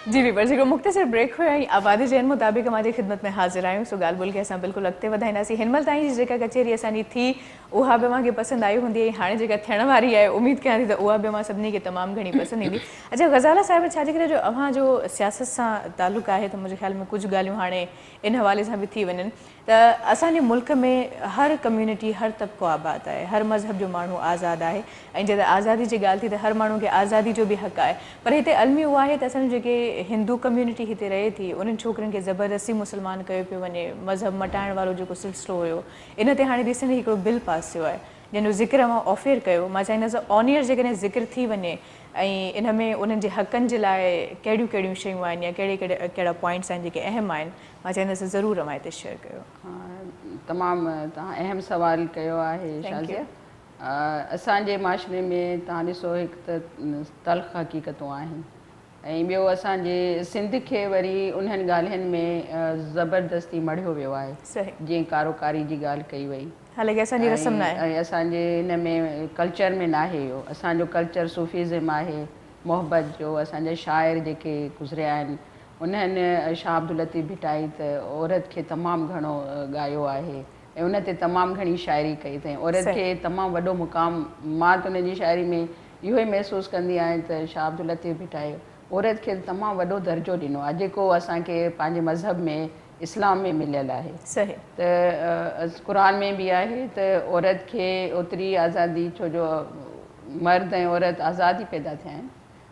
B: जी व्यूवर्स, हिकिड़ो मुख़्तसिर ब्रेक हुयो ऐं आबादी जे मुताबिक़ असांजी ख़िदमत में हाज़िर आहियूं। सो ॻाल्हि ॿोल खे असां बिल्कुलु अॻिते वधाईंदासीं। हिन महिल ताईं जेका कचेरी असांजी थी उहा बि मूंखे पसंदि आई हूंदी, हाणे जेका थियण वारी आहे उमेदु कयां थी त उहा बि मां सभिनी खे तमामु घणी पसंदि ईंदी। अच्छा ग़ज़ाला साहिब, छाजे करे जो अव्हां जो सियासत सां तालुक़ु आहे त मुंहिंजे ख़्याल में कुझु ॻाल्हियूं हाणे इन हवाले सां बि थी वञनि त असांजे मुल्क में हर कम्यूनिटी, हर तबिको आबाद आहे, हर मज़हब जो माण्हू आज़ादु आहे। ऐं जॾहिं आज़ादी जी ॻाल्हि थी त हर माण्हू खे आज़ादी जो बि हक़ आहे। पर हिते अलमी उहा आहे त असांजो जेके हिंदू कम्यूनिटी हिते रहे थी उन्हनि छोकिरनि खे ज़बरदस्ती मुस्लमान कयो पियो वञे। मज़हब मटाइण वारो जेको सिलसिलो हुयो, इन ते हाणे रिसेंटली हिकिड़ो बिल पास थियो आहे जंहिंजो ज़िक्र मां ऑफेयर कयो। मां चाहींदसि ऑनियर जेकॾहिं ज़िक्र थी वञे ऐं इन में उन्हनि जे हक़नि जे लाइ कहिड़ियूं कहिड़ियूं शयूं आहिनि या कहिड़ा पॉइंट्स आहिनि जेके अहम आहिनि, मां चाहींदसि ज़रूरु मां हिते शेयर कयो।
C: तमामु तव्हां अहम सवाल कयो आहे शाज़िया। असांजे माशरे में तव्हां ॾिसो हिकु त तल्ख़ हक़ीक़तूं आहिनि ऐं ॿियो असांजे सिंध खे वरी उन्हनि ॻाल्हियुनि में ज़बरदस्ती मढ़ियो वियो आहे।
B: सही,
C: जीअं कारोकारी जी ॻाल्हि कई वई,
B: हालांकि असांजी रस्म न आहे
C: ऐं असांजे हिन में कल्चर में न आहे इहो। असांजो कल्चर सूफ़ीज़म आहे, मोहबत जो। असांजा शाइर जेके गुज़रिया आहिनि उन्हनि शाह अब्दुल लतीफ़ भिटाई त औरत खे तमामु घणो ॻायो आहे ऐं उन ते तमामु घणी शाइरी कई अथई। औरत खे तमामु वॾो मुक़ाम, मां त उन जी शाइरी में इहो ई महसूसु कंदी आहियां त शाह अब्दुल लतीफ़ भिटाई औरत खे तमामु वॾो दर्जो ॾिनो आहे जेको असांखे पंहिंजे मज़हब में इस्लाम में मिलियल आहे।
B: सही,
C: त क़ुर में बि आहे त औरत खे ओतिरी आज़ादी, छो जो मर्द ऐं औरत आज़ादी पैदा थिया आहिनि,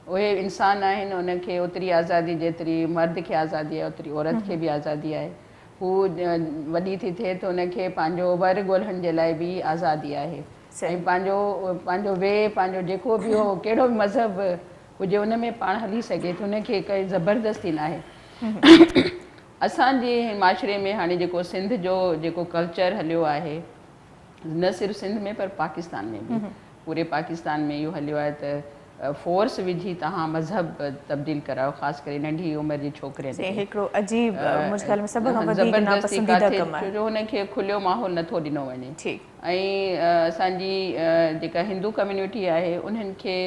C: उहे इंसान आहिनि, उनखे ओतिरी आज़ादी जेतिरी मर्द खे आज़ादी आहे ओतिरी औरत खे बि आज़ादी आहे। हू वॾी थी थिए त हुनखे पंहिंजो वर ॻोल्हण जे लाइ बि आज़ादी आहे ऐं पंहिंजो वे पंहिंजो जेको बि हो कहिड़ो बि मज़हब हुजे हुन में पाण हली सघे थो हुनखे काई ज़बरदस्ती न आहे असांजे माशरे में हाणे जेको सिंध जो जेको कल्चर हलियो आहे न सिर्फ़ु सिंध में पर पाकिस्तान में बि पूरे पाकिस्तान में इहो हलियो आहे त फोर्स विझी तव्हां मज़हब तब्दील करायो ख़ासि करे नंढी उमिरि जी छोकिरियुनि
B: हिकिड़ो अजीब मुंहिंजे ख़्याल में सभ खां वधीक नापसंदीदा कमु आहे
C: छो जो हुनखे खुलियो माहौल नथो ॾिनो वञे ऐं असांजी जेका हिंदू कम्यूनिटी आहे उन्हनि खे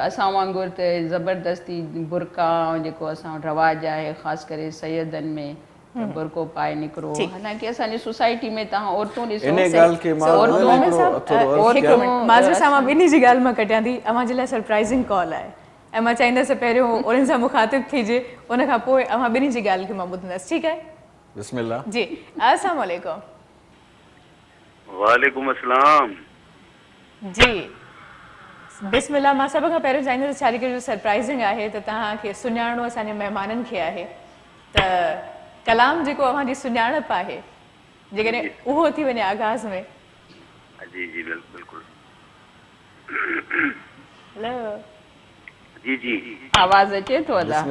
C: असां वांगुरु त ज़बरदस्ती बुरका ऐं जेको असां वटि रवाजु आहे ख़ासि करे सैयदनि में बुरको पाए निकिरो हालांकि असांजी सोसाइटी में तव्हां औरतूं ॾिसो
B: माज़र सां मां ॿिन्ही जी ॻाल्हि मां कटियां थी अव्हां जे लाइ सरप्राइज़िंग कॉल आहे ऐं मां चाहींदसि पहिरियों उन्हनि सां मुखातिब थिजे उन खां पोइ अव्हां ॿिन्ही जी ॻाल्हि खे मां ॿुधंदसि ठीकु आहे
E: बिस्मिल्लाह
B: जी अस्सलाम वालेकुम
H: वालेकुम अस्सलाम
B: जी बिस्मिल्लाह मां सभ खां पहिरियों चाहींदसि छा जो सरप्राइज़िंग आहे त तव्हांखे सुञाणो असांजे महिमाननि खे आहे त कलाम जेको अव्हांजी सुञाणप आहे जेकॾहिं उहो थी वञे आगाज़ में
H: जी जी बिल्कुलु
B: हेलो
H: जी जी
C: आवाज़ अचे थो अदा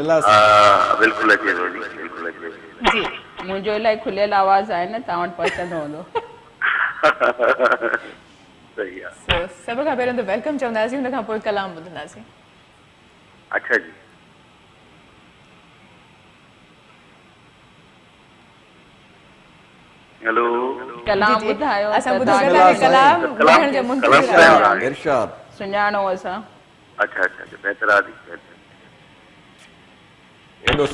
H: बिल्कुलु अचे थो बिल्कुलु अचे थो
B: जी
C: मुंहिंजो इलाही खुलियल आवाज़ आहे न तव्हां वटि पहुचंदो हूंदो
H: सही आहे
B: सभ खां पहिरियों त वेलकम चवंदासीं हुन खां पोइ कलाम ॿुधंदासीं
H: अच्छा जी हेलो
C: कलाम ॿुधायो
B: असां ॿुधायो कलाम ॿुधण जो मुंतज़िर आहियूं
E: इरशाद
C: सुञाणो असां
H: अच्छा अच्छा अच्छा बहितर आहे
E: एॾो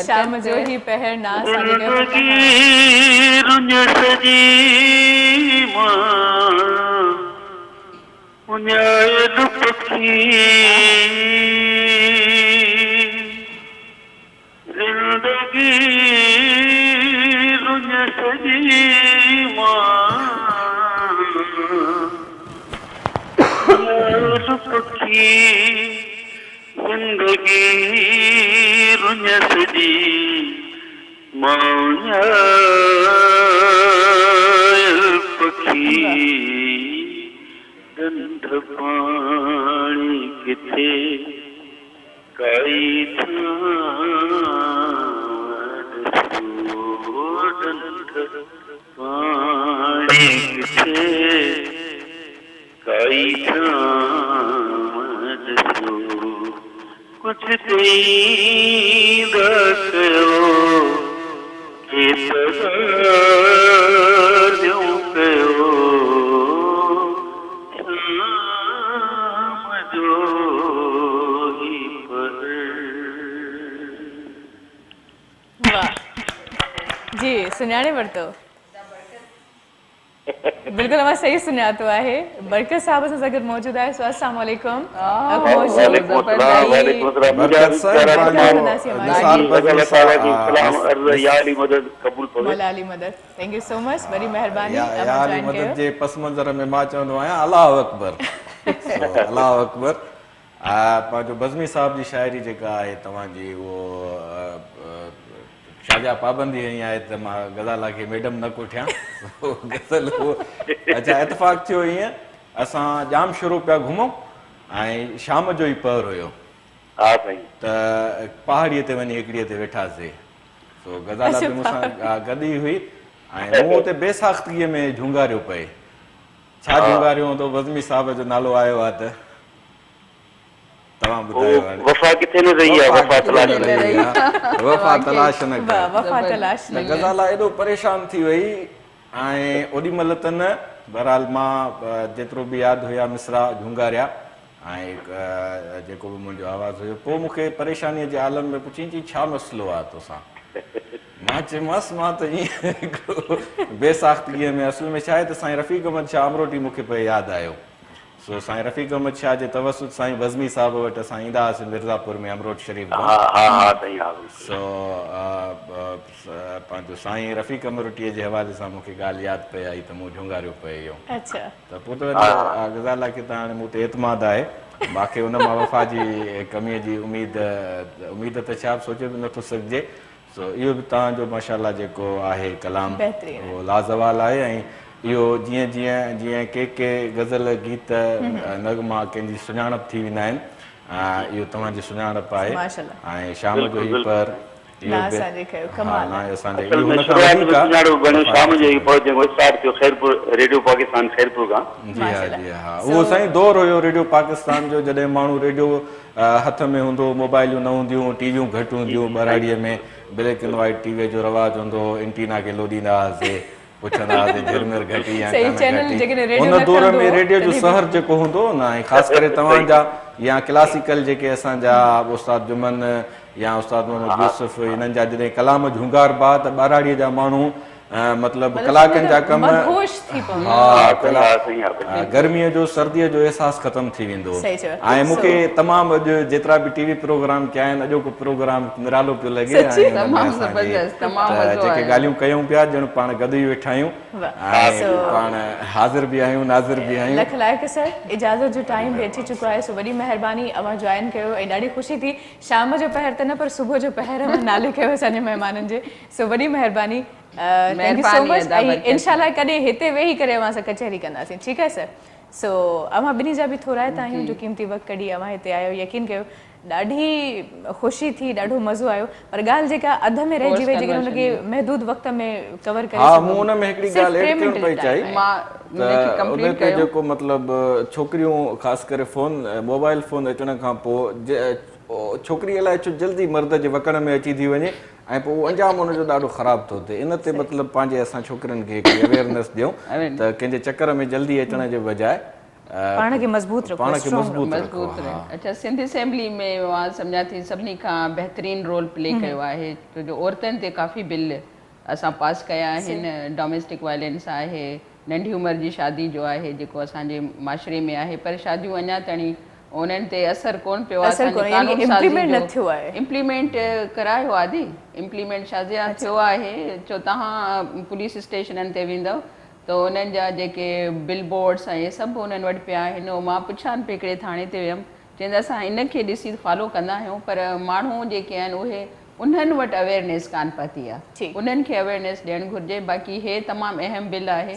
B: शाम जो ही पहर ना जी सुञाणे वरितो बिल्कुलु अव्हां सही सुञातो आहे बरकत साहब सां गॾु मौजूदु आहे सो अस्सलाम वालेकुम थैंक यू सो मच वरी महिरबानी
E: जे पस मंज़र में मां चवंदो आहियां अल्लाह अकबर अल्लाह अकबर पंहिंजो बज़मी साहब जी शाइरी जेका आहे तव्हांजी उहो शाजा पाबंदी हई आहे त मां गज़ाला खे मैडम न कोठियां गज़ल अच्छा इतफ़ाक़ थियो ईअं असां जाम शुरू पिया घुमूं ऐं शाम जो ई पहर हुयो त पहाड़ीअ ते वञी हिकिड़ीअ ते वेठासीं सो गज़ाला बि मूंसां गॾु ई हुई ऐं मूं हुते बेसाख़्तगीअ में झुंगारियो पए छा झुंगारियो त बज़मी साहब जो नालो आयो आहे त तव्हां ॿुधायो हाणे
H: वफ़ा किथे न रही आहे, वफ़ा तलाश न रही आहे।
E: वफ़ा तलाश न
B: वाह,
E: कर
B: वफ़ा तलाश
E: त गज़ाला एॾो परेशान थी वई ऐं ओॾी महिल त न बहरहाल मां जेतिरो बि यादि हुया मिसरा झुंगारिया ऐं जेको बि मुंहिंजो आवाज़ु हुयो पोइ मूंखे परेशानीअ जे आलम में पुछी चई छा मसइलो आहे तोसां मां चयोमांसि मां त ईअं हिकिड़ो बेसाख़्तीअ में असुल में छा आहे त साईं रफ़ीक अहमद शाह अमरोटी मूंखे पियो यादि आयो सो साईं रफ़ीक अहमद शाह जे तवसुत साईं बज़मी साहिब वटि असां ईंदा हुआसीं मिर्ज़ापुर में अमरोट शरीफ़ सो पंहिंजो साईं रफ़ीक अमरोटीअ जे हवाले सां मूंखे ॻाल्हि यादि पई आई त मूं झुंगारियो पियो त पोइ त गज़ाला खे त हाणे मूं ते एतमाद आहे मूंखे हुन मां वफ़ा जी कमीअ जी उमेद त छा सोचे बि नथो सघिजे सो इहो बि तव्हांजो माशाल्लाह जेको आहे कलाम उहो लाज़वाल आहे ऐं इहो जीअं जीअं जीअं के गज़ल गीत नगमा कंहिंजी सुञाणप थी वेंदा आहिनि इहो तव्हांजी सुञाणप आहे ऐं शाम जो ई पर उहो साईं दौर हुयो रेडियो पाकिस्तान जो जॾहिं माण्हू रेडियो हथ में हूंदो मोबाइलियूं न हूंदियूं टीवियूं घटि हूंदियूं ॿराड़ीअ में ब्लैक एंड वाइट टीवीअ जो रवाजु हूंदो हो एंटीना खे लोॾींदा हुआसीं पुछंदा हुआसीं झिरमिर घटी या उन दौर में रेडियो जो सहर जेको हूंदो न ऐं ख़ासि करे तव्हांजा या क्लासिकल जेके असांजा उस्ताद जुमन या उस्ताद मोहम्मद यूसुफ हिननि जा जॾहिं कलाम झुंगार बा त ॿाराड़ीअ जा माण्हू मतिलबु कलाकनि जा कम गर्मीअ जो सर्दीअ जो अहसासु ख़तमु थी वेंदो ऐं मूंखे तमामु अॼु जेतिरा बि टीवी प्रोग्राम कया आहिनि अॼोको प्रोग्राम निरालो पियो लॻे जेके ॻाल्हियूं कयूं पिया ॼण पाण गॾु ई वेठा आहियूं पाण हाज़िर बि आहियूं नाज़िर बि आहियूं
B: लख लाइक़ सर इजाज़त जो टाइम बि अची चुको आहे सो वॾी महिरबानी अवां जॉइन कयो ऐं ॾाढी ख़ुशी थी शाम जो पहर त न पर सुबुह जो पहर अवां नाले कयो असांजे महिमाननि जे सो वॾी महिरबानी थैंक यू सो मच ऐं इंशाल्लाह कॾहिं हिते वेही करे अवां सां कचहरी कंदासीं ठीकु आहे सर सो अवां ॿिन्ही जा बि थोरा था आहियूं जो क़ीमती वक़्तु कढी अवां हिते आयो यकीन कयो ॾाढी ख़ुशी थी ॾाढो मज़ो आयो पर ॻाल्हि जेका अध में रहिजी वई जेके हुनखे महदूद वक़्त में कवर करे
E: हा मूं हुन में हिकिड़ी ॻाल्हि एड करणु पई चाहियां उनखे जेको मतिलबु छोकिरियूं ख़ासि करे फ़ोन मोबाइल फ़ोन अचण खां पोइ छोकिरी अलाए छो जल्दी मर्द जे वकण में अची थी वञे ऐं पोइ उहो अंजाम हुनजो ॾाढो ख़राबु थो थिए इन ते मतिलबु पंहिंजे असां छोकिरियुनि खे हिकिड़ी अवेयरनेस ॾियूं त कंहिंजे चकर में जल्दी अचण जे बजाए
B: पाण खे मज़बूत रखो
C: अच्छा सिंध असेंबली में मां सम्झां थी सभिनी खां बहितरीनु रोल प्ले कयो आहे छो जो औरतुनि ते काफ़ी बिल असां पास कया आहिनि डोमेस्टिक वायलेंस आहे नंढी उमिरि जी शादी जो आहे जेको असांजे माशरे में आहे पर शादियूं अञा ताईं उन्हनि ते असरु कोन पियो आहे इम्प्लीमेंट करायो आदि इम्प्लीमेंट शाज़िया थियो आहे छो तव्हां पुलिस स्टेशननि ते वेंदव त उन्हनि जा जेके बिल बोर्ड्स ऐं सभु उन्हनि वटि पिया आहिनि उहो मां पुछां पई हिकिड़े थाणे ते वियमि चवंदा असां इनखे ॾिसी फॉलो कंदा आहियूं पर माण्हू जेके आहिनि उहे उन्हनि वटि अवेयरनेस कान पती आहे उन्हनि खे अवेयरनेस ॾियणु घुरिजे बाक़ी हे तमामु अहम बिल आहे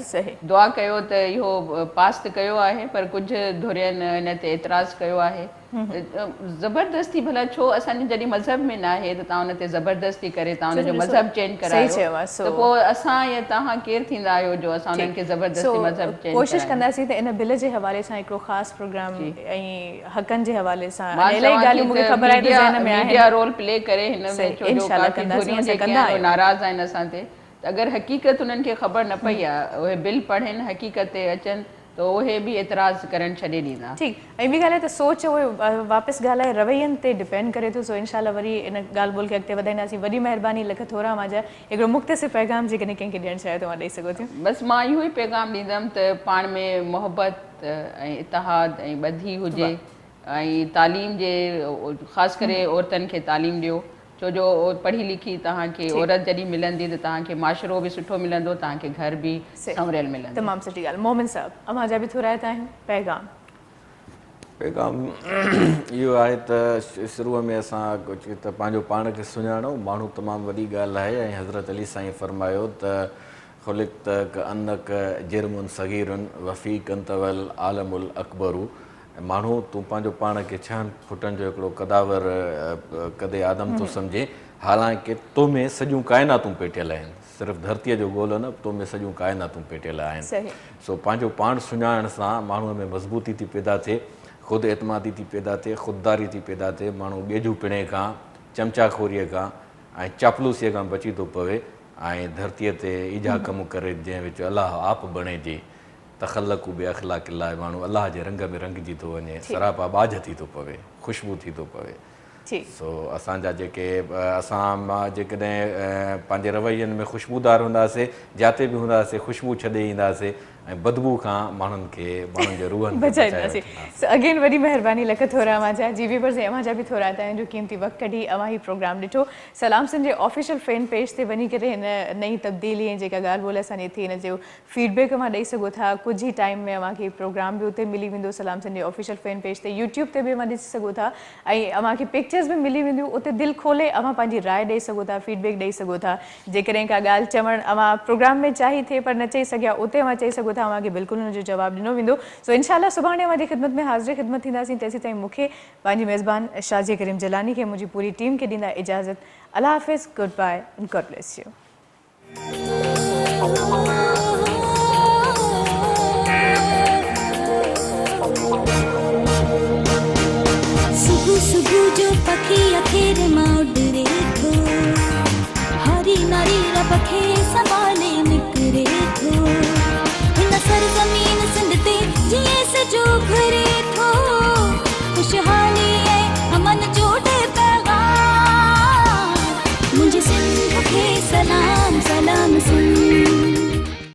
C: दुआ कयो त इहो पास त कयो आहे पर कुझु धुरियनि हिन ते एतिराज़ु कयो आहे ज़बरदस्ती भला छो असांजे जॾहिं मज़हब में न आहे त तव्हां हुन ते ज़बरदस्ती करे तव्हां हुनजो मज़हब चेंज करायो त पोइ असां या तव्हां केरु थींदा आहियो जो असां उन्हनि खे ज़बरदस्ती मज़हब चेंज
B: कोशिशि कंदासीं त इन बिल जे हवाले सां हिकिड़ो ख़ासि प्रोग्राम ऐं हक़नि जे हवाले सां इलाही ॻाल्हियूं मूंखे ख़बर आहे त ज़हन में आहे
C: मीडिया रोल प्ले करे हिन में छो जो काफ़ी दुनिया जेके आहिनि नाराज़ आहिनि असां ते त अगरि हक़ीक़त उन्हनि खे ख़बर न पई आहे उहे बिल पढ़नि हक़ीक़त ते अचनि त उहे बि एतिराज़ करणु छॾे ॾींदा
B: ठीकु ऐं ॿी ॻाल्हि आहे त सोच उहे वापसि ॻाल्हाए रवैयनि ते डिपेंड करे थो सो इनशाला वरी इन ॻाल्हि ॿोल खे अॻिते वधाईंदासीं वॾी महिरबानी लख थोरा मांजा हिकिड़ो मुख़्तसिर पैगाम जेकॾहिं कंहिंखे ॾियणु चाहियो तव्हां ॾेई सघो थियूं
C: बसि मां इहो ई पैगाम ॾींदमि त पाण में मोहबत ऐं इतिहाद ऐं ॿधी हुजे ऐं तालीम जे ख़ासि करे औरतुनि खे तालीम ॾियो छो जो पढ़ी लिखी तव्हांखे औरत जॾहिं मिलंदी त तव्हांखे माशरो बि सुठो मिलंदो तव्हांखे घर बि संवरियल मिलंदो
B: तमामु सुठी ॻाल्हि मोमिन साहिबु अवां जा बि थोरा था आहियूं पैगाम
D: इहो आहे त शुरूअ में असां कुझु त पंहिंजो पाण खे सुञाणो माण्हू तमामु वॾी ॻाल्हि आहे ऐं हज़रत अली साईं फरमायो त ख़ुलिक़्त अनक जिर्मुन सगीरुन वफ़ी कंतवल आलमुल अकबरू माण्हू तूं पंहिंजो पाण खे 6 फुटनि जो हिकिड़ो कदावर कदे आदम थो सम्झे हालांकि तो में सॼियूं काइनातूं पेटियल आहिनि सिर्फ़ु धरतीअ जो गोल न तो में सॼियूं काइनातूं पेटियल आहिनि सो पंहिंजो पाण सुञाणण सां माण्हूअ में मज़बूती थी पैदा थिए ख़ुदि एतमादी थी पैदा थिए, ख़ुददारी थी पैदा थिए, माण्हू ॿेजू पिणे खां, चमचाखोरीअ खां ऐं चापलूसीअ खां बची थो पवे ऐं धरतीअ ते ईजा कमु करे जंहिं विच अलाह आप बणिजे तख़ल्लक़ू बि अख़लाक़ लाइ माण्हू अलाह जे रंग में रंगजी थो वञे, सरापा बाज थी थो पवे, ख़ुशबू थी थो पवे। सो असांजा जेके असां जेकॾहिं पंहिंजे रवैयनि में ख़ुशबूदार हूंदासीं, जिते बि हूंदासीं ख़ुशबू छॾे ईंदासीं ऐं बदबू खां माण्हुनि जे रूहनि
B: बचाईंदासीं। सो अगेन वॾी महिरबानी लख थोरा अवां जा जी व्यूअर्स ऐं अवां जा बि थोरा तव्हां जो क़ीमती वक़्तु कढी अवां ही प्रोग्राम ॾिठो। सलाम सिंध जे ऑफिशियल फैन पेज ते वञी करे हिन नई तब्दीली ऐं जेका ॻाल्हि ॿोल असांजी थी हिन जो फीडबैक अवां ॾेई सघो था। कुझु ई टाइम में अवांखे प्रोग्राम बि उते मिली वेंदो सलाम सिंध जे ऑफिशियल फैन पेज ते, यूट्यूब ते बि अवां ॾिसी सघो था ऐं अवांखे पिक्चर्स बि मिली वेंदियूं। उते दिलि खोले अवां पंहिंजी राय ॾेई सघो था, फीडबैक ॾेई सघो था। जेकॾहिं का ॻाल्हि चवणु अवां प्रोग्राम में चाही थिए पर न चई सघिया, उते अवां चई सघो था, अवांखे बिल्कुलु हुनजो जवाबु ॾिनो वेंदो। सो इंशाल्लाह सुभाणे अवांजी ख़िदमत में हाज़िर ख़िदमत थींदासीं। तेसीं ताईं मूंखे पंहिंजी मेज़बान शाज़िया करीम जलानी खे मुंहिंजी पूरी टीम खे ॾींदा इजाज़त। अल्लाह हाफ़िज़, goodbye, God bless you.
A: सुबह सुबह जो पखी अखेर मां उड़े थो, हरी नारी रबखे संभाले निकरे थो, हिन सरज़मीन सिंध ते जीअं सजो घरे थो, खुशहाली ऐं अमन जो ॾे पैगाम, मुंहिंजे सिंध खे सलाम सलाम सिंध।